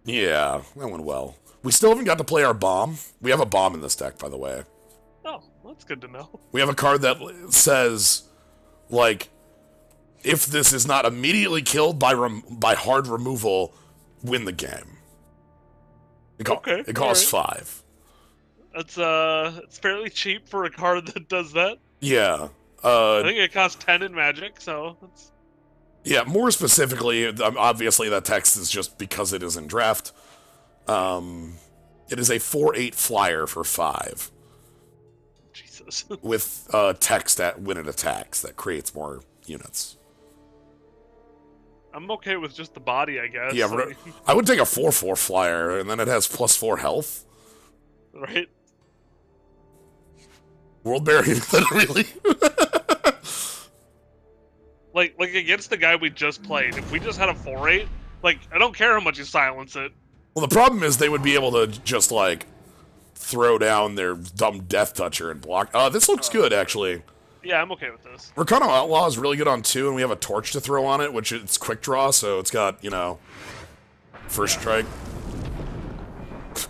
Yeah, that went well. We still haven't got to play our bomb. We have a bomb in this deck, by the way. Oh, that's good to know. We have a card that says, like, if this is not immediately killed by hard removal, win the game. It costs 5. That's it's fairly cheap for a card that does that. Yeah. I think it costs 10 in Magic, so that's... Yeah, more specifically, obviously that text is just because it is in draft. It is a 4/8 flyer for 5. Jesus. With text when it attacks that creates more units. I'm okay with just the body, I guess. Yeah, I would take a 4/4 flyer, and then it has +4 health. Right? World Barrier, literally. like against the guy we just played, if we just had a 4/8, like, I don't care how much you silence it. Well, the problem is they would be able to just, like, throw down their dumb Death Toucher and block. This looks good, actually. Yeah, I'm okay with this. Recano Outlaw is really good on 2, and we have a torch to throw on it, which it's quick draw, so it's got, you know, first strike.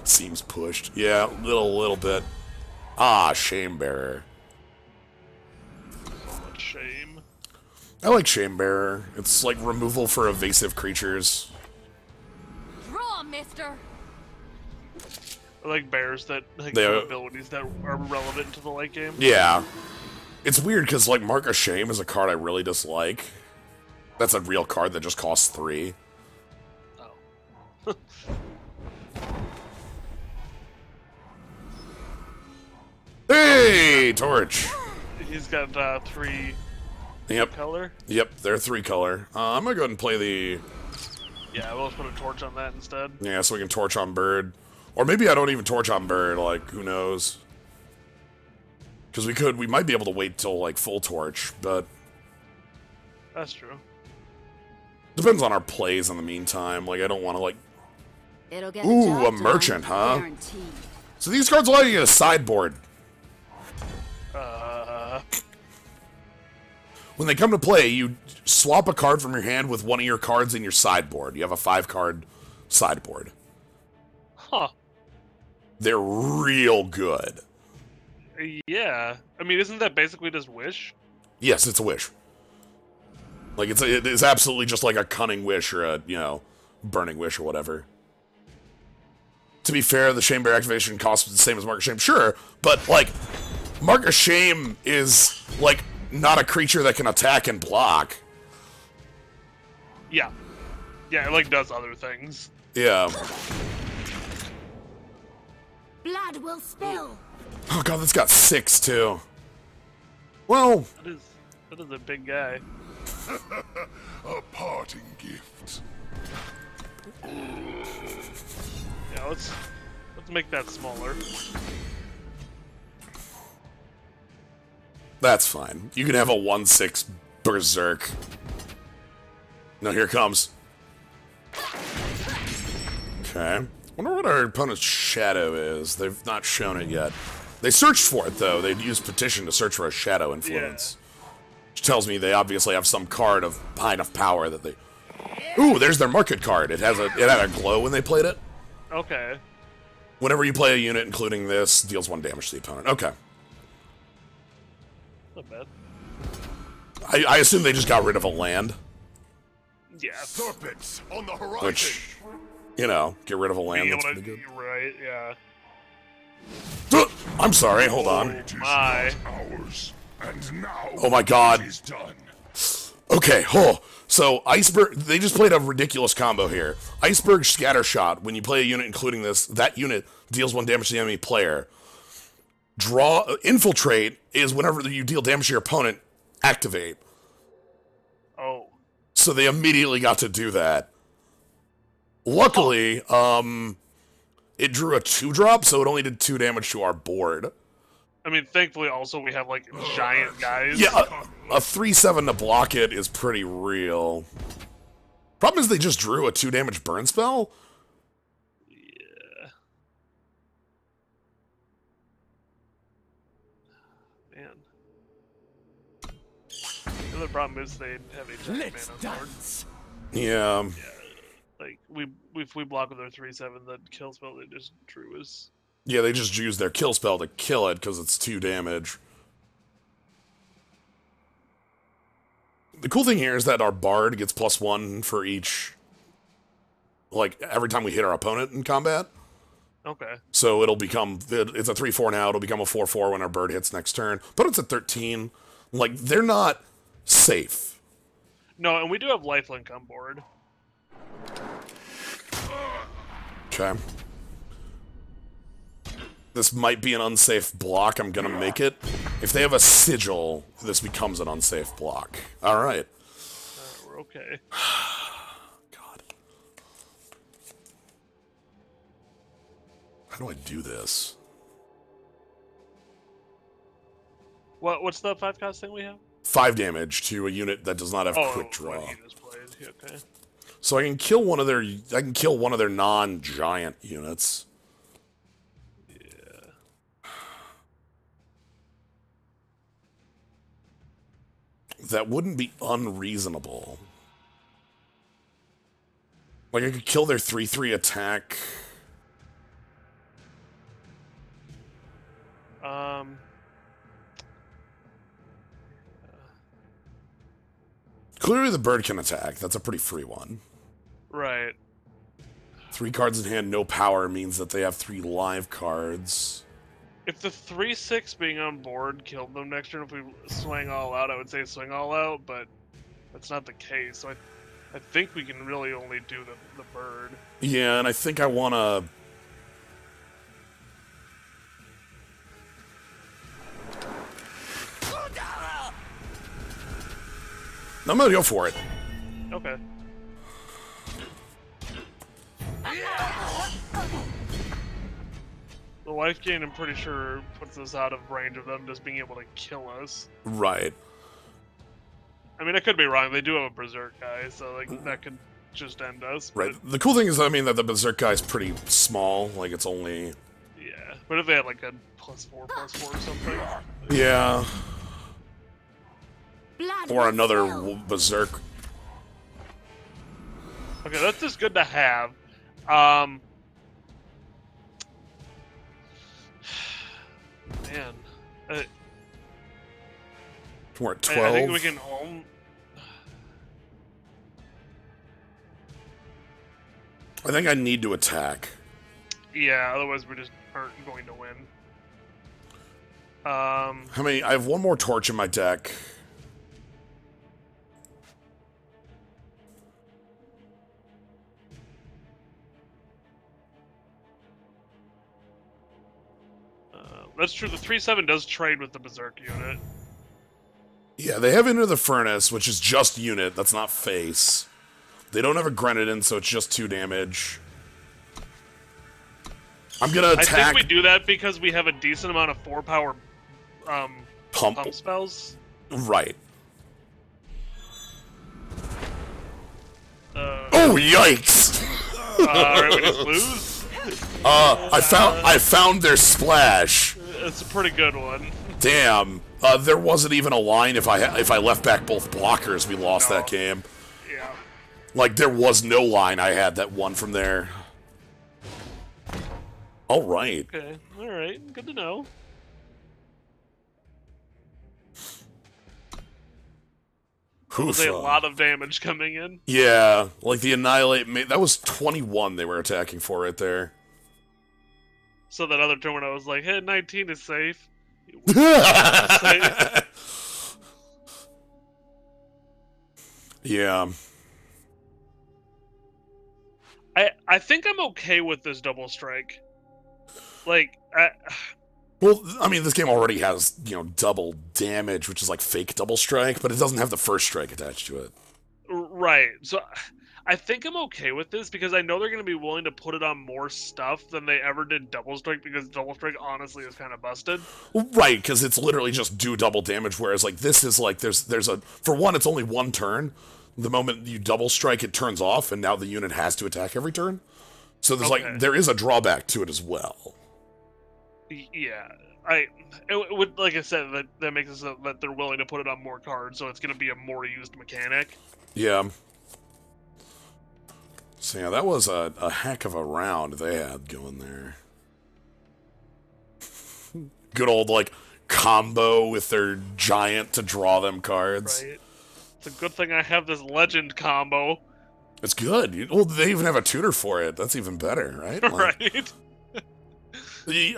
Seems pushed. Yeah, little bit. Ah, Shamebearer. Shame. I like Shamebearer. It's like removal for evasive creatures. Draw, mister. I like bears that have abilities that are relevant to the late game. Yeah. It's weird because, like, Mark of Shame is a card I really dislike. That's a real card that just costs 3. Oh. Hey, Torch! He's got 3 color? Yep, they're 3 color. I'm gonna go ahead and play the... Yeah, we'll just put a torch on that instead. Yeah, so we can torch on bird. Or maybe I don't even torch on bird, like, who knows? Because we might be able to wait till, like, full torch, but... That's true. Depends on our plays in the meantime. Like, I don't want to, like... It'll get Ooh, a merchant, huh? Guaranteed. So these cards allow you to get a sideboard. When they come to play, you swap a card from your hand with one of your cards in your sideboard. You have a 5-card sideboard. Huh. They're real good. Yeah. I mean, isn't that basically just Wish? Yes, it's a Wish. Like, it is absolutely just like a Cunning Wish or a, you know, Burning Wish or whatever. To be fair, the Shamebearer activation costs the same as Mark of Shame. Sure, but, like, Mark of Shame is, like, not a creature that can attack and block. Yeah. Yeah, it, like, does other things. Yeah. Blood will spill. Oh god, that's got 6, too. Well... That is a big guy. A parting gift. Yeah, let's make that smaller. That's fine. You can have a 1/6 Berserk. No, here it comes. Okay. Wonder what our opponent's shadow is. They've not shown it yet. They searched for it, though. They'd used Petition to search for a shadow influence. Yeah. Which tells me they obviously have some card of high enough power that they... Ooh, there's their market card. It had a glow when they played it. Okay. Whenever you play a unit, including this, deals 1 damage to the opponent. Okay. Not bad. I assume they just got rid of a land. Yeah. Serpents on the horizon. Which, you know, get rid of a land. That's pretty good. Right, yeah. I'm sorry, hold on. It is My. not ours. And now Oh my god. it is done. Okay, so Iceberg, they just played a ridiculous combo here. Iceberg Scattershot, when you play a unit including this, that unit deals 1 damage to the enemy player. Infiltrate is whenever you deal damage to your opponent, activate. Oh. So they immediately got to do that. Luckily, it drew a 2-drop, so it only did 2 damage to our board. I mean, thankfully, also, we have, like, giant guys. Yeah, a 3/7 to block it is pretty real. Problem is they just drew a 2 damage burn spell. Yeah. Man. The other problem is they have a giant man on board. Yeah. Yeah. Like, if we block with our 3/7, the kill spell they just drew is... Yeah, they just use their kill spell to kill it because it's 2 damage. The cool thing here is that our bard gets +1 for each, like, every time we hit our opponent in combat. Okay. So it'll become, it's a 3/4 now, it'll become a 4/4 when our bird hits next turn. But it's a 13. Like, they're not safe. No, and we do have lifelink on board. Okay. This might be an unsafe block. I'm gonna make it. If they have a sigil, this becomes an unsafe block. Alright. We're okay. God. How do I do this? What's the 5-cost thing we have? 5 damage to a unit that does not have quick draw. What he just played. Okay. So I can kill one of their non-giant units. That wouldn't be unreasonable. Like, I could kill their 3/3 attack. Clearly the bird can attack. That's a pretty free one. Right. 3 cards in hand, no power means that they have 3 live cards. If the 3/6 being on board killed them next turn, if we swing all out, I would say swing all out, but that's not the case. So I think we can really only do the bird. Yeah, and I think I want to... I'm gonna go for it. Okay. The life gain, I'm pretty sure, puts us out of range of them just being able to kill us. Right. I mean, I could be wrong. They do have a berserk guy, so like that could just end us. Right. The cool thing is, I mean, that the berserk guy is pretty small. Like, it's only... Yeah. What if they had like a +4/+4 or something? Yeah. Blood Or another will berserk. Okay, that's just good to have. Man. We're at 12. I think we can home. I think I need to attack. Yeah, otherwise we just aren't going to win. How many? I have 1 more torch in my deck. That's true. The 3/7 does trade with the berserk unit. Yeah, they have Into the Furnace, which is just unit. That's not face. They don't have a Grenadin, so it's just 2 damage. I'm gonna attack. I think we do that because we have a decent amount of 4-power pump spells. Right. Oh, yikes! Alright, we just lose? I found their splash. It's a pretty good one. Damn. There wasn't even a line. If I left back both blockers, we lost that game. Yeah. Like, there was no line I had that won from there. Alright. Okay. Alright. Good to know. That was a lot of damage coming in. Yeah, like the Annihilate, that was 21 they were attacking for right there. So that other turn when I was like, hey, 19 is safe. Yeah. I think I'm okay with this double strike. Like, well, I mean, this game already has, you know, double damage, which is like fake double strike, but it doesn't have the first strike attached to it. Right. So I think I'm okay with this because I know they're going to be willing to put it on more stuff than they ever did double strike, because double strike honestly is kind of busted. Right, because it's literally just do double damage, whereas like this is like there's a, for one, it's only one turn. The moment you double strike, it turns off, and now the unit has to attack every turn. So there's like, there is a drawback to it as well. Yeah, it would, like I said, that makes it so that they're willing to put it on more cards, so it's going to be a more used mechanic. Yeah. So yeah, that was a heck of a round they had going there. Good old, like, combo with their giant to draw them cards. Right. It's a good thing I have this legend combo. It's good. Well, they even have a tutor for it. That's even better, right? Like, right.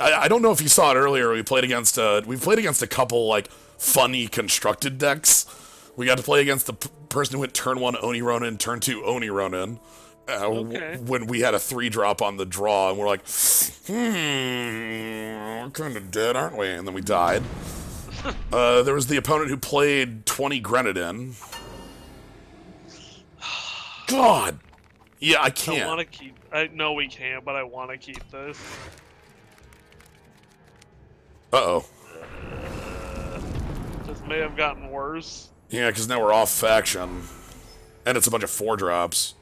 I don't know if you saw it earlier. We played against a couple like funny constructed decks. We got to play against the person who went turn 1 Oni Ronin, turn 2 Oni Ronin. When we had a 3-drop on the draw, and we're like, we're kind of dead, aren't we? And then we died. There was the opponent who played 20 Grenadin. God! Yeah, I can't. I want to keep... I know we can't, but I want to keep this. Uh-oh. This may have gotten worse. Yeah, because now we're off faction. And it's a bunch of 4-drops.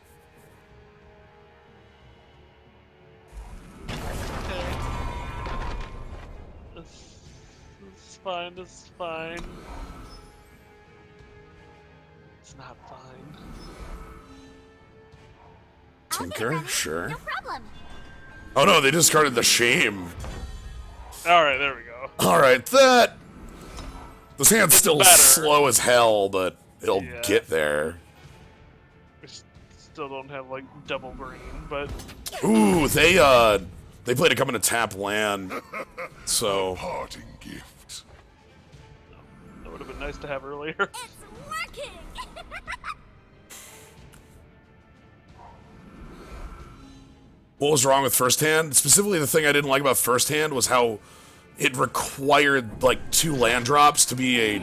This is fine, this is fine. It's not fine. Tinker? Sure. No problem. Oh no, they discarded the shame. Alright, there we go. Alright, this hand's still slow as hell, but it'll get there. We still don't have, like, double green, but... Ooh, they played a come and tap land, so... Parting gift. That would have been nice to have earlier. It's working. What was wrong with first hand? Specifically, the thing I didn't like about first hand was how it required, like, 2 land drops to be a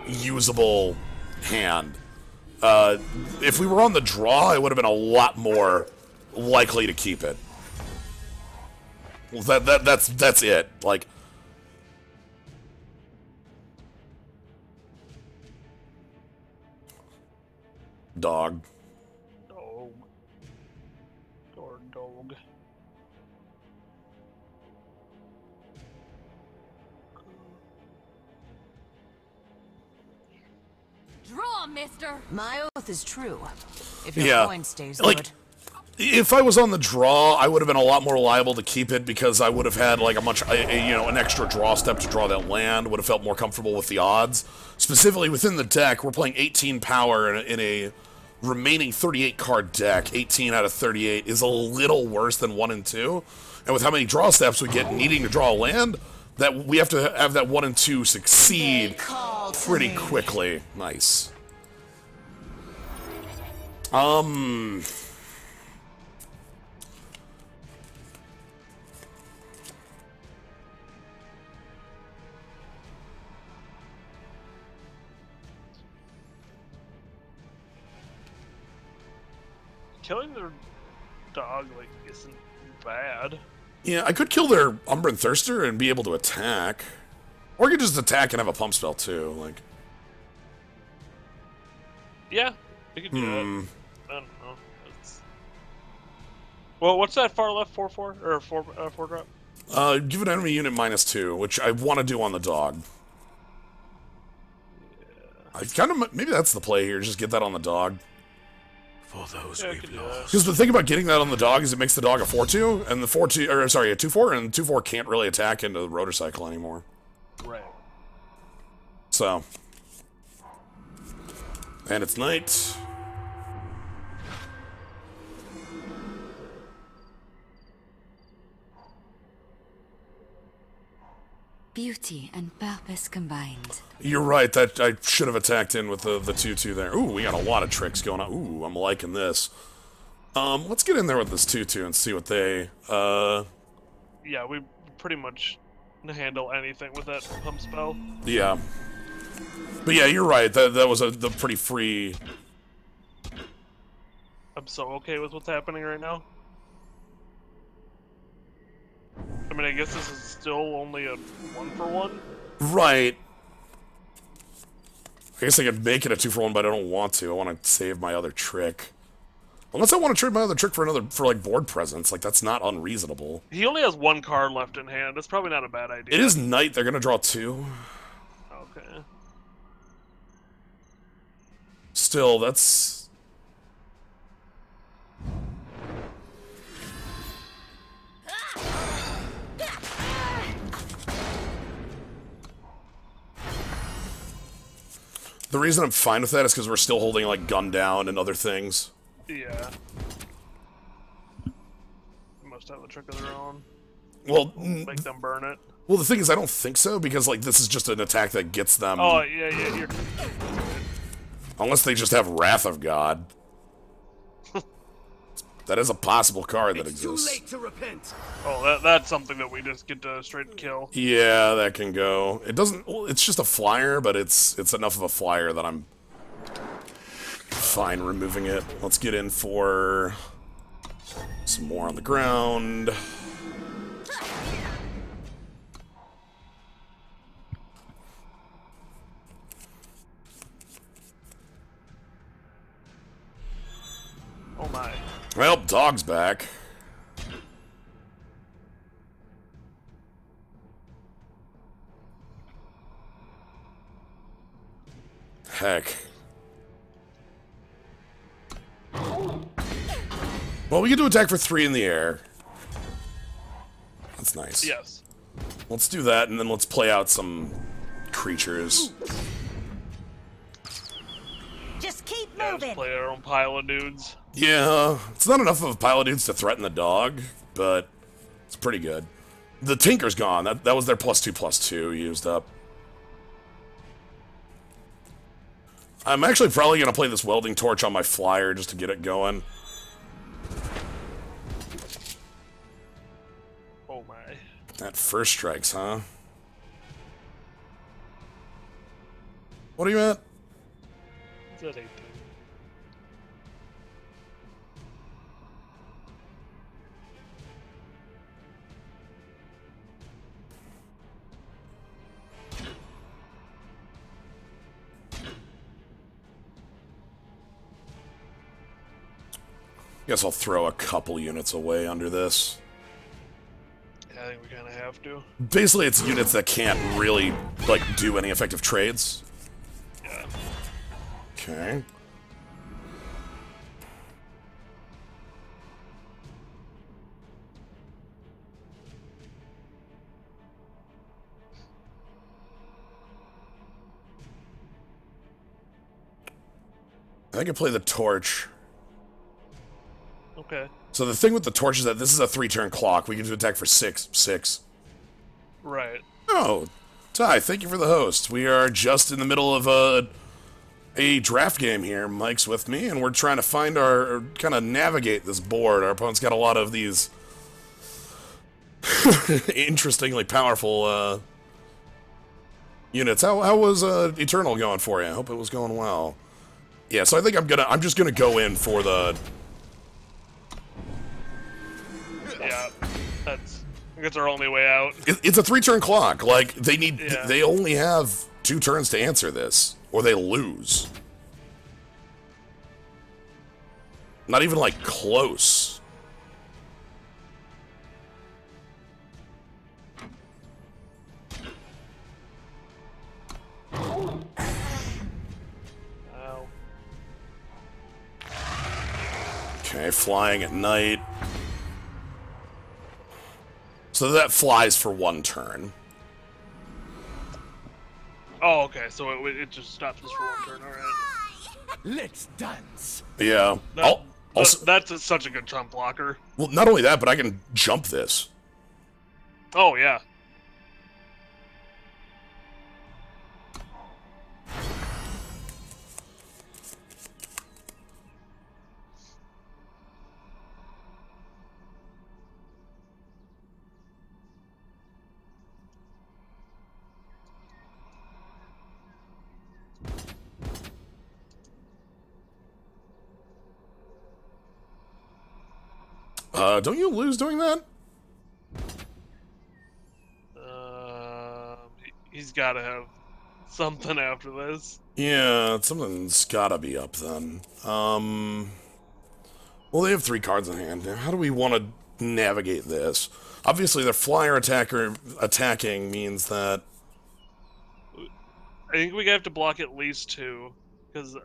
usable hand. If we were on the draw, it would have been a lot more likely to keep it. Well, that's it. Like, dog. Dog. Or dog. Draw, mister. My oath is true. If your coin stays like, good. if I was on the draw, I would have been a lot more liable to keep it because I would have had like an extra draw step to draw that land. Would have felt more comfortable with the odds. Specifically within the deck, we're playing 18 power in a remaining 38 card deck. 18 out of 38 is a little worse than 1 and 2. And with how many draw steps we get needing to draw a land, that we have to have that 1 and 2 succeed pretty quickly. Nice. Killing their dog, like, isn't bad. Yeah, I could kill their Umbran Thirster and be able to attack. Or I could just attack and have a pump spell, too. Like, yeah, you could do that. I don't know. Well, what's that far left 4/4 or 4 drop? Give an enemy unit -2, which I want to do on the dog. Yeah. I kind of maybe that's the play here. Just get that on the dog. For those we've lost. Because the thing about getting that on the dog is it makes the dog a 4/2, and the 4/2, or sorry, a 2/4, and 2/4 can't really attack into the rotor cycle anymore. Right. So, And it's night. Beauty and purpose combined. You're right, that I should have attacked in with the 2-2 there. Ooh, we got a lot of tricks going on. Ooh, I'm liking this. Let's get in there with this 2-2 and see what they, Yeah, we pretty much handle anything with that pump spell. Yeah. But yeah, you're right, that was the pretty free... I'm so okay with what's happening right now. I mean, I guess this is still only a 1-for-1. Right. I guess I could make it a 2-for-1, but I don't want to. I want to save my other trick. Unless I want to trade my other trick for like board presence. Like, that's not unreasonable. He only has 1 card left in hand. That's probably not a bad idea. It is night. They're gonna draw 2. Okay. Still, that's... The reason I'm fine with that is because we're still holding, like, Gun Down and other things. Yeah. They must have a trick of their own. Well... Make them burn it. Well, the thing is, I don't think so, because, like, this is just an attack that gets them... Oh, yeah, you're... Unless they just have Wrath of God. That is a possible card that exists. Too late to repent. Oh, that's something that we just get to straight kill. Yeah, that can go. It doesn't... Well, it's just a flyer, but it's enough of a flyer that I'm fine removing it. Let's get in for some more on the ground. Oh my. Well, dog's back. Heck. Well, we can do attack for 3 in the air. That's nice. Yes. Let's do that, and then let's play out some creatures. Just keep Yeah, moving. just play our own pile of dudes. Yeah, it's not enough of a pile of dudes to threaten the dog, but it's pretty good. The Tinker's gone. That was their +2/+2 used up. I'm actually probably going to play this Welding Torch on my flyer just to get it going. Oh my. That first strikes, huh? What are you at? Is that 18? Guess I'll throw a couple units away under this. Yeah, I think we kind of have to. Basically, it's units that can't really, like, do any effective trades. Yeah. Okay. I can play the Torch. Okay. So the thing with the Torch is that this is a 3-turn clock. We can do attack for 6. Right. Oh, Ty, thank you for the host. We are just in the middle of a draft game here. Mike's with me, and we're trying to find our... kind of navigate this board. Our opponent's got a lot of these interestingly powerful units. How was Eternal going for you? I hope it was going well. Yeah, so I think I'm just gonna go in for the... Yeah, I think it's our only way out. It's a 3-turn clock. Like, Yeah. they only have 2 turns to answer this, or they lose. Not even, like, close. Ow. Okay, flying at night. So that flies for 1 turn. Oh, okay, so it just stops us for 1 turn, alright. Let's dance. Yeah. That's such a good jump blocker. Well, not only that, but I can jump this. Oh, yeah. Don't you lose doing that? He's got to have something after this. Yeah, something's gotta be up then. Well, they have 3 cards in hand. How do we want to navigate this? Obviously, their flyer attacking means that... I think we have to block at least 2, because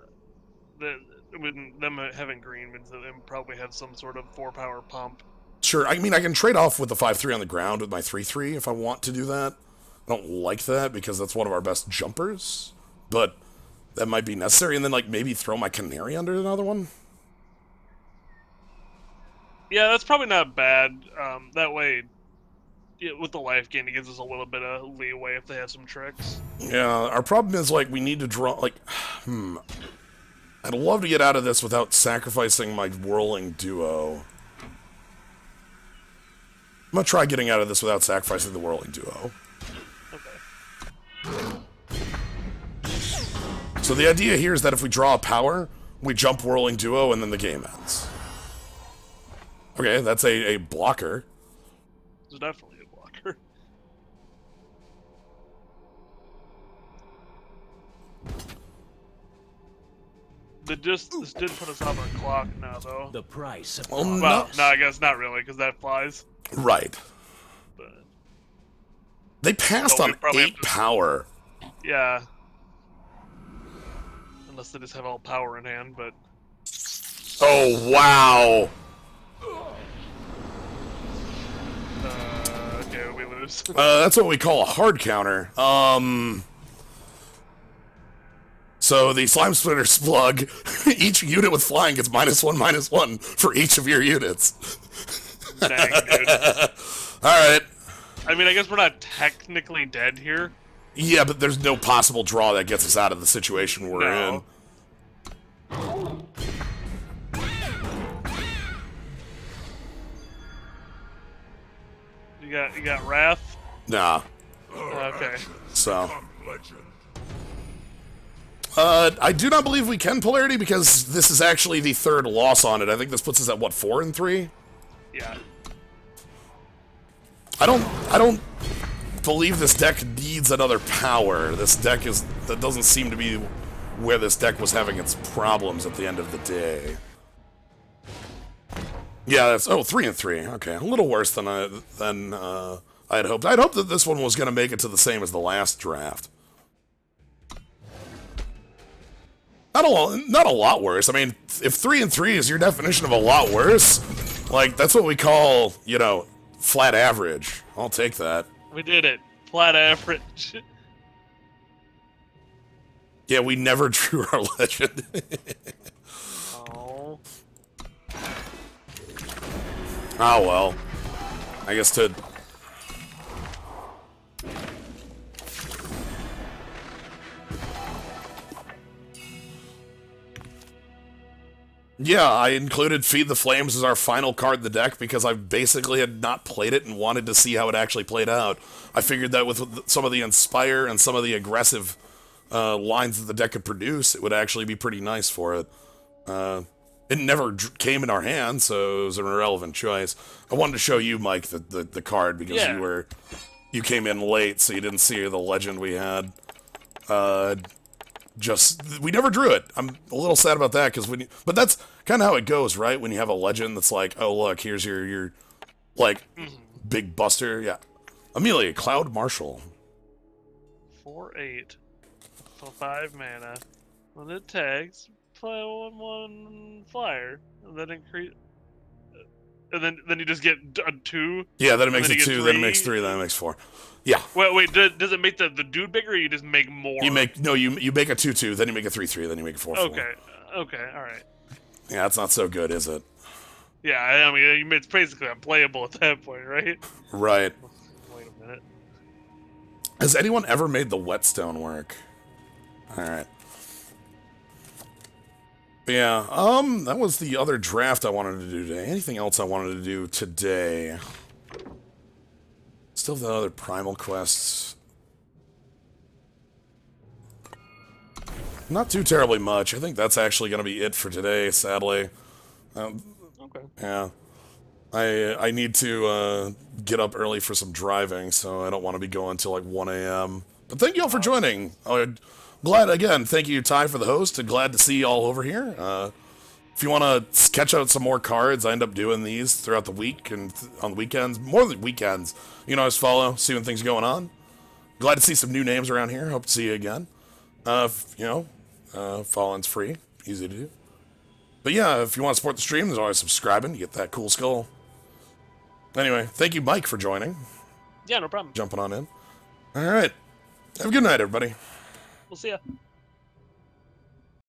them having green means that they probably have some sort of 4-power pump. Sure, I mean, I can trade off with the 5-3 on the ground with my 3-3 if I want to do that. I don't like that because that's one of our best jumpers, but that might be necessary, and then, like, maybe throw my canary under another one? Yeah, that's probably not bad. That way, with the life gain, it gives us a little bit of leeway if they have some tricks. Yeah, our problem is, like, we need to draw, like, I'd love to get out of this without sacrificing my whirling duo. I'm gonna try getting out of this without sacrificing the whirling duo. Okay. So the idea here is that if we draw a power, we jump whirling duo and then the game ends. Okay, that's a blocker. It's definitely a blocker. This did put us off our clock now, though. The price of Well, no, I guess not really, because that flies. Right. But they passed on 8 power. Yeah. Unless they just have all power in hand, but... Oh, wow! Okay, we lose. That's what we call a hard counter. So the Slime Splitter Slug, each unit with flying gets -1/-1 for each of your units. Dang, dude. Alright. I mean, I guess we're not technically dead here. Yeah, but there's no possible draw that gets us out of the situation we're in. You got Wrath? Nah. Okay. So. I do not believe we can Polarity because this is actually the 3rd loss on it. I think this puts us at, what, 4-3? Yeah. I don't believe this deck needs another power. This deck that doesn't seem to be where this deck was having its problems at the end of the day. Yeah, that's 3-3. Okay, a little worse than I had hoped. I'd hoped that this one was going to make it to the same as the last draft. Not a lot worse. I mean, if 3-3 is your definition of a lot worse, like that's what we call, you know, flat average. I'll take that. We did it. Flat average. Yeah, we never drew our legend. Oh. Oh well. I guess to... Yeah, I included Feed the Flames as our final card in the deck because I basically had not played it and wanted to see how it actually played out. I figured that with some of the Inspire and some of the aggressive lines that the deck could produce, it would actually be pretty nice for it. It never came in our hands, so it was an irrelevant choice. I wanted to show you, Mike, the card because you came in late, so you didn't see the legend we had. We never drew it. I'm a little sad about that because but that's kind of how it goes, right? When you have a legend that's like, oh look, here's your like big buster. Yeah, Amelia, Cloud Marshal. 4/8 for 5 mana. When it tags, play 1/1 flyer, and then increase. And then you just get a 2. Yeah, then it makes it 2. Then it makes 3. Then it makes 4. Yeah. Wait. Does it make the dude bigger, or you just make more? You make a 2/2. Then you make a 3/3. Then you make a 4/4. Okay. Okay, all right. Yeah, it's not so good, is it? Yeah, I mean, it's basically unplayable at that point, right? Right. Wait a minute. Has anyone ever made the whetstone work? Alright. Yeah, that was the other draft I wanted to do today. Anything else I wanted to do today? Still have the other primal quests. Not too terribly much. I think that's actually going to be it for today, sadly. Okay. Yeah. I need to get up early for some driving, so I don't want to be going till like 1 a.m. But thank you all for joining. Glad, again, thank you, Ty, for the host, and glad to see you all over here. If you want to sketch out some more cards, I end up doing these throughout the week and on the weekends. More than weekends. You know, just follow, see when things are going on. Glad to see some new names around here. Hope to see you again. Following's free. Easy to do. But yeah, if you want to support the stream, there's always subscribing. You get that cool skull. Anyway, thank you, Mike, for joining. Yeah, no problem. Jumping on in. All right. Have a good night, everybody. We'll see ya.